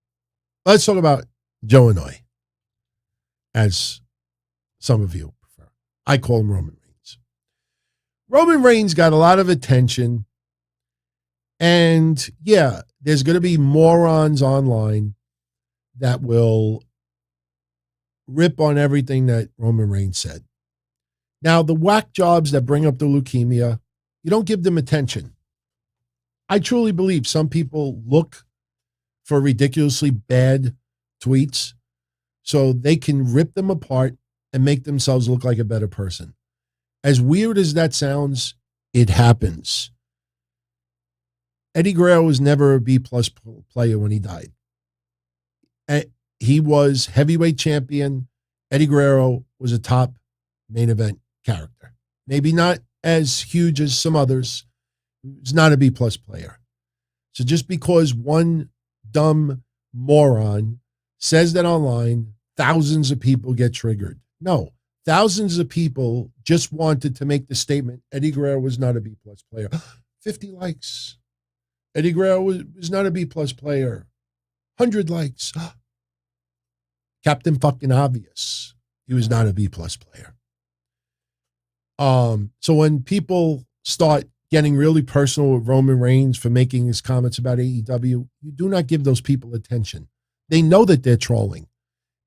Let's talk about Joe Inoue, as some of you prefer. I call him Roman Reigns. Roman Reigns got a lot of attention. And yeah, there's going to be morons online that will rip on everything that Roman Reigns said. Now, the whack jobs that bring up the leukemia, you don't give them attention. I truly believe some people look for ridiculously bad tweets so they can rip them apart and make themselves look like a better person. As weird as that sounds, it happens. Eddie Guerrero was never a B-plus player when he died. He was heavyweight champion. Eddie Guerrero was a top main event character. Maybe not as huge as some others. He's not a B-plus player. So just because one dumb moron says that online, thousands of people get triggered. No, thousands of people just wanted to make the statement, Eddie Guerrero was not a B-plus player. 50 likes. Eddie Guerrero was not a B-plus player. 100 likes. Captain fucking obvious. He was not a B-plus player. So when people start getting really personal with Roman Reigns for making his comments about AEW, you do not give those people attention. They know that they're trolling.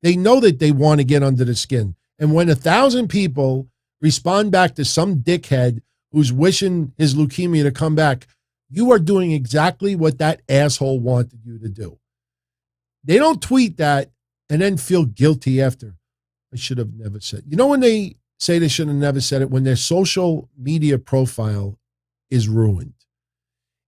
They know that they want to get under the skin. And when 1,000 people respond back to some dickhead who's wishing his leukemia to come back, you are doing exactly what that asshole wanted you to do. They don't tweet that and then feel guilty after. I should have never said. You know when they say they should have never said it? When their social media profile is ruined.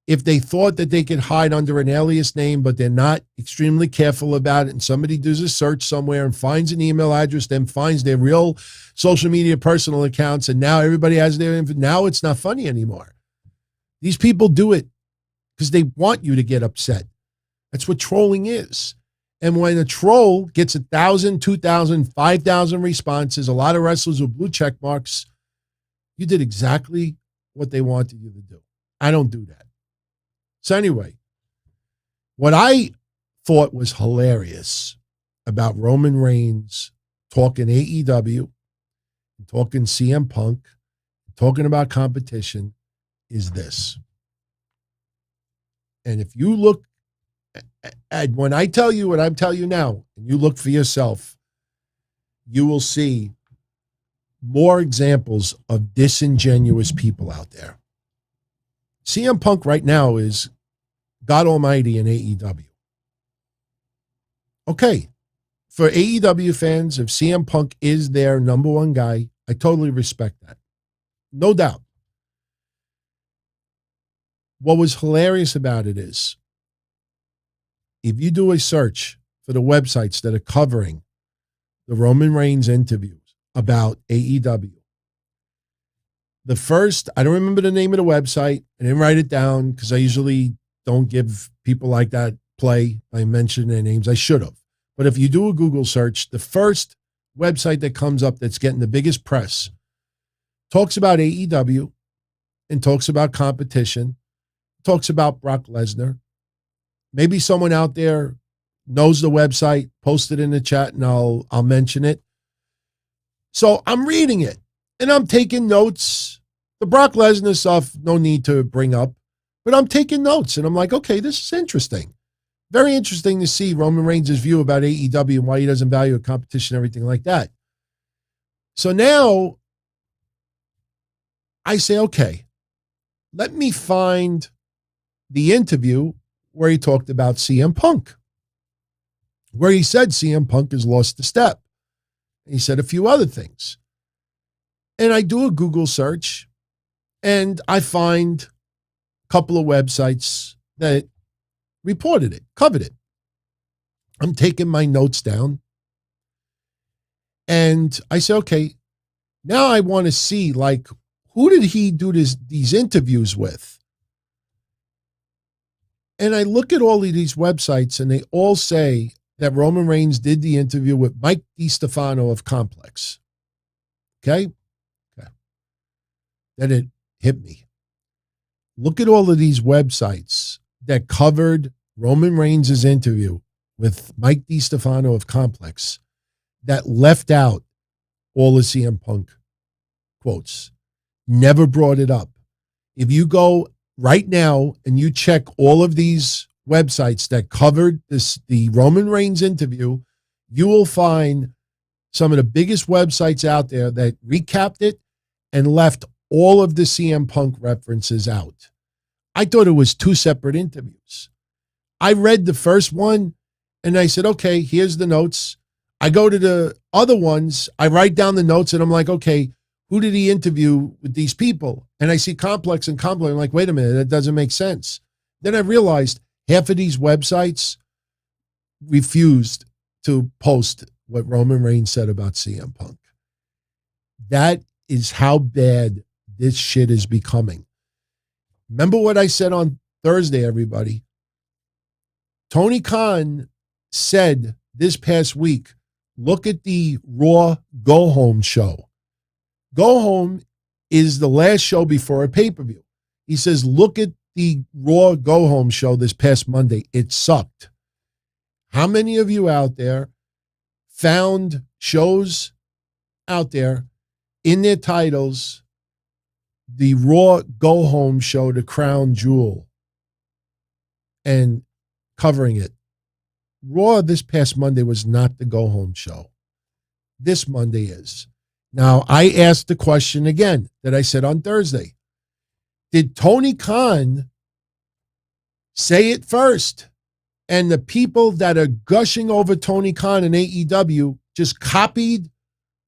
If they thought that they could hide under an alias name, but they're not extremely careful about it, and somebody does a search somewhere and finds an email address, then finds their real social media personal accounts, and now everybody has their info. Now it's not funny anymore. These people do it because they want you to get upset. That's what trolling is. And when a troll gets 1,000, 2,000, 5,000 responses, a lot of wrestlers with blue check marks, you did exactly what they wanted you to do. I don't do that. So anyway, what I thought was hilarious about Roman Reigns talking AEW, talking CM Punk, talking about competition is this. And if you look at when I tell you what I'm telling you now, and you look for yourself, you will see more examples of disingenuous people out there. CM Punk right now is God Almighty in AEW. Okay, for AEW fans, if CM Punk is their number one guy, I totally respect that. No doubt. What was hilarious about it is, if you do a search for the websites that are covering the Roman Reigns interviews about AEW, the first, I don't remember the name of the website. I didn't write it down because I usually don't give people like that play. I mention their names. I should have. But if you do a Google search, the first website that comes up that's getting the biggest press talks about AEW and talks about competition, talks about Brock Lesnar. Maybe someone out there knows the website, post it in the chat, and I'll mention it. So I'm reading it, and I'm taking notes. The Brock Lesnar stuff, no need to bring up, but I'm taking notes, and I'm like, okay, this is interesting. Very interesting to see Roman Reigns' view about AEW and why he doesn't value a competition, everything like that. So now I say, okay, let me find the interview where he talked about CM Punk, where he said CM Punk has lost a step. He said a few other things. And I do a Google search, and I find a couple of websites that reported it, covered it. I'm taking my notes down, and I say, okay, now I want to see, like, who did he do these interviews with? And I look at all of these websites, and they all say that Roman Reigns did the interview with Mike DiStefano of Complex. Okay? Then it hit me. Look at all of these websites that covered Roman Reigns' interview with Mike DiStefano of Complex that left out all the CM Punk quotes. Never brought it up. If you go right now and you check all of these websites that covered the Roman Reigns interview, you will find some of the biggest websites out there that recapped it and left all of the CM Punk references out. I thought it was two separate interviews. I read the first one and I said, okay, here's the notes. I go to the other ones, I write down the notes, and I'm like, okay, who did he interview with these people? And I see Complex and Complex. I'm like, wait a minute, that doesn't make sense. Then I realized half of these websites refused to post what Roman Reigns said about CM Punk. That is how bad this shit is becoming. Remember what I said on Thursday, everybody? Tony Khan said this past week, look at the Raw Go Home show. Go Home is the last show before a pay-per-view. He says, look at the Raw Go Home show this past Monday. It sucked. How many of you out there found shows out there in their titles, the Raw Go Home show, the Crown Jewel, and covering it? Raw this past Monday was not the Go Home show. This Monday is. Now, I asked the question again that I said on Thursday. Did Tony Khan say it first? And the people that are gushing over Tony Khan and AEW just copied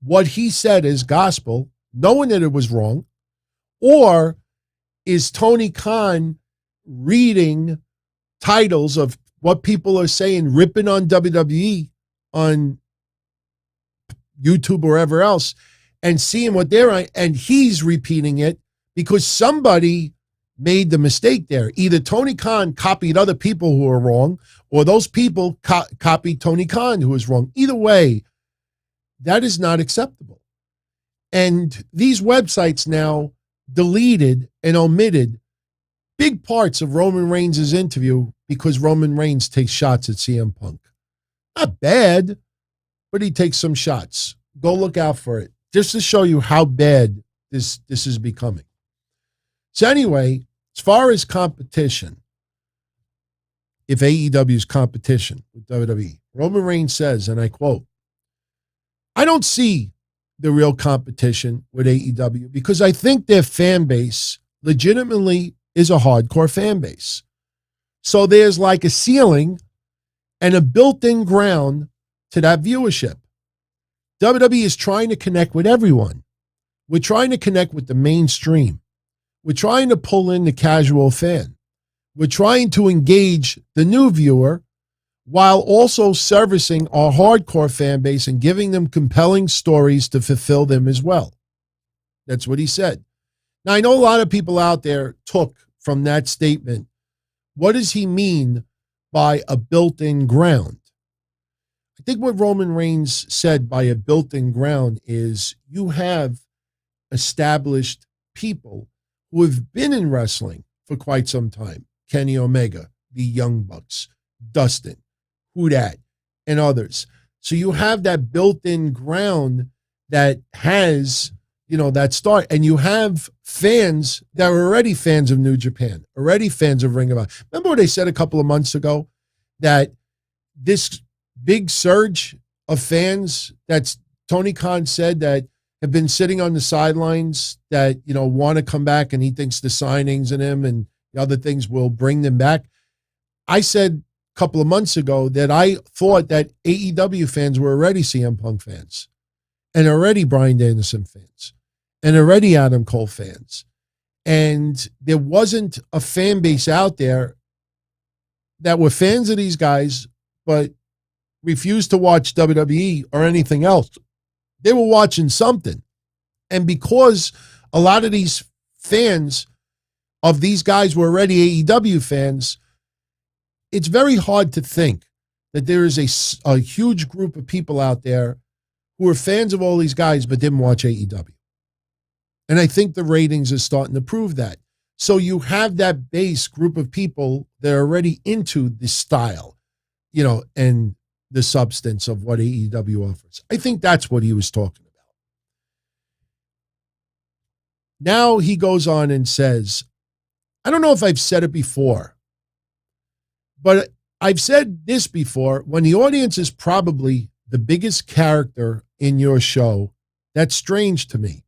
what he said as gospel, knowing that it was wrong? Or is Tony Khan reading titles of what people are saying, ripping on WWE on YouTube or wherever else, and seeing what they're on, and he's repeating it because somebody made the mistake there? Either Tony Khan copied other people who are wrong, or those people copied Tony Khan who was wrong. Either way, that is not acceptable. And these websites now deleted and omitted big parts of Roman Reigns' interview because Roman Reigns takes shots at CM Punk. Not bad, but he takes some shots. Go look out for it, just to show you how bad this is becoming. So anyway, as far as competition, if AEW's competition with WWE, Roman Reigns says, and I quote, I don't see the real competition with AEW because I think their fan base legitimately is a hardcore fan base. So there's like a ceiling and a built-in ground to that viewership. WWE is trying to connect with everyone. We're trying to connect with the mainstream. We're trying to pull in the casual fan. We're trying to engage the new viewer while also servicing our hardcore fan base and giving them compelling stories to fulfill them as well. That's what he said. Now, I know a lot of people out there took from that statement, what does he mean by a built-in ground? I think what Roman Reigns said by a built-in ground is you have established people who have been in wrestling for quite some time. Kenny Omega, the Young Bucks, Dustin, Who Dat, and others. So you have that built-in ground that has, that start. And you have fans that are already fans of New Japan, already fans of Ring of Honor. Remember what they said a couple of months ago? That this big surge of fans that Tony Khan said that have been sitting on the sidelines that, want to come back, and he thinks the signings and him and the other things will bring them back. I said a couple of months ago that I thought that AEW fans were already CM Punk fans and already Bryan Danielson fans and already Adam Cole fans. And there wasn't a fan base out there that were fans of these guys, but refused to watch WWE or anything else. They were watching something. And because a lot of these fans of these guys were already AEW fans, it's very hard to think that there is a huge group of people out there who are fans of all these guys but didn't watch AEW. And I think the ratings are starting to prove that. So you have that base group of people that are already into the style, and the substance of what AEW offers. I think that's what he was talking about. Now he goes on and says, I don't know if I've said it before, but I've said this before. When the audience is probably the biggest character in your show, that's strange to me.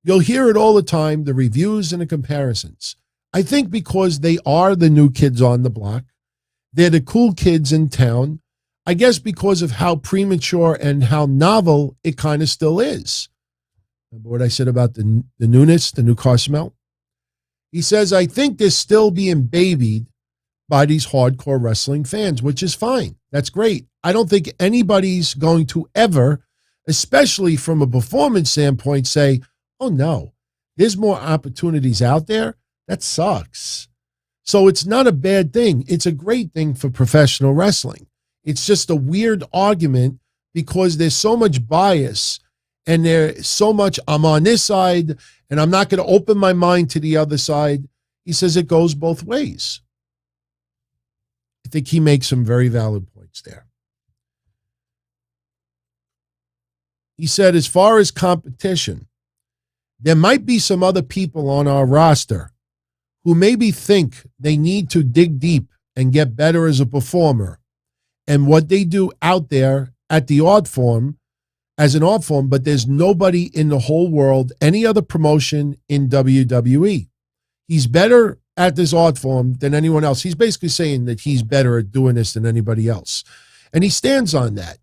You'll hear it all the time, the reviews and the comparisons. I think because they are the new kids on the block, they're the cool kids in town. I guess because of how premature and how novel it kind of still is. Remember what I said about the newness, the new car smell? He says, I think they're still being babied by these hardcore wrestling fans, which is fine. That's great. I don't think anybody's going to ever, especially from a performance standpoint, say, oh no, there's more opportunities out there. That sucks. So it's not a bad thing. It's a great thing for professional wrestling. It's just a weird argument because there's so much bias and there's so much, I'm on this side and I'm not going to open my mind to the other side. He says it goes both ways. I think he makes some very valid points there. He said, as far as competition, there might be some other people on our roster who maybe think they need to dig deep and get better as a performer and what they do out there at the art form as an art form, but there's nobody in the whole world, any other promotion in WWE. He's better at this art form than anyone else. He's basically saying that he's better at doing this than anybody else. And he stands on that.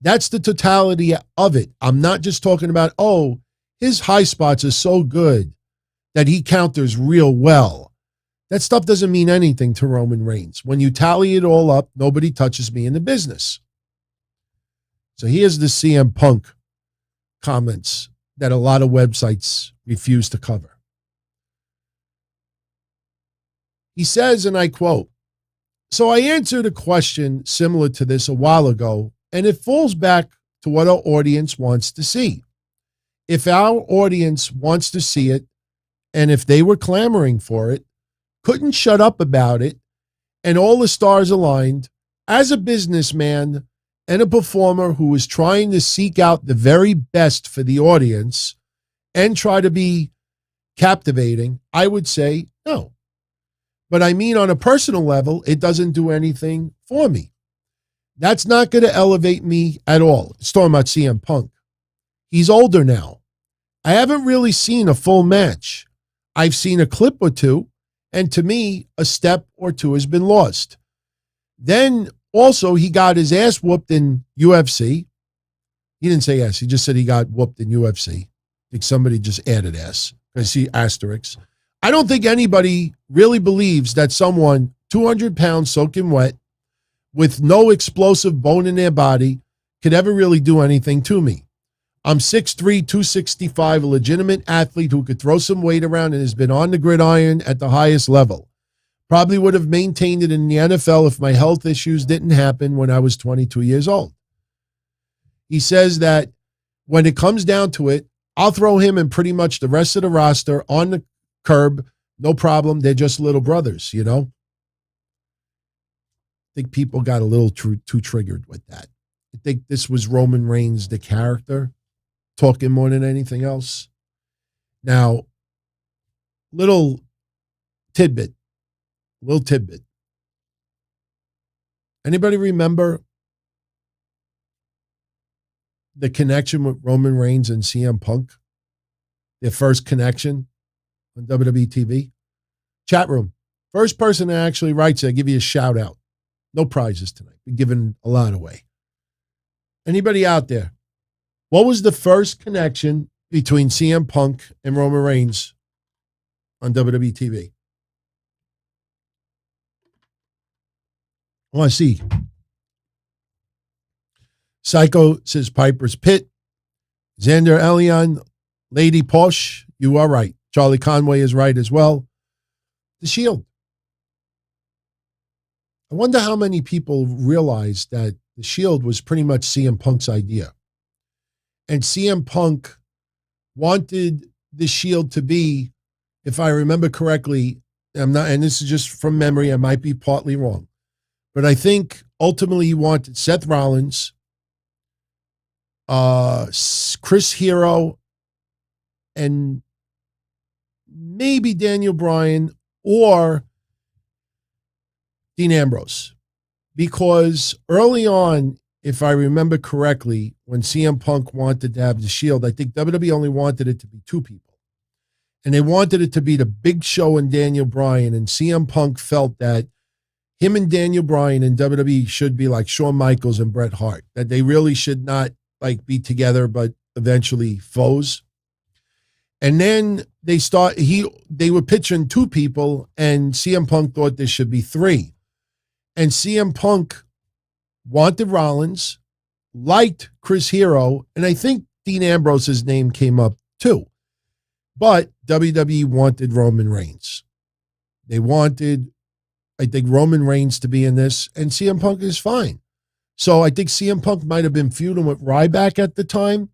That's the totality of it. I'm not just talking about, oh, his high spots are so good that he counters real well. That stuff doesn't mean anything to Roman Reigns. When you tally it all up, nobody touches me in the business. So here's the CM Punk comments that a lot of websites refuse to cover. He says, and I quote, so I answered a question similar to this a while ago, and it falls back to what our audience wants to see. If our audience wants to see it, and if they were clamoring for it, couldn't shut up about it, and all the stars aligned, as a businessman and a performer who is trying to seek out the very best for the audience and try to be captivating, I would say no. But I mean, on a personal level, it doesn't do anything for me. That's not going to elevate me at all. It's talking about CM Punk. He's older now. I haven't really seen a full match. I've seen a clip or two, and to me, a step or two has been lost. Then also, he got his ass whooped in UFC. He didn't say ass. He just said he got whooped in UFC. I think somebody just added ass. I see asterisks. I don't think anybody really believes that someone 200 pounds soaking wet with no explosive bone in their body could ever really do anything to me. I'm 6'3", 265, a legitimate athlete who could throw some weight around and has been on the gridiron at the highest level. Probably would have maintained it in the NFL if my health issues didn't happen when I was 22 years old. He says that when it comes down to it, I'll throw him and pretty much the rest of the roster on the curb, no problem. They're just little brothers, you know? I think people got a little too triggered with that. I think this was Roman Reigns, the character, talking more than anything else. Now, little tidbit. Anybody remember the connection with Roman Reigns and CM Punk? Their first connection on WWE TV? Chat room. First person that actually writes it, I give you a shout out. No prizes tonight. We're giving a lot away. Anybody out there? What was the first connection between CM Punk and Roman Reigns on WWE TV? I want to see. Psycho says Piper's Pit. Xander Elion, Lady Posh, you are right. Charlie Conway is right as well. The Shield. I wonder how many people realize that the Shield was pretty much CM Punk's idea. And CM Punk wanted the Shield to be, if I remember correctly, I'm not, and this is just from memory, I might be partly wrong, but I think ultimately he wanted Seth Rollins, Chris Hero, and maybe Daniel Bryan or Dean Ambrose. Because early on, if I remember correctly, when CM Punk wanted to have the Shield, I think WWE only wanted it to be two people. And they wanted it to be the Big Show and Daniel Bryan. And CM Punk felt that him and Daniel Bryan in WWE should be like Shawn Michaels and Bret Hart, that they really should not like be together, but eventually foes. And then they were pitching 2 people, and CM Punk thought there should be 3. And CM Punk wanted Rollins, liked Chris Hero, and I think Dean Ambrose's name came up too. But WWE wanted Roman Reigns. They wanted, I think, Roman Reigns to be in this, and CM Punk is fine. So I think CM Punk might have been feuding with Ryback at the time,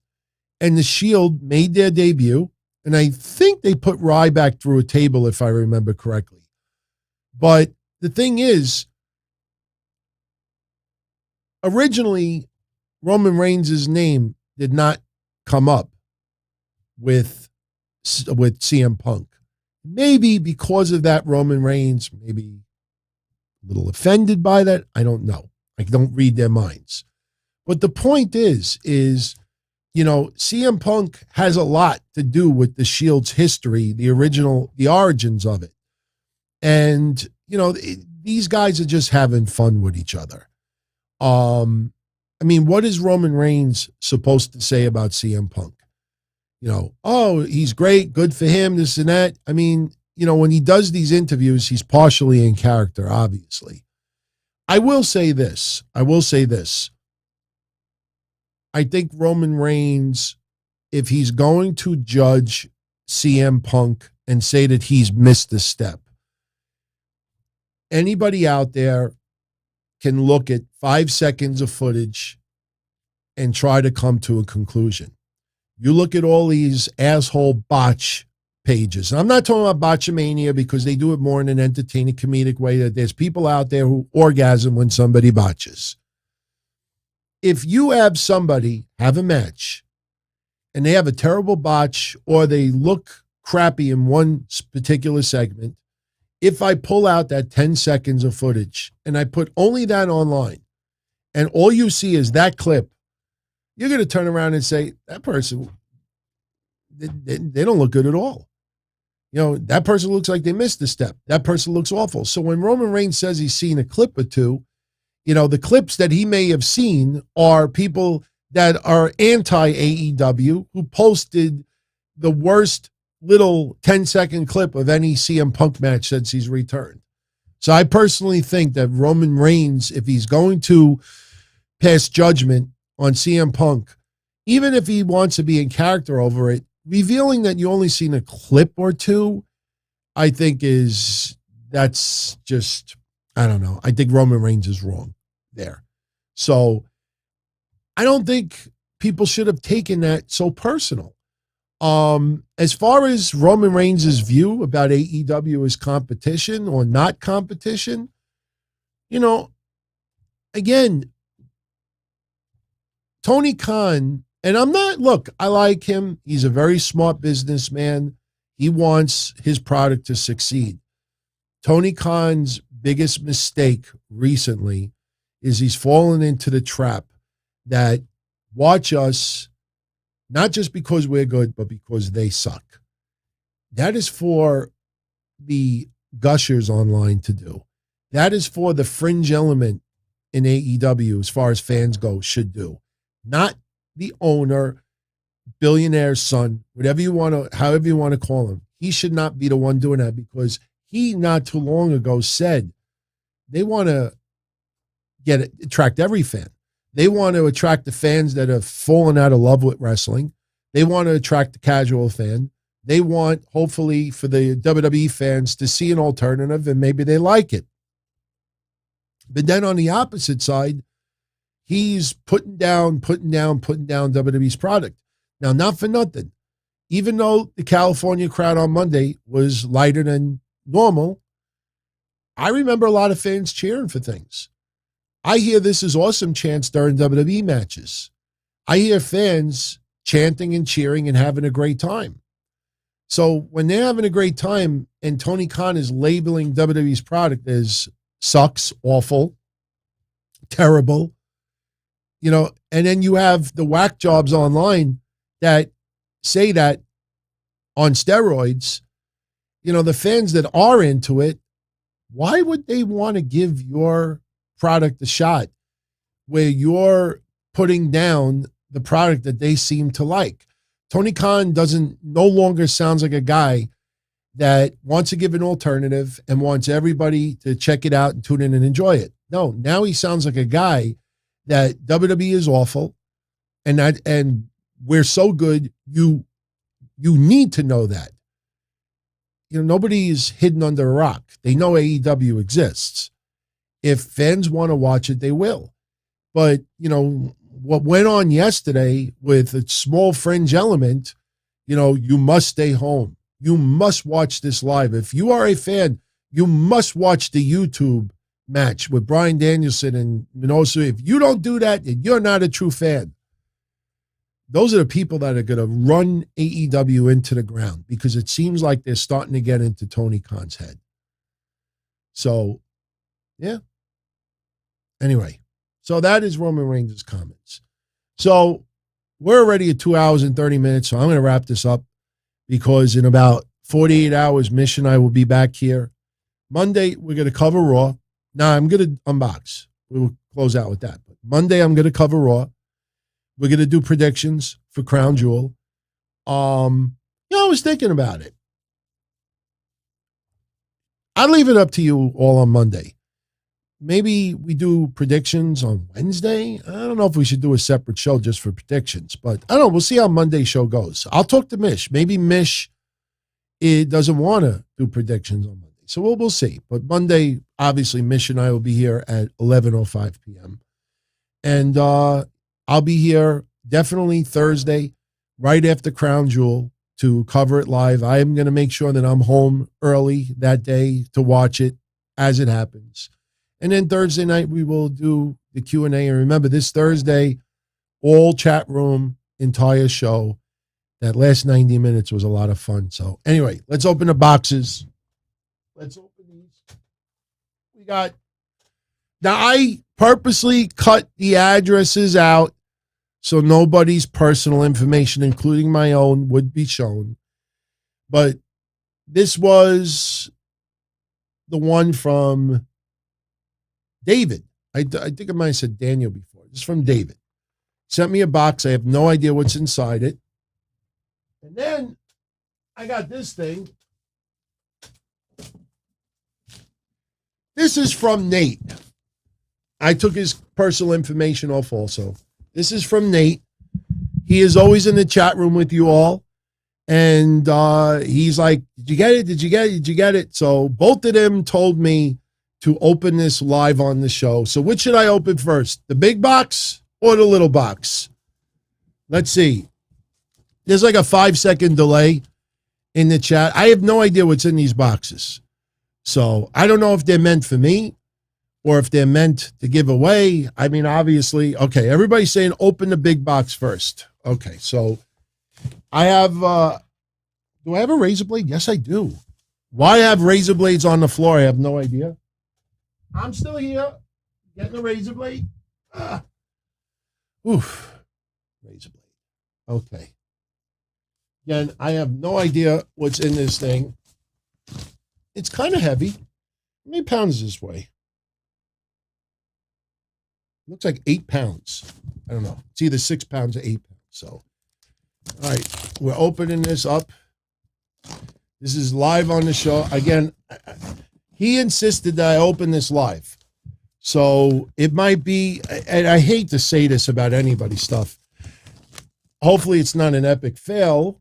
and the Shield made their debut. And I think they put Ryback through a table, if I remember correctly. But the thing is, originally, Roman Reigns' name did not come up with CM Punk. Maybe because of that, Roman Reigns maybe a little offended by that. I don't know. I don't read their minds. But the point is, CM Punk has a lot to do with the Shield's history, the origins of it. And, these guys are just having fun with each other. What is Roman Reigns supposed to say about CM Punk? Oh, he's great, good for him, this and that. When he does these interviews, he's partially in character, obviously. I will say this. I think Roman Reigns, if he's going to judge CM Punk and say that he's missed a step, anybody out there can look at 5 seconds of footage and try to come to a conclusion. You look at all these asshole botch pages. And I'm not talking about Botchamania because they do it more in an entertaining, comedic way. That there's people out there who orgasm when somebody botches. If you have somebody have a match and they have a terrible botch or they look crappy in one particular segment, if I pull out that 10 seconds of footage and I put only that online and all you see is that clip, you're going to turn around and say, that person, they don't look good at all. That person looks like they missed a step. That person looks awful. So when Roman Reigns says he's seen a clip or 2, the clips that he may have seen are people that are anti-AEW who posted the worst little 10-second clip of any CM Punk match since he's returned. So I personally think that Roman Reigns, if he's going to pass judgment on CM Punk, even if he wants to be in character over it, revealing that you only seen a clip or 2, I think that's just, I don't know. I think Roman Reigns is wrong there. So I don't think people should have taken that so personal. As far as Roman Reigns' view about AEW as competition or not competition, again, Tony Khan, and I like him. He's a very smart businessman. He wants his product to succeed. Tony Khan's biggest mistake recently is he's fallen into the trap that watch us, not just because we're good, but because they suck. That is for the gushers online to do. That is for the fringe element in AEW, as far as fans go, should do. Not the owner, billionaire's son, however you want to call him. He should not be the one doing that because he not too long ago said they want to attract every fan. They want to attract the fans that have fallen out of love with wrestling. They want to attract the casual fan. They want, hopefully, for the WWE fans to see an alternative and maybe they like it. But then on the opposite side, he's putting down WWE's product. Now, not for nothing. Even though the California crowd on Monday was lighter than normal, I remember a lot of fans cheering for things. I hear "This is awesome" chants during WWE matches. I hear fans chanting and cheering and having a great time. So when they're having a great time and Tony Khan is labeling WWE's product as sucks, awful, terrible, and then you have the whack jobs online that say that on steroids, the fans that are into it, why would they want to give your product a shot where you're putting down the product that they seem to like? Tony Khan no longer sounds like a guy that wants to give an alternative and wants everybody to check it out and tune in and enjoy it. No, now he sounds like a guy that WWE is awful and we're so good, you need to know that. Nobody is hidden under a rock. They know AEW exists. If fans want to watch it, they will. But, what went on yesterday with a small fringe element, you must stay home. You must watch this live. If you are a fan, you must watch the YouTube match with Bryan Danielson and Minoso. If you don't do that, then you're not a true fan. Those are the people that are going to run AEW into the ground because it seems like they're starting to get into Tony Khan's head. So, yeah. Anyway, so that is Roman Reigns' comments. So we're already at 2 hours and 30 minutes, so I'm going to wrap this up because in about 48 hours, Mish and I will be back here. Monday, we're going to cover Raw. Now, I'm going to unbox. We will close out with that. But Monday, I'm going to cover Raw. We're going to do predictions for Crown Jewel. I was thinking about it. I'll leave it up to you all on Monday. Maybe we do predictions on Wednesday. I don't know if we should do a separate show just for predictions, but I don't know. We'll see how Monday's show goes. I'll talk to Mish. Maybe Mish doesn't want to do predictions on Monday. So we'll see. But Monday, obviously, Mish and I will be here at 11:05 p.m. And I'll be here definitely Thursday, right after Crown Jewel, to cover it live. I am going to make sure that I'm home early that day to watch it as it happens. And then Thursday night, we will do the Q&A. And remember, this Thursday, all chat room, entire show. That last 90 minutes was a lot of fun. So anyway, let's open the boxes. Let's open these. We got... Now, I purposely cut the addresses out so nobody's personal information, including my own, would be shown. But this was the one from David. I think I might have said Daniel before. This is from David. Sent me a box. I have no idea what's inside it. And then I got this thing. This is from Nate. I took his personal information off also. This is from Nate. He is always in the chat room with you all. And he's like, did you get it? Did you get it? Did you get it? So both of them told me to open this live on the show. So which should I open first? The big box or the little box? Let's see. There's like a 5-second delay in the chat. I have no idea what's in these boxes. So I don't know if they're meant for me or if they're meant to give away. I mean, obviously, okay, everybody's saying open the big box first. Okay, so I have, do I have a razor blade? Yes, I do. Why I have razor blades on the floor, I have no idea. I'm still here, getting a razor blade. Oof, razor blade. Okay. Again, I have no idea what's in this thing. It's kind of heavy. How many pounds is this weigh? Looks like 8 pounds. I don't know. It's either 6 pounds or 8 pounds. So, all right, we're opening this up. This is live on the show. Again, he insisted that I open this live. So it might be, and I hate to say this about anybody's stuff. Hopefully it's not an epic fail.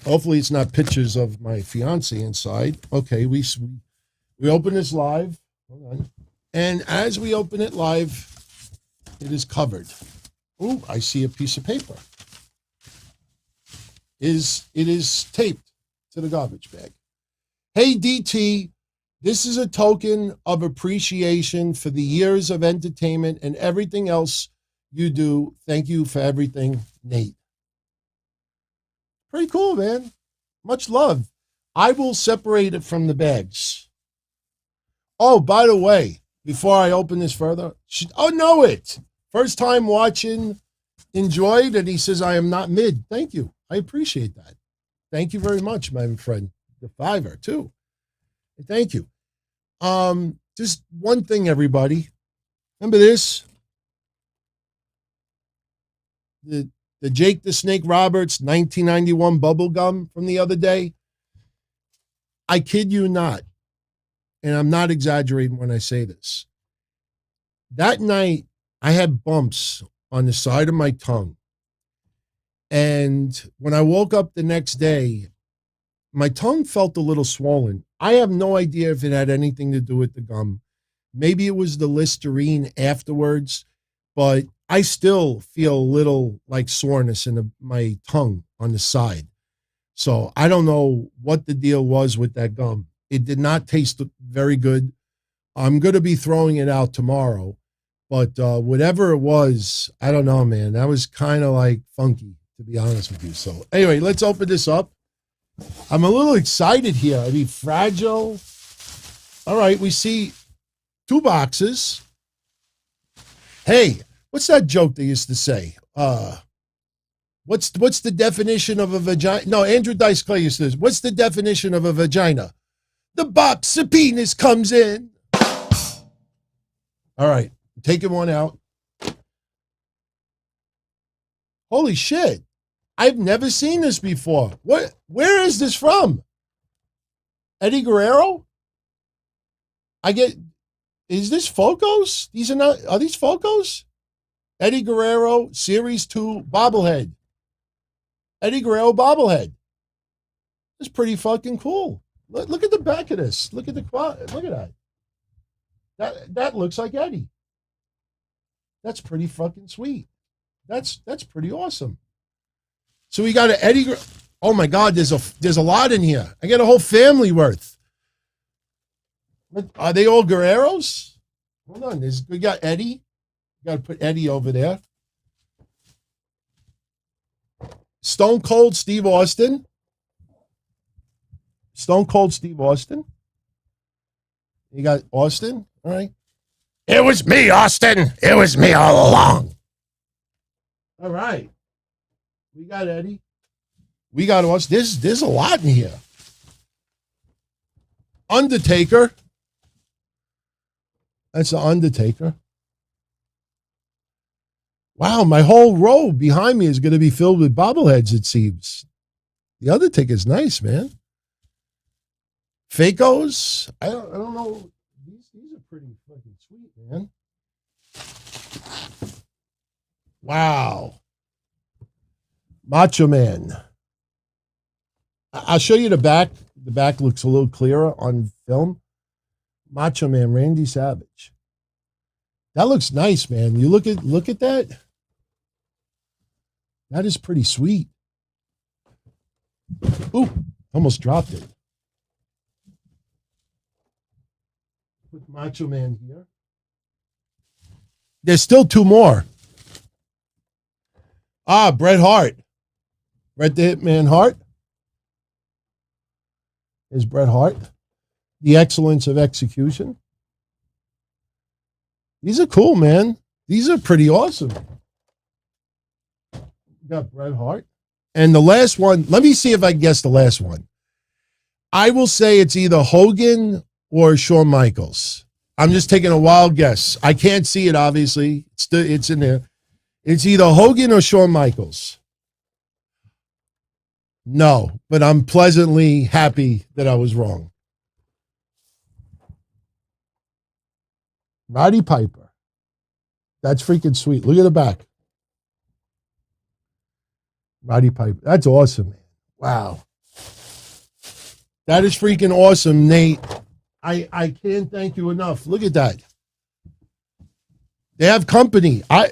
Hopefully it's not pictures of my fiance inside. Okay, we open this live. Hold on. And as we open it live, it is covered. Oh, I see a piece of paper. It is taped to the garbage bag. Hey, DT, this is a token of appreciation for the years of entertainment and everything else you do. Thank you for everything, Nate. Pretty cool, man. Much love. I will separate it from the bags. Oh, by the way, before I open this further, know it. First time watching, enjoyed, and he says, I am not mid. Thank you. I appreciate that. Thank you very much, my friend. The $5 too. Thank you. Just one thing, everybody. Remember this? the Jake the Snake Roberts 1991 bubble gum from the other day, I kid you not, and I'm not exaggerating when I say this. That night, I had bumps on the side of my tongue. And when I woke up the next day, my tongue felt a little swollen. I have no idea if it had anything to do with the gum. Maybe it was the Listerine afterwards, but I still feel a little like soreness in my tongue on the side. So I don't know what the deal was with that gum. It did not taste very good. I'm going to be throwing it out tomorrow. But whatever it was, I don't know, man. That was kind of like funky, to be honest with you. So anyway, let's open this up. I'm a little excited here. I mean, fragile. All right, we see 2 boxes. Hey, what's that joke they used to say? What's the definition of a vagina? No, Andrew Dice Clay used to say, what's the definition of a vagina? The box the penis comes in. All right, taking one out. Holy shit. I've never seen this before. Where is this from? Eddie Guerrero? Is this Focos? Are these Focos? Eddie Guerrero, Series 2, bobblehead. Eddie Guerrero bobblehead. It's pretty fucking cool. Look at the back of this. Look at that. That looks like Eddie. That's pretty fucking sweet. That's pretty awesome. So we got an Eddie. Oh my God, there's a lot in here. I got a whole family worth. Are they all Guerreros? Hold on. We got Eddie. Got to put Eddie over there. Stone Cold Steve Austin. Stone Cold Steve Austin. You got Austin. All right. It was me, Austin. It was me all along. All right. We got Eddie. We got Austin. There's a lot in here. Undertaker. That's the Undertaker. Wow, my whole row behind me is going to be filled with bobbleheads, it seems. The Undertaker's nice, man. Fakos. I don't know. These are pretty fucking sweet, man. Wow. Macho Man. I'll show you the back. The back looks a little clearer on film. Macho Man, Randy Savage. That looks nice, man. You look at that. That is pretty sweet. Ooh, almost dropped it. Put Macho Man here. There's still 2 more. Bret Hart. Bret the Hitman Hart. There's Bret Hart. The excellence of execution. These are cool, man. These are pretty awesome. Got Bret Hart. And the last one, let me see if I can guess the last one. I will say it's either Hogan or Shawn Michaels. I'm just taking a wild guess. I can't see it, obviously. It's in there. It's either Hogan or Shawn Michaels. No, but I'm pleasantly happy that I was wrong. Roddy Piper. That's freaking sweet. Look at the back. Roddy Piper. That's awesome, man. Wow. That is freaking awesome, Nate. I can't thank you enough. Look at that. They have company. I'll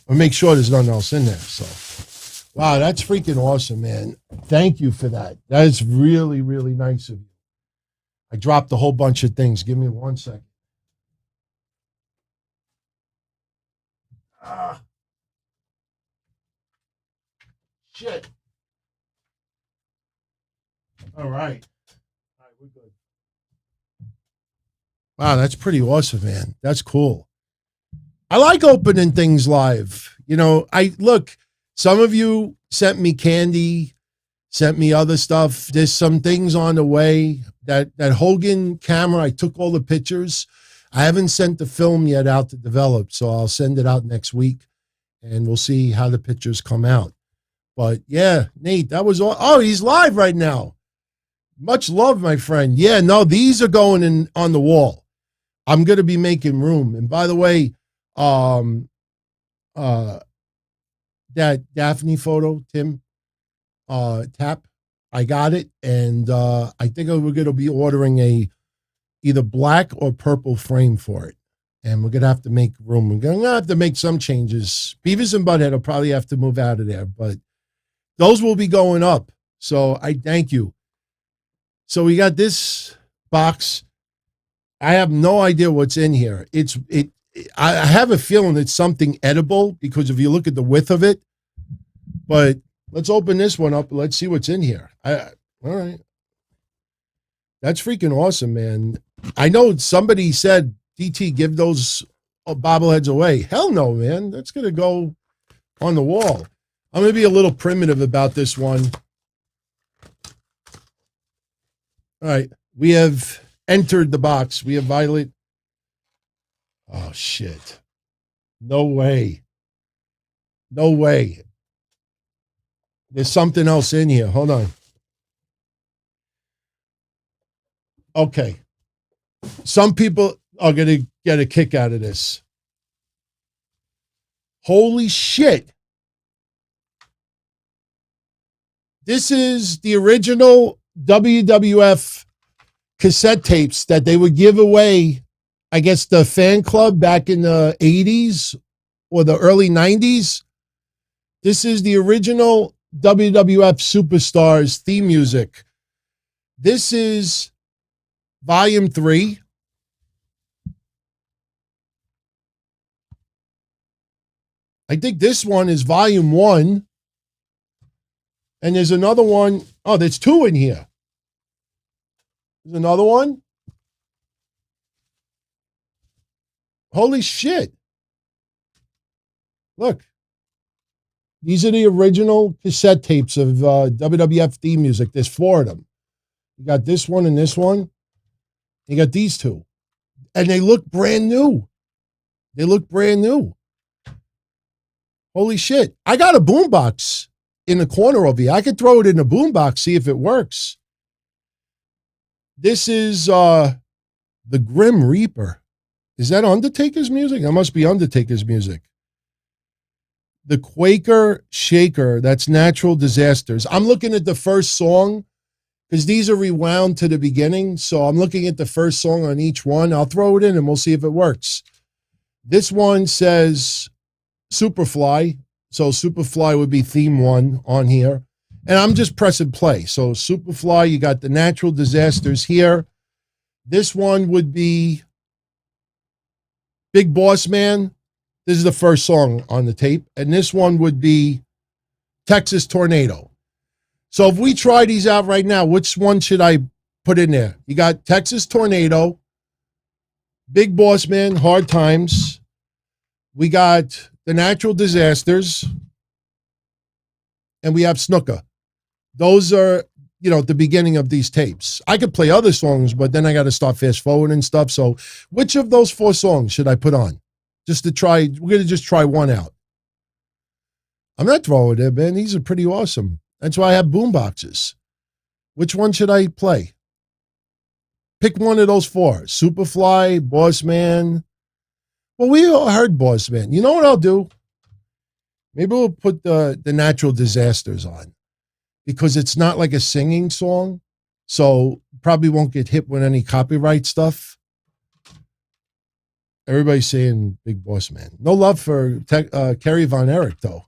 make sure there's nothing else in there. So, wow, that's freaking awesome, man. Thank you for that. That is really, really nice of you. I dropped a whole bunch of things. Give me 1 second. Shit. All right. All right, we're good. Wow, that's pretty awesome, man. That's cool. I like opening things live. You know, some of you sent me candy, sent me other stuff. There's some things on the way. That Hogan camera, I took all the pictures. I haven't sent the film yet out to develop, so I'll send it out next week, and we'll see how the pictures come out. But yeah, Nate, that was all. Oh, he's live right now. Much love, my friend. Yeah, no, these are going in on the wall. I'm going to be making room. And by the way, that Daphne photo, Tim, tap, I got it. And I think we're going to be ordering a either black or purple frame for it. And we're going to have to make room. We're going to have to make some changes. Beavis and Butthead will probably have to move out of there, but those will be going up. So I thank you. So we got this box. I have no idea what's in here. I have a feeling it's something edible because if you look at the width of it, but let's open this one up. Let's see what's in here. All right. That's freaking awesome, man. I know somebody said, DT, give those bobbleheads away. Hell no, man. That's going to go on the wall. I'm going to be a little primitive about this one. All right. We have entered the box. We have Violet. Oh, shit. No way. No way. There's something else in here. Hold on. Okay. Some people are going to get a kick out of this. Holy shit. This is the original WWF cassette tapes that they would give away, I guess, the fan club back in the 80s or the early 90s. This is the original WWF Superstars theme music. This is Volume 3. I think this one is Volume 1. And there's another one. Oh, there's 2 in here. There's another one. Holy shit. Look. These are the original cassette tapes of WWF theme music. There's 4 of them. You got this one and this one. You got these 2. And they look brand new. They look brand new. Holy shit. I got a boombox in the corner over here. I could throw it in a boombox, see if it works. This is the Grim Reaper. Is that Undertaker's music? That must be Undertaker's music. The Quaker Shaker, that's Natural Disasters. I'm looking at the first song because these are rewound to the beginning. So I'm looking at the first song on each one. I'll throw it in and we'll see if it works. This one says Superfly. So Superfly would be theme 1 on here. And I'm just pressing play. So Superfly, you got the Natural Disasters here. This one would be Big Boss Man. This is the first song on the tape. And this one would be Texas Tornado. So if we try these out right now, which one should I put in there? You got Texas Tornado, Big Boss Man, Hard Times. We got the Natural Disasters. And we have Snooker. Those are, at the beginning of these tapes. I could play other songs, but then I got to start fast forward and stuff. So which of those 4 songs should I put on? Just to try, we're going to just try one out. I'm not throwing it, man. These are pretty awesome. That's why I have boom boxes. Which one should I play? Pick one of those 4. Superfly, Boss Man. Well, we all heard Boss Man. You know what I'll do? Maybe we'll put the Natural Disasters on because it's not like a singing song. So probably won't get hit with any copyright stuff. Everybody's saying Big Boss Man. No love for Kerry Von Erich, though.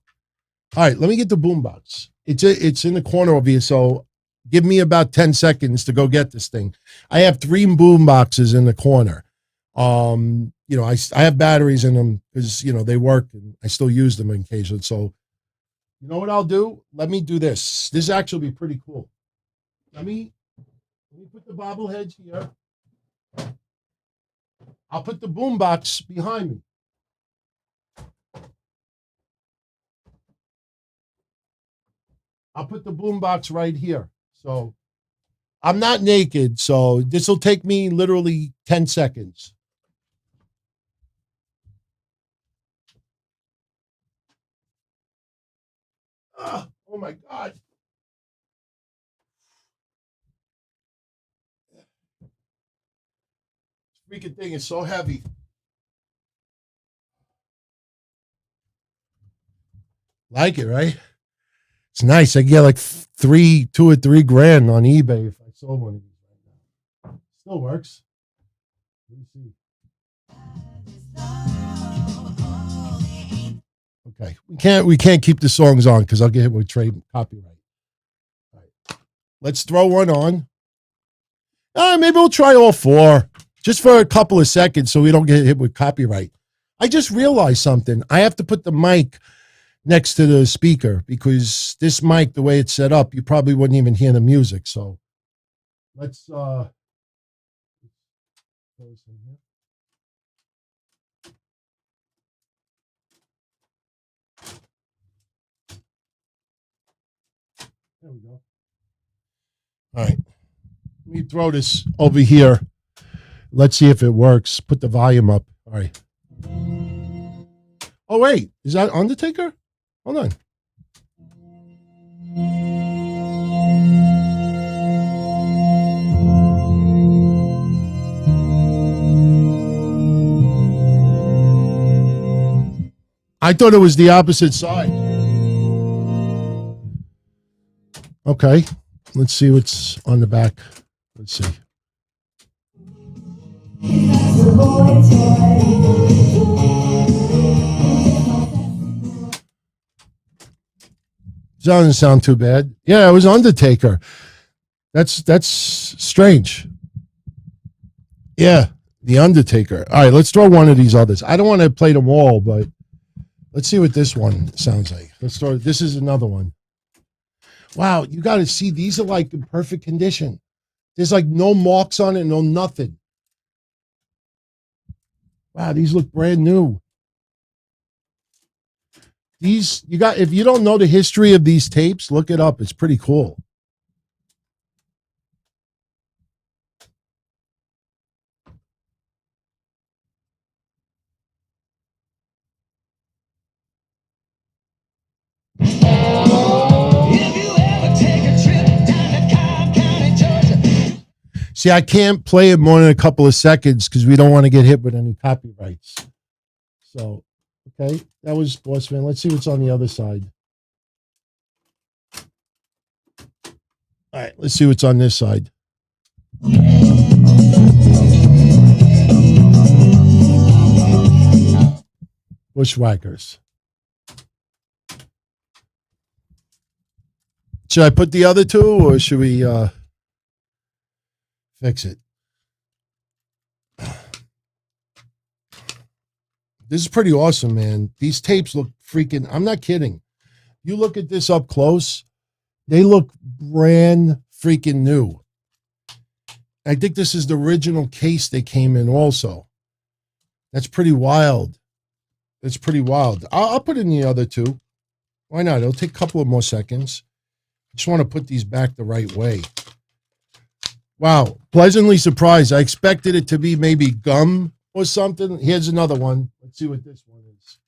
All right, let me get the boombox. It's in the corner over here, so give me about 10 seconds to go get this thing. I have 3 boomboxes in the corner. I have batteries in them because, they work and I still use them occasionally. So, you know what I'll do? Let me do this. This actually be pretty cool. Let me put the bobbleheads here. I'll put the boombox behind me. I'll put the boombox right here. So I'm not naked, so this will take me literally 10 seconds. Oh my God. This freaking thing is so heavy. Like it, right? It's nice. I get like 2 or 3 grand on eBay if I sold one of these right now. Still works. Let me see. Okay, we can't keep the songs on because I'll get hit with trade copyright. All right, let's throw one on. Maybe we'll try all 4 just for a couple of seconds so we don't get hit with copyright. I just realized something. I have to put the mic next to the speaker because this mic, the way it's set up, you probably wouldn't even hear the music. So let's close in here. There we go. All right. Let me throw this over here. Let's see if it works. Put the volume up. All right. Oh, wait. Is that Undertaker? Hold on. I thought it was the opposite side. Okay. Let's see what's on the back. Let's see. Doesn't sound too bad. Yeah, it was Undertaker. That's strange. Yeah, the Undertaker. All right, let's throw one of these others. I don't want to play them all, but let's see what this one sounds like. Let's throw. This is another one. Wow, you got to see. These are like in perfect condition. There's like no marks on it, no nothing. Wow, these look brand new. These, you got, if you don't know the history of these tapes, look it up. It's pretty cool. See, I can't play it more than a couple of seconds because we don't want to get hit with any copyrights. So, okay, that was Boss Man. Let's see what's on the other side. All right, let's see what's on this side. Bushwhackers. Should I put the other two or should we fix it? This is pretty awesome, man. These tapes look freaking, I'm not kidding. You look at this up close, they look brand freaking new. I think this is the original case they came in also. That's pretty wild. That's pretty wild. I'll put in the other two. Why not? It'll take a couple of more seconds. I just want to put these back the right way. Wow. Pleasantly surprised. I expected it to be maybe gum or something. Here's another one. Let's see what this one is.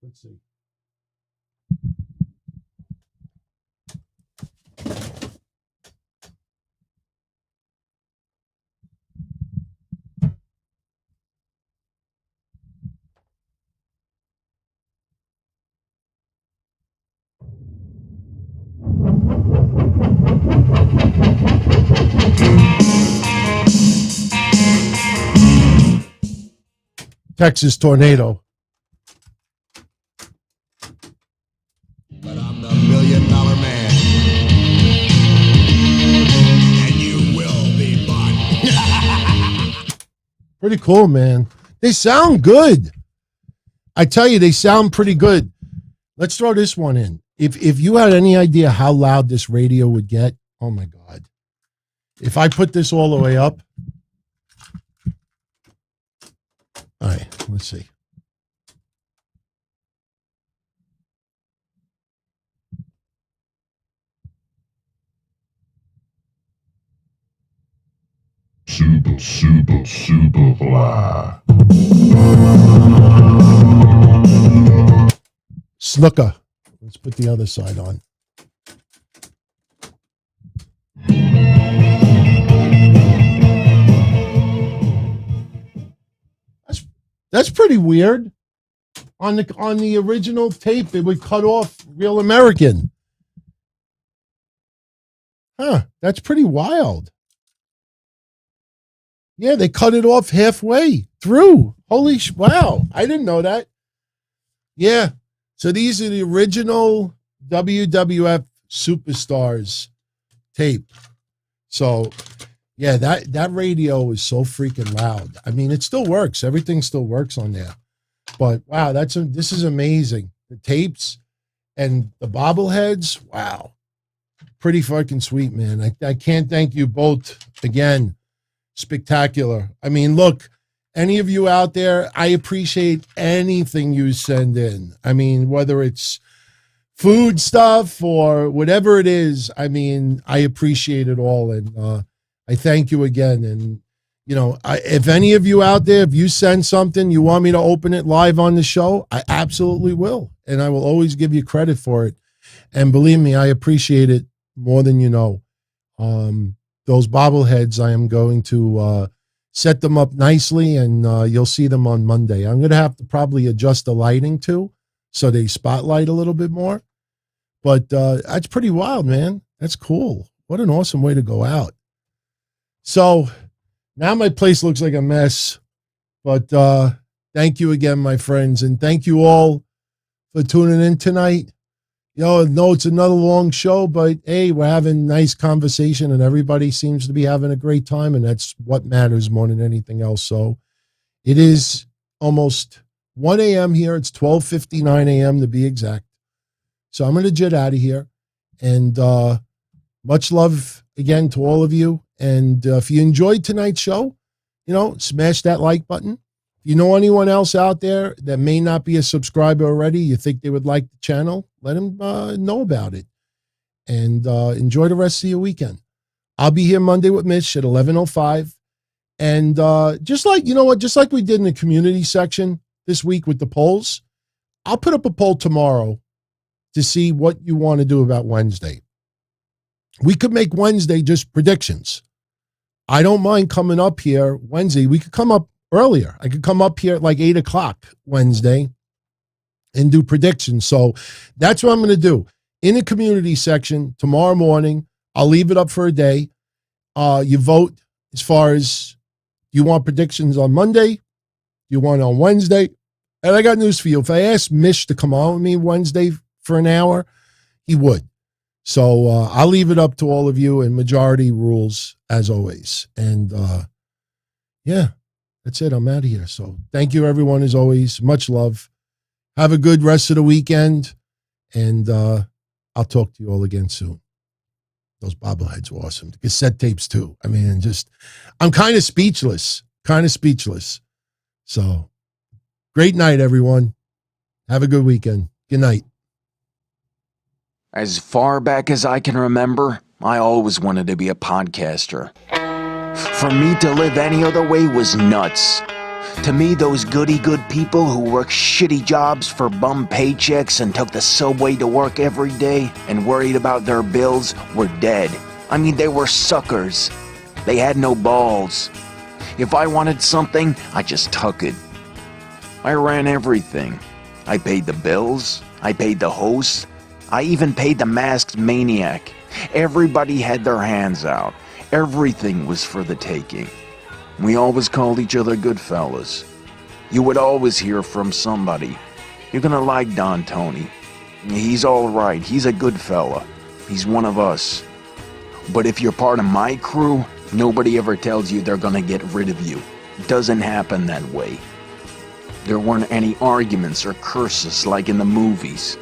Let's see. Texas tornado. But I'm the $1 million man. And you will be bought. Pretty cool, man. They sound good. I tell you, they sound pretty good. Let's throw this one in. If you had any idea how loud this radio would get, oh my God. If I put this all the way up. All right, let's see. Super fly. snooker. Let's put the other side on. That's pretty weird. On the original tape, it would cut off Real American. Huh, that's pretty wild. Yeah, they cut it off halfway through. Holy wow, I didn't know that. Yeah, so these are the original WWF Superstars tape. So, yeah, that radio is so freaking loud. I mean, it still works. Everything still works on there. But wow, this is amazing. The tapes and the bobbleheads, wow. Pretty fucking sweet, man. I can't thank you both again. Spectacular. I mean, look, any of you out there, I appreciate anything you send in. I mean, whether it's food stuff or whatever it is, I mean, I appreciate it all. And I thank you again. And, you know, if any of you out there, if you send something, you want me to open it live on the show, I absolutely will. And I will always give you credit for it. And believe me, I appreciate it more than you know. Those bobbleheads, I am going to set them up nicely, and you'll see them on Monday. I'm going to have to probably adjust the lighting too, so they spotlight a little bit more. But that's pretty wild, man. That's cool. What an awesome way to go out. So now my place looks like a mess, but thank you again, my friends, and thank you all for tuning in tonight. You know, I know it's another long show, but hey, we're having nice conversation and everybody seems to be having a great time, and that's what matters more than anything else. So it is almost 1 a.m. here. It's 12:59 a.m. to be exact. So I'm going to jet out of here, and much love again to all of you. And if you enjoyed tonight's show, you know, smash that like button. If you know anyone else out there that may not be a subscriber already, you think they would like the channel, let them know about it. And enjoy the rest of your weekend. I'll be here Monday with Mitch at 11:05. And just like, you know what, just like we did in the community section this week with the polls, I'll put up a poll tomorrow to see what you want to do about Wednesday. We could make Wednesday just predictions. I don't mind coming up here Wednesday. We could come up earlier. I could come up here at like 8 o'clock Wednesday and do predictions. So that's what I'm going to do. In the community section tomorrow morning, I'll leave it up for a day. You vote as far as you want predictions on Monday, you want on Wednesday. And I got news for you. If I asked Mish to come on with me Wednesday for an hour, he would. So I'll leave it up to all of you, and majority rules as always. And yeah, that's it. I'm out of here. So thank you, everyone, as always. Much love. Have a good rest of the weekend. And I'll talk to you all again soon. Those bobbleheads were awesome. The cassette tapes, too. I mean, I'm kind of speechless. So great night, everyone. Have a good weekend. Good night. As far back as I can remember, I always wanted to be a podcaster. For me to live any other way was nuts. To me, those goody-good people who worked shitty jobs for bum paychecks and took the subway to work every day and worried about their bills were dead. I mean, they were suckers. They had no balls. If I wanted something, I just took it. I ran everything. I paid the bills. I paid the host. I even paid the masked maniac. Everybody had their hands out. Everything was for the taking. We always called each other good fellas. You would always hear from somebody. You're gonna like Dante. He's alright. He's a good fella. He's one of us. But if you're part of my crew, nobody ever tells you they're gonna get rid of you. It doesn't happen that way. There weren't any arguments or curses like in the movies.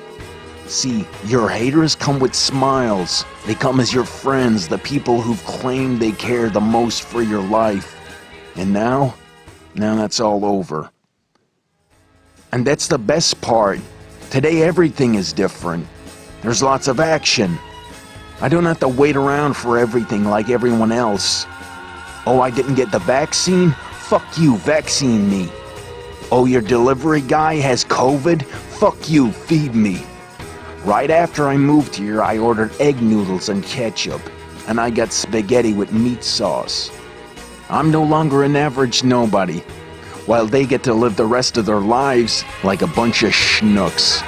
See, your haters come with smiles. They come as your friends, the people who've claimed they care the most for your life. And now that's all over. And that's the best part. Today everything is different. There's lots of action. I don't have to wait around for everything like everyone else. Oh, I didn't get the vaccine? Fuck you, vaccine me. Oh, your delivery guy has COVID? fuck you, feed me. Right after I moved here, I ordered egg noodles and ketchup, and I got spaghetti with meat sauce. I'm no longer an average nobody, while they get to live the rest of their lives like a bunch of schnooks.